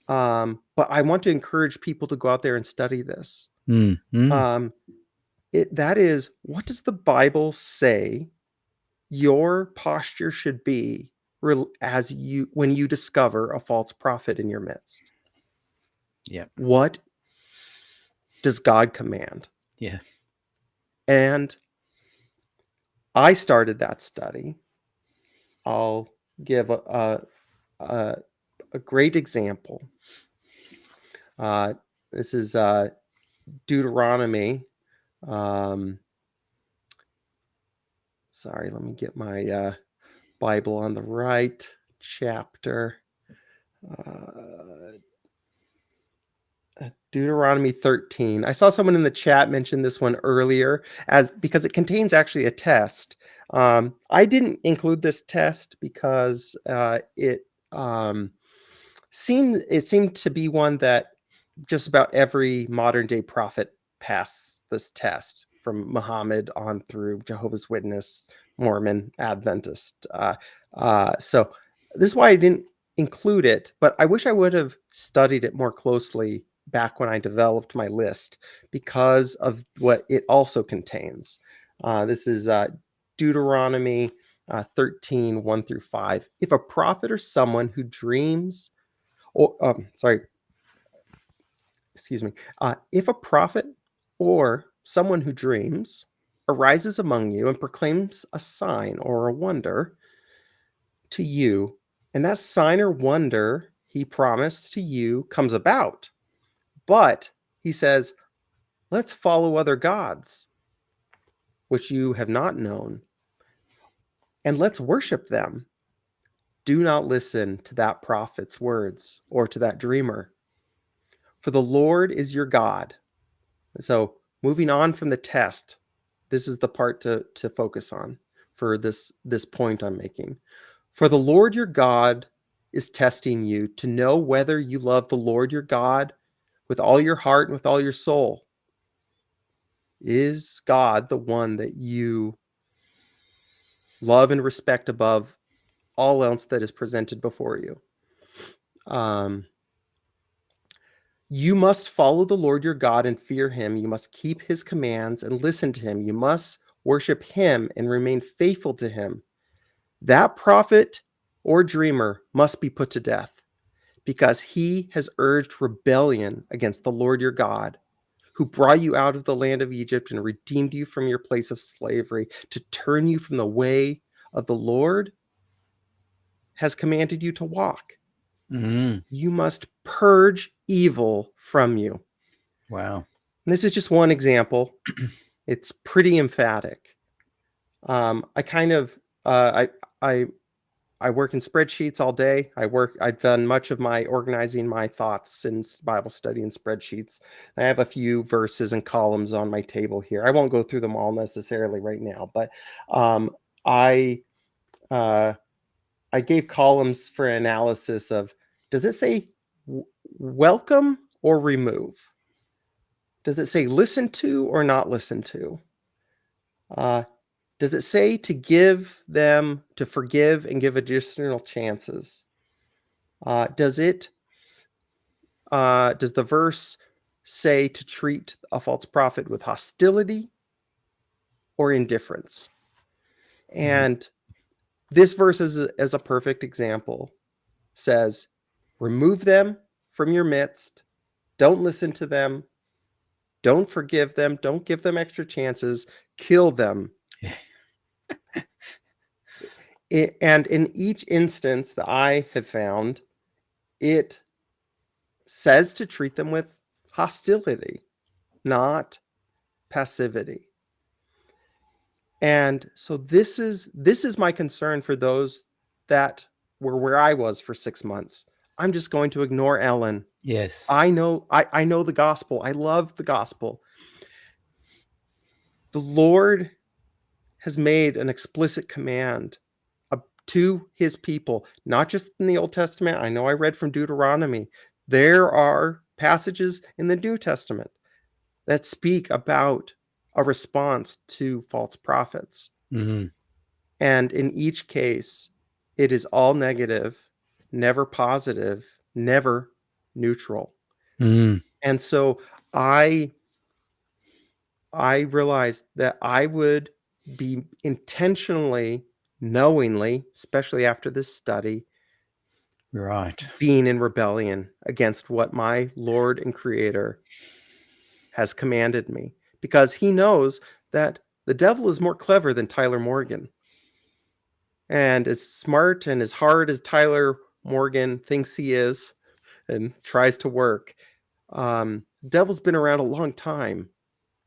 but I want to encourage people to go out there and study this. Mm. Mm. Um, that is, what does the Bible say your posture should be when you discover a false prophet in your midst? Yeah. What does God command? Yeah. And I started that study. I'll give a great example. This is Deuteronomy. Sorry, let me get my Bible on the right chapter. Deuteronomy 13. I saw someone in the chat mention this one earlier, because it contains actually a test. I didn't include this test because it seemed to be one that just about every modern day prophet passed this test, from Muhammad on through Jehovah's Witness, Mormon, Adventist. So this is why I didn't include it, but I wish I would have studied it more closely back when I developed my list, because of what it also contains. This is Deuteronomy 13, 1 through 5. If a prophet or someone who dreams, excuse me, if a prophet or someone who dreams arises among you and proclaims a sign or a wonder to you, and that sign or wonder he promised to you comes about, but he says, let's follow other gods, which you have not known, and let's worship them. Do not listen to that prophet's words or to that dreamer, for the Lord is your God. So, moving on from the test, this is the part to focus on for this point I'm making. For the Lord your God is testing you to know whether you love the Lord your God with all your heart and with all your soul. Is God the one that you love and respect above all else that is presented before you? You must follow the Lord your God and fear him. You must keep his commands and listen to him. You must worship him and remain faithful to him. That prophet or dreamer must be put to death, because he has urged rebellion against the Lord your God, who brought you out of the land of Egypt and redeemed you from your place of slavery, to turn you from the way of the Lord has commanded you to walk. Mm. You must purge evil from you. Wow. And this is just one example. It's pretty emphatic. I kind of I work in spreadsheets all day. I've done much of my organizing my thoughts in Bible study in spreadsheets. I have a few verses and columns on my table here. I won't go through them all necessarily right now, but um, I uh, I gave columns for analysis of, does it say welcome or remove? Does it say listen to or not listen to? Does it say to give them, to forgive and give additional chances? Does the verse say to treat a false prophet with hostility or indifference? And this verse is a perfect example. Says, remove them from your midst. Don't listen to them. Don't forgive them. Don't give them extra chances. Kill them. And in each instance that I have found, it says to treat them with hostility, not passivity. And so this is my concern for those that were where I was for 6 months. I'm just going to ignore Ellen. Yes. I know the gospel. I love the gospel. The Lord has made an explicit command to his people, not just in the Old Testament. I know I read from Deuteronomy. There are passages in the New Testament that speak about a response to false prophets. Mm-hmm. And in each case, it is all negative, never positive, never neutral. Mm. And so I realized that I would be intentionally, knowingly, especially after this study, Right. being in rebellion against what my Lord and Creator has commanded me, because he knows that the devil is more clever than Tyler Morgan. And as smart and as hard as Tyler Morgan thinks he is and tries to work, devil's been around a long time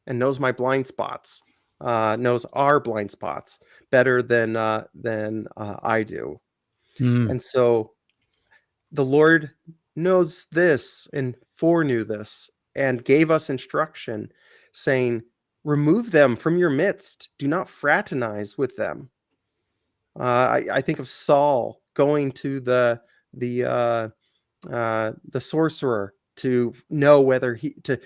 and knows my blind spots, knows our blind spots better than I do. Mm. And so the Lord knows this and foreknew this and gave us instruction saying, remove them from your midst. Do not fraternize with them. I think of Saul going to the sorcerer to know whether to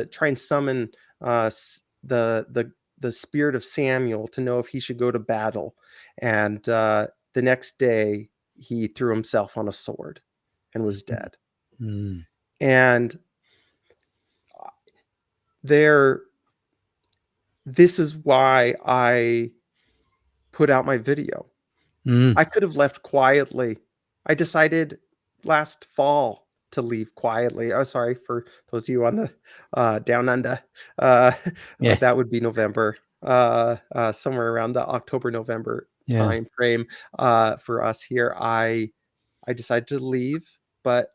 try and summon the spirit of Samuel to know if he should go to battle. And the next day he threw himself on a sword and was dead. Mm. And this is why I put out my video. Mm. I could have left quietly. I decided last fall to leave quietly. Oh, sorry for those of you on the down under. Yeah. That would be November, somewhere around the October-November Yeah. time frame for us here. I decided to leave, but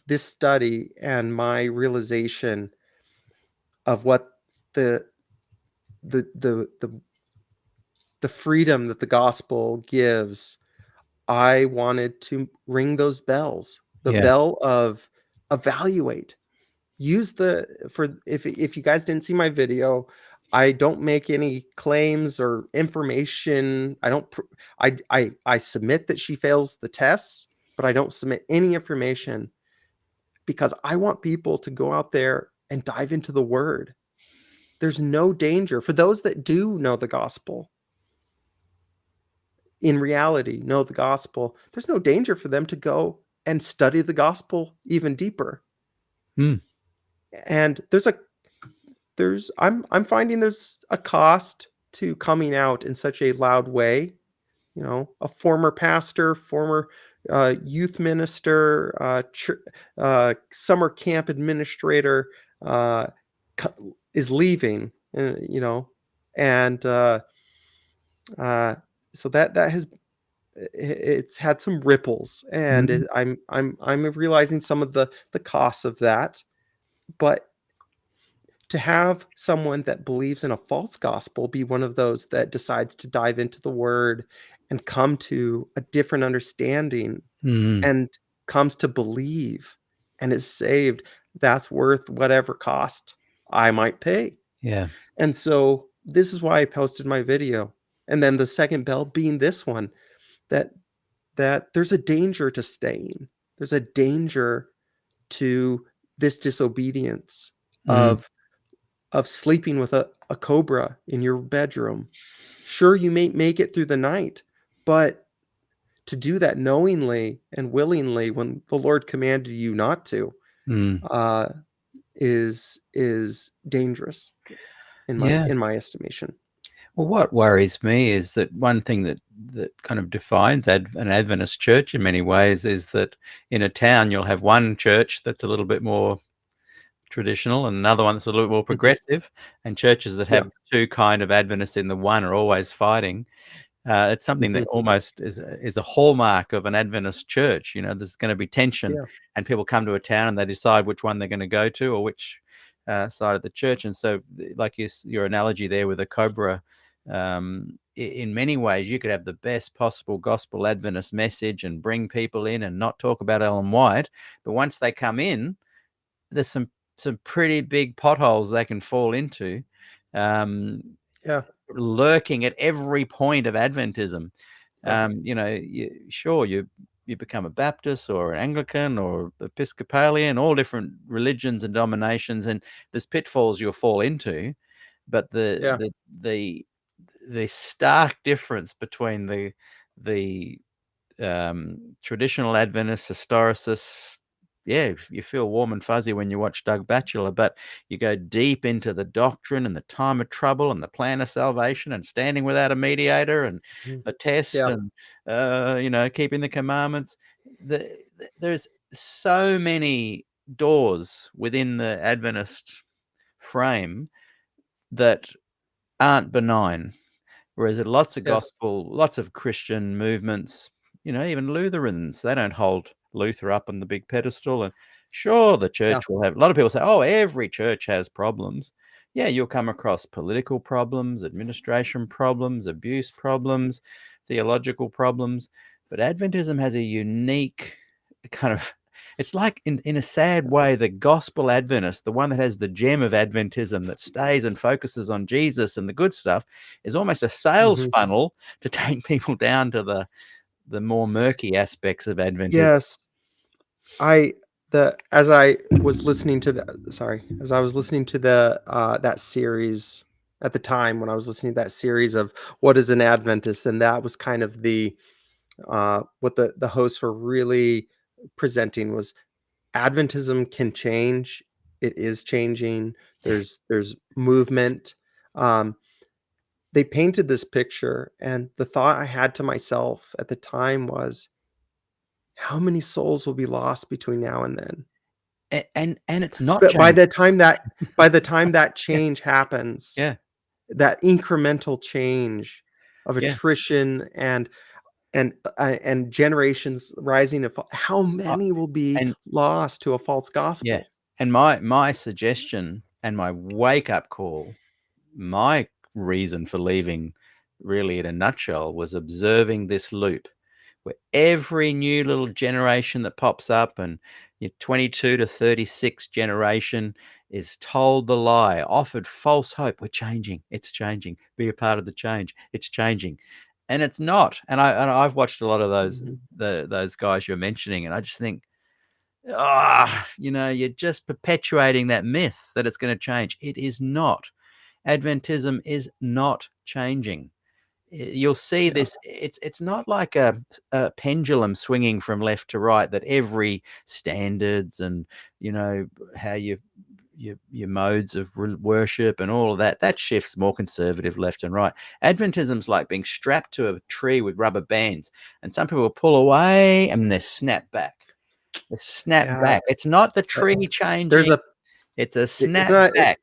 this study and my realization of what the freedom that the gospel gives, I wanted to ring those bells, the Yeah. bell of evaluate. If you guys didn't see my video, I don't make any claims or information. I submit that she fails the tests, but I don't submit any information because I want people to go out there and dive into the word. There's no danger for those that do know the gospel. In reality, know the gospel, there's no danger for them to go and study the gospel even deeper. Mm. And I'm finding there's a cost to coming out in such a loud way. You know, a former pastor, former youth minister, summer camp administrator is leaving, and So that has it's had some ripples, and Mhm. I'm realizing some of the costs of that. But to have someone that believes in a false gospel be one of those that decides to dive into the word and come to a different understanding Mhm. and comes to believe and is saved, that's worth whatever cost I might pay. Yeah. And so this is why I posted my video. And then the second bell being this one, that there's a danger to staying. There's a danger to this disobedience Mm. of sleeping with a cobra in your bedroom. Sure, you may make it through the night, but to do that knowingly and willingly when the Lord commanded you not to, Mm. uh, is dangerous Yeah. in my estimation. Well, what worries me is that one thing that kind of defines an Adventist church in many ways is that in a town you'll have one church that's a little bit more traditional and another one that's a little more Mhm. progressive, and churches that Yeah. have two kind of Adventists in the one are always fighting. It's something that Mhm. almost is a hallmark of an Adventist church. There's going to be tension, Yeah. and people come to a town and they decide which one they're going to go to or which side of the church. And so, like your analogy there with the cobra, in many ways, you could have the best possible gospel Adventist message and bring people in and not talk about Ellen White, but once they come in, there's some pretty big potholes they can fall into. Um, Yeah. Lurking at every point of Adventism. Yeah. You become a Baptist or an Anglican or Episcopalian, all different religions and denominations, and there's pitfalls you'll fall into. But Yeah. the stark difference between the traditional Adventists, historicists, yeah, you feel warm and fuzzy when you watch Doug Batchelor, but you go deep into the doctrine and the time of trouble and the plan of salvation and standing without a mediator and Mhm. a test Yeah. and keeping the commandments. There's so many doors within the Adventist frame that aren't benign. Whereas lots of Yes. gospel, lots of Christian movements, even Lutherans, they don't hold Luther up on the big pedestal. And sure, the Yeah. church will have a lot of people say, oh, every church has problems. Yeah, you'll come across political problems, administration problems, abuse problems, theological problems. But Adventism has a unique kind of, it's like in a sad way, the gospel Adventist, the one that has the gem of Adventism that stays and focuses on Jesus and the good stuff, is almost a sales Mhm. funnel to take people down to the more murky aspects of Adventism. Yes. I the as I was listening to as I was listening to that series at the time when I was listening to that series of What is an Adventist, and that was kind of what the hosts were really presenting was Adventism can change. It is changing. There's movement. Um, they painted this picture, and the thought I had to myself at the time was, how many souls will be lost between now and then? And it's not But changing. by the time that Yeah, change happens, yeah, that incremental change of yeah. attrition and generations rising and how Uh, many will be and lost to a false yeah, gospel? and my suggestion and my wake up call, my reason for leaving, really in a nutshell, was observing this loop where every new little generation that pops up, and your 22 to 36 generation, is told the lie, offered false hope. We're changing. It's changing. Be a part of the change. It's changing. And it's not. And I've watched a lot of Mhm. those guys you're mentioning, and I just think, you're just perpetuating that myth that it's going to change. It is not. Adventism is not changing. You'll see Yeah, this. It's not like a pendulum swinging from left to right, that every standards and how your modes of worship and all of that shifts more conservative left and right. Adventism's like being strapped to a tree with rubber bands, and some people pull away and they snap back. They snap yeah. back. It's not the Uh, tree there's changing. a It's a it- snap back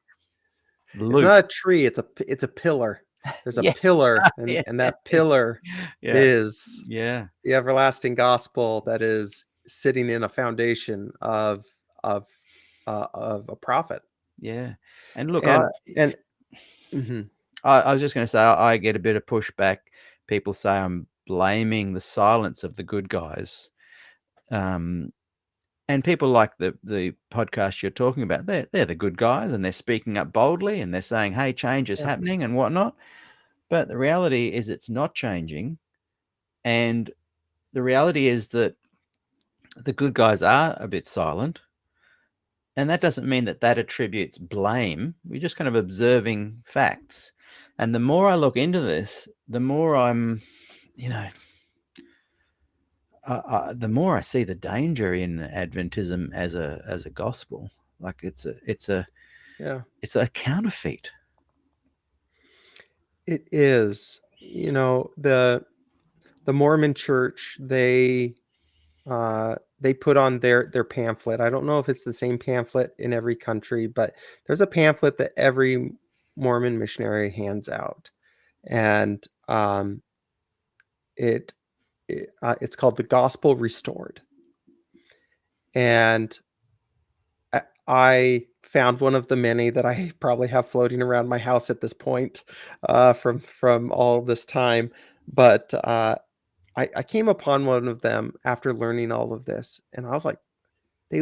it's loop. not a tree. It's a pillar. There's a Yeah. pillar, Yeah. and that pillar Yeah. is Yeah. the everlasting gospel that is sitting in a foundation of of a prophet. Yeah. And look, And and mhm, I was just going to say, I get a bit of pushback. People say I'm blaming the silence of the good guys. Um, and people like the podcast you're talking about, they're the good guys, and they're speaking up boldly, and they're saying, "Hey, change is yeah, happening," and whatnot. But the reality is, it's not changing. And the reality is that the good guys are a bit silent. And that doesn't mean that that attributes blame. We're just kind of observing facts. And the more I look into this, the more I'm, you know, the more I see the danger in Adventism as a gospel. Like yeah. it's a counterfeit. It is. You know, the Mormon Church, they put on their pamphlet. I don't know if it's the same pamphlet in every country, but there's a pamphlet that every Mormon missionary hands out, and it, it's called the Gospel Restored. And I found one of the many that I probably have floating around my house at this point, from all this time. But I came upon one of them after learning all of this, and I was like, they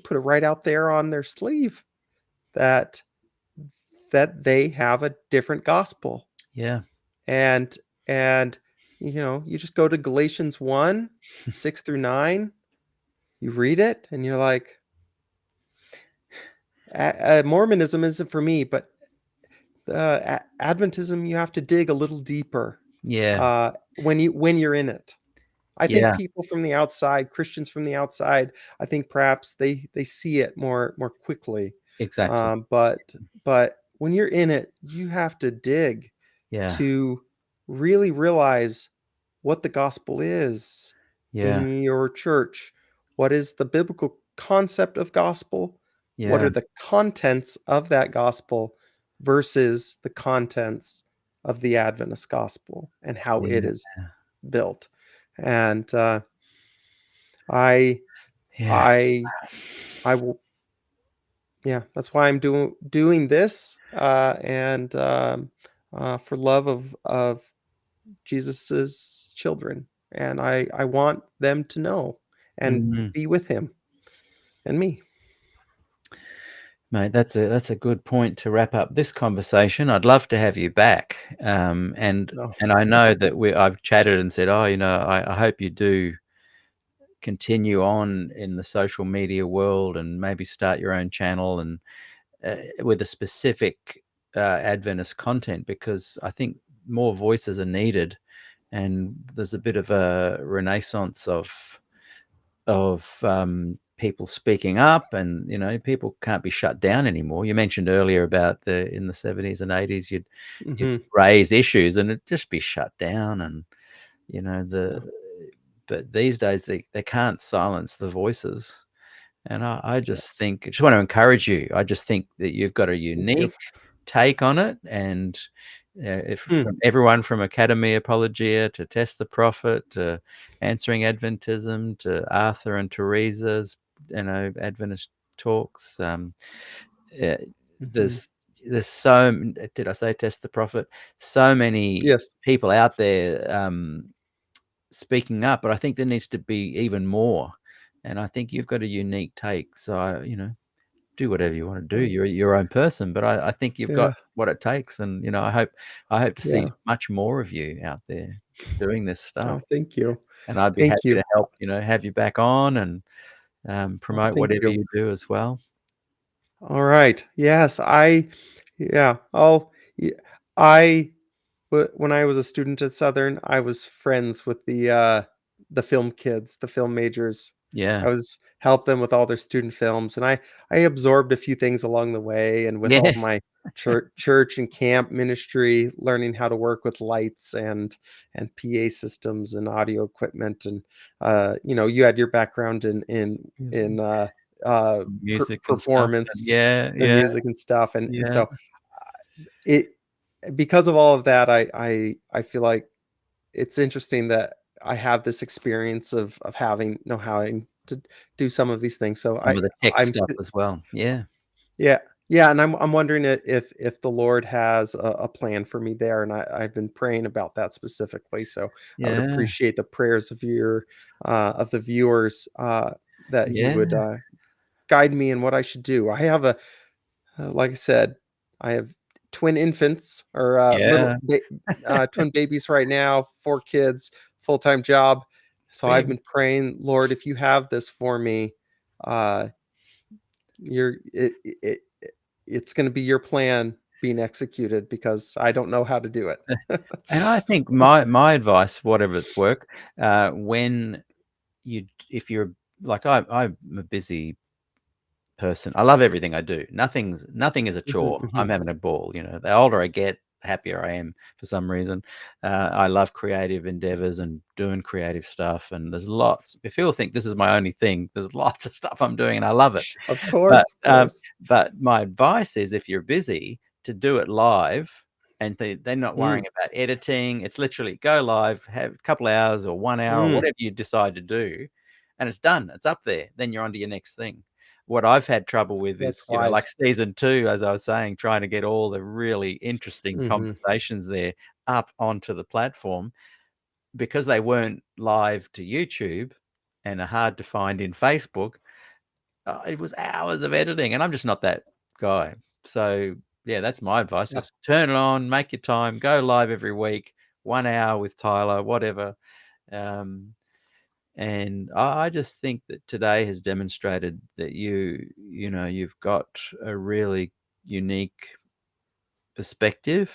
put it right out there on their sleeve that they have a different gospel. Yeah. And and you just go to Galatians 1:6 through 9, you read it, and you're like, Mormonism isn't for me, but Adventism, you have to dig a little deeper Yeah. when you're in it. I think Yeah. people from the outside, Christians from the outside, I think perhaps they see it more quickly. Exactly. But when you're in it, you have to dig Yeah. to really realize what the gospel is Yeah. in your church. What is the biblical concept of gospel? What Yeah. are the contents of that gospel versus the contents of the Adventist gospel and how it Yeah. is built? And I Yeah. I I will, yeah, that's why I'm doing this, and for love of Jesus's children, and I want them to know and Mhm. be with him and me. Mate, that's a good point to wrap up this conversation. I'd love to have you back. No. And I know that I've chatted and said, oh, I hope you do continue on in the social media world and maybe start your own channel and with a specific Adventist content, because I think more voices are needed, and there's a bit of a renaissance of people speaking up, and people can't be shut down anymore. You mentioned earlier about in the 70s and 80s, you'd Mhm. raise issues and it'd just be shut down, and you know Yeah. the but these days they can't silence the voices. And I just Yes. think, I just want to encourage you. I just think that you've got a Thank you. unique take on it, and if Hmm. from everyone from Academy Apologia to Test the Prophet to Answering Adventism to Arthur and Teresa's, Adventist talks. Uh, Mhm. there's so did I say Test the Prophet? So many Yes. people out there speaking up, but I think there needs to be even more. And I think you've got a unique take. So, do whatever you want to do. Oh, You're your own person, but I think you've got yeah. what it takes. And, I hope to see Yeah. much more of you out there doing this stuff. Oh, thank you. And I'd be Thank happy you. to help, have you back on and Oh, promote thank whatever you. you do as well. All right. Yes, yeah, y- I, when I was a student at Southern, I was friends with the film kids, the film majors. Yeah. I was helped them with all their student films, and I absorbed a few things along the way, and with all Yeah. my church and camp ministry, learning how to work with lights and PA systems and audio equipment, and you had your background in Music and stuff. performance Yeah. and Yeah. music and stuff, and Yeah. so it. because of all of that, I feel like it's interesting that I have this experience of having know how to do some of these things. So Some of the tech I'm stuff as well. Yeah. yeah, yeah, and I'm wondering if the Lord has a plan for me there, and I've been praying about that specifically. So I would Yeah. appreciate the prayers of your of the viewers, that He would Yeah. guide me in what I should do. I have like I said, I have twin infants or Yeah. twin babies right now, 4 kids, full time job. So I've Big. been praying, Lord, if you have this for me, uh, you're it's going to be your plan being executed because I don't know how to do it. And I think my advice, whatever it's work, when if you're like I'm a busy person. I love everything I do. Nothing is a Mhm, chore. I'm mhm. having a ball. The older I get, the happier I am for some reason. I love creative endeavors and doing creative stuff. And there's lots. If people think this is my only thing, there's lots of stuff I'm doing, and I love it. Of But course, of um, course. but my advice is, if you're busy, to do it live, and they're not worrying Mm, about editing. It's literally go live, have a couple hours or 1 hour, mm, whatever you decide to do, and it's done. It's up there. Then you're on to your next thing. What I've had trouble with that's is, like wise. season 2, as I was saying, trying to get all the really interesting Hmm. conversations there up onto the platform, because they weren't live to YouTube and are hard to find in Facebook. It was hours of editing, and I'm just not that guy. So yeah, that's my advice: Yeah. just turn it on, make your time, go live every week, 1 hour with Tyler, whatever. Um, and I just think that today has demonstrated that you've got a really unique perspective,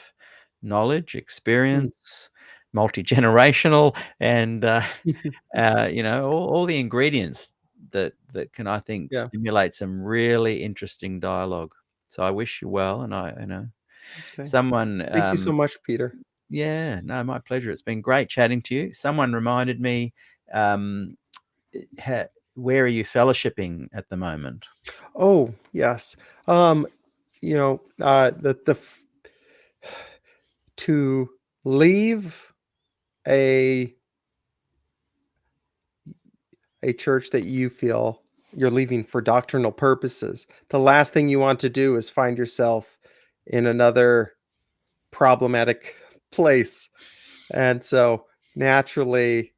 knowledge, Mm. experience, multi-generational, and all the ingredients that can, I think, Yeah. stimulate some really interesting dialogue. So I wish you well, and Okay. someone, Thank you so much, Peter. yeah, no, my pleasure. It's been great chatting to you. Someone reminded me, um, where are you fellowshipping at the moment? Oh, yes. Um, to leave a a church that you feel you're leaving for doctrinal purposes, the last thing you want to do is find yourself in another problematic place. And so naturally,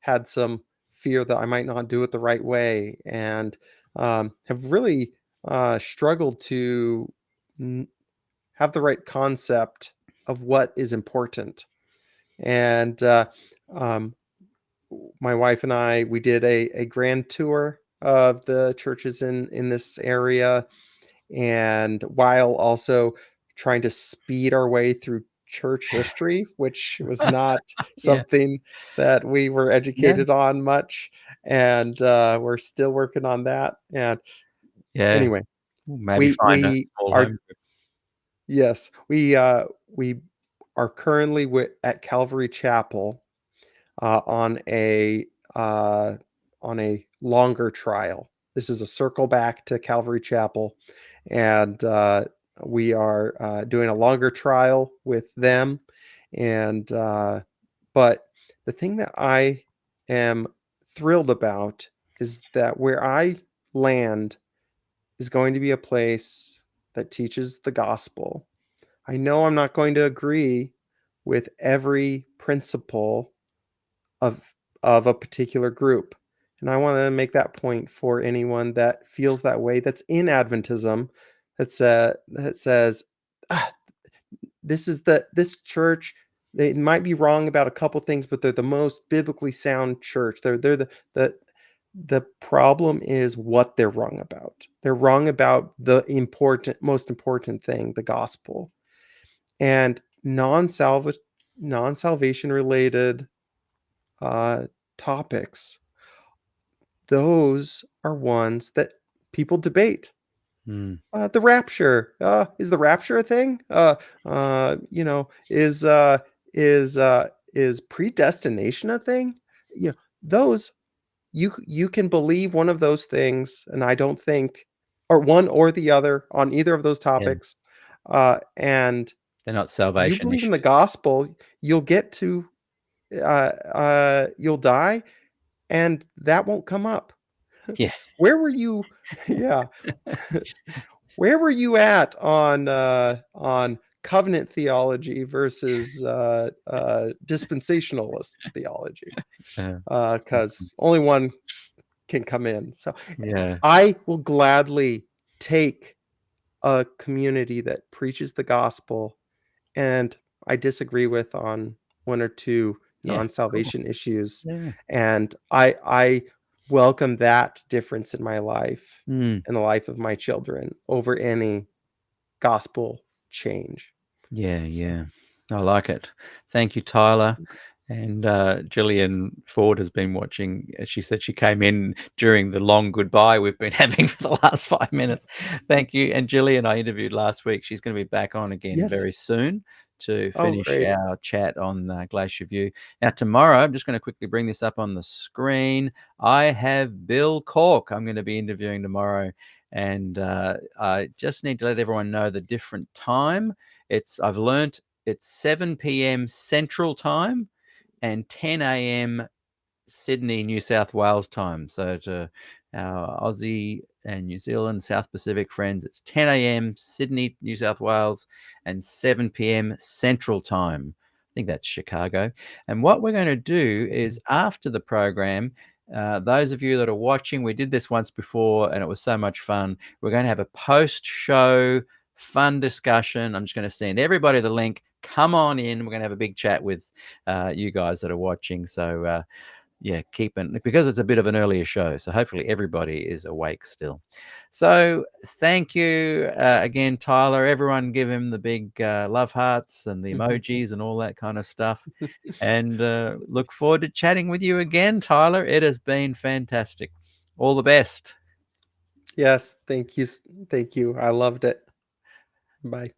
had some fear that I might not do it the right way, and have really struggled to n- have the right concept of what is important. And um, my wife and I, we did a grand tour of the churches in this area, and while also trying to speed our way through church history, which was not Yeah, something that we were yeah, educated on much, and we're still working on that. And yeah. anyway, Well, maybe find a we small are home group. yes, we are currently at Calvary Chapel on uh, a longer trial. This is a circle back to Calvary Chapel, and we are doing a longer trial with them. And but the thing that I am thrilled about is that where I land is going to be a place that teaches the gospel. I know I'm not going to agree with every principle of a particular group. And I want to make that point for anyone that feels that way, that's in Adventism, that says, "Ah, this church, they might be wrong about a couple things, but they're the most biblically sound church. They're the problem is what they're wrong about. They're wrong about the most important thing, the gospel. And non-salvation related uh, topics, those are ones that people debate. Mm, The rapture, is the rapture a thing? Is predestination a thing? You know, those you can believe one of those things, and I don't think, or one or the other on either of those yeah, topics. And They're not you salvation believe in the issues. gospel, you'll get to you'll die, and that won't come up. Yeah. Where were you? Yeah. Where were you at on covenant theology versus dispensationalist theology? Uh, Because only one can come in. So yeah. I will gladly take a community that preaches the gospel and I disagree with on one or two Yeah. Cool. non-salvation issues, Yeah. and I welcome that difference in my life Mm. and the life of my children over any gospel change. Yeah. So, Yeah. I like it. Thank you, Tyler. And Gillian Ford has been watching. She said she came in during the long goodbye we've been having for the last 5 minutes. Thank you. And Gillian, I interviewed last week. She's going to be back on again yes. very soon to Oh, finish great. our chat on Glacier View. Now, tomorrow, I'm just going to quickly bring this up on the screen. I have Bill Cork. I'm going to be interviewing tomorrow. And I just need to let everyone know the different time. I've learnt it's 7 p.m. Central Time and 10 a.m. Sydney, New South Wales time. So to our Aussie and New Zealand, South Pacific friends, it's 10 a.m. Sydney, New South Wales, and 7 p.m. Central time. I think that's Chicago. And what we're going to do is after the program, those of you that are watching, we did this once before and it was so much fun. We're going to have a post-show fun discussion. I'm just going to send everybody the link. Come on in. We're going to have a big chat with you guys that are watching. So yeah, because it's a bit of an earlier show. So hopefully everybody is awake still. So thank you again, Tyler. Everyone give him the big love hearts and the emojis and all that kind of stuff. And look forward to chatting with you again, Tyler. It has been fantastic. All the best. Yes, thank you. Thank you. I loved it. Bye.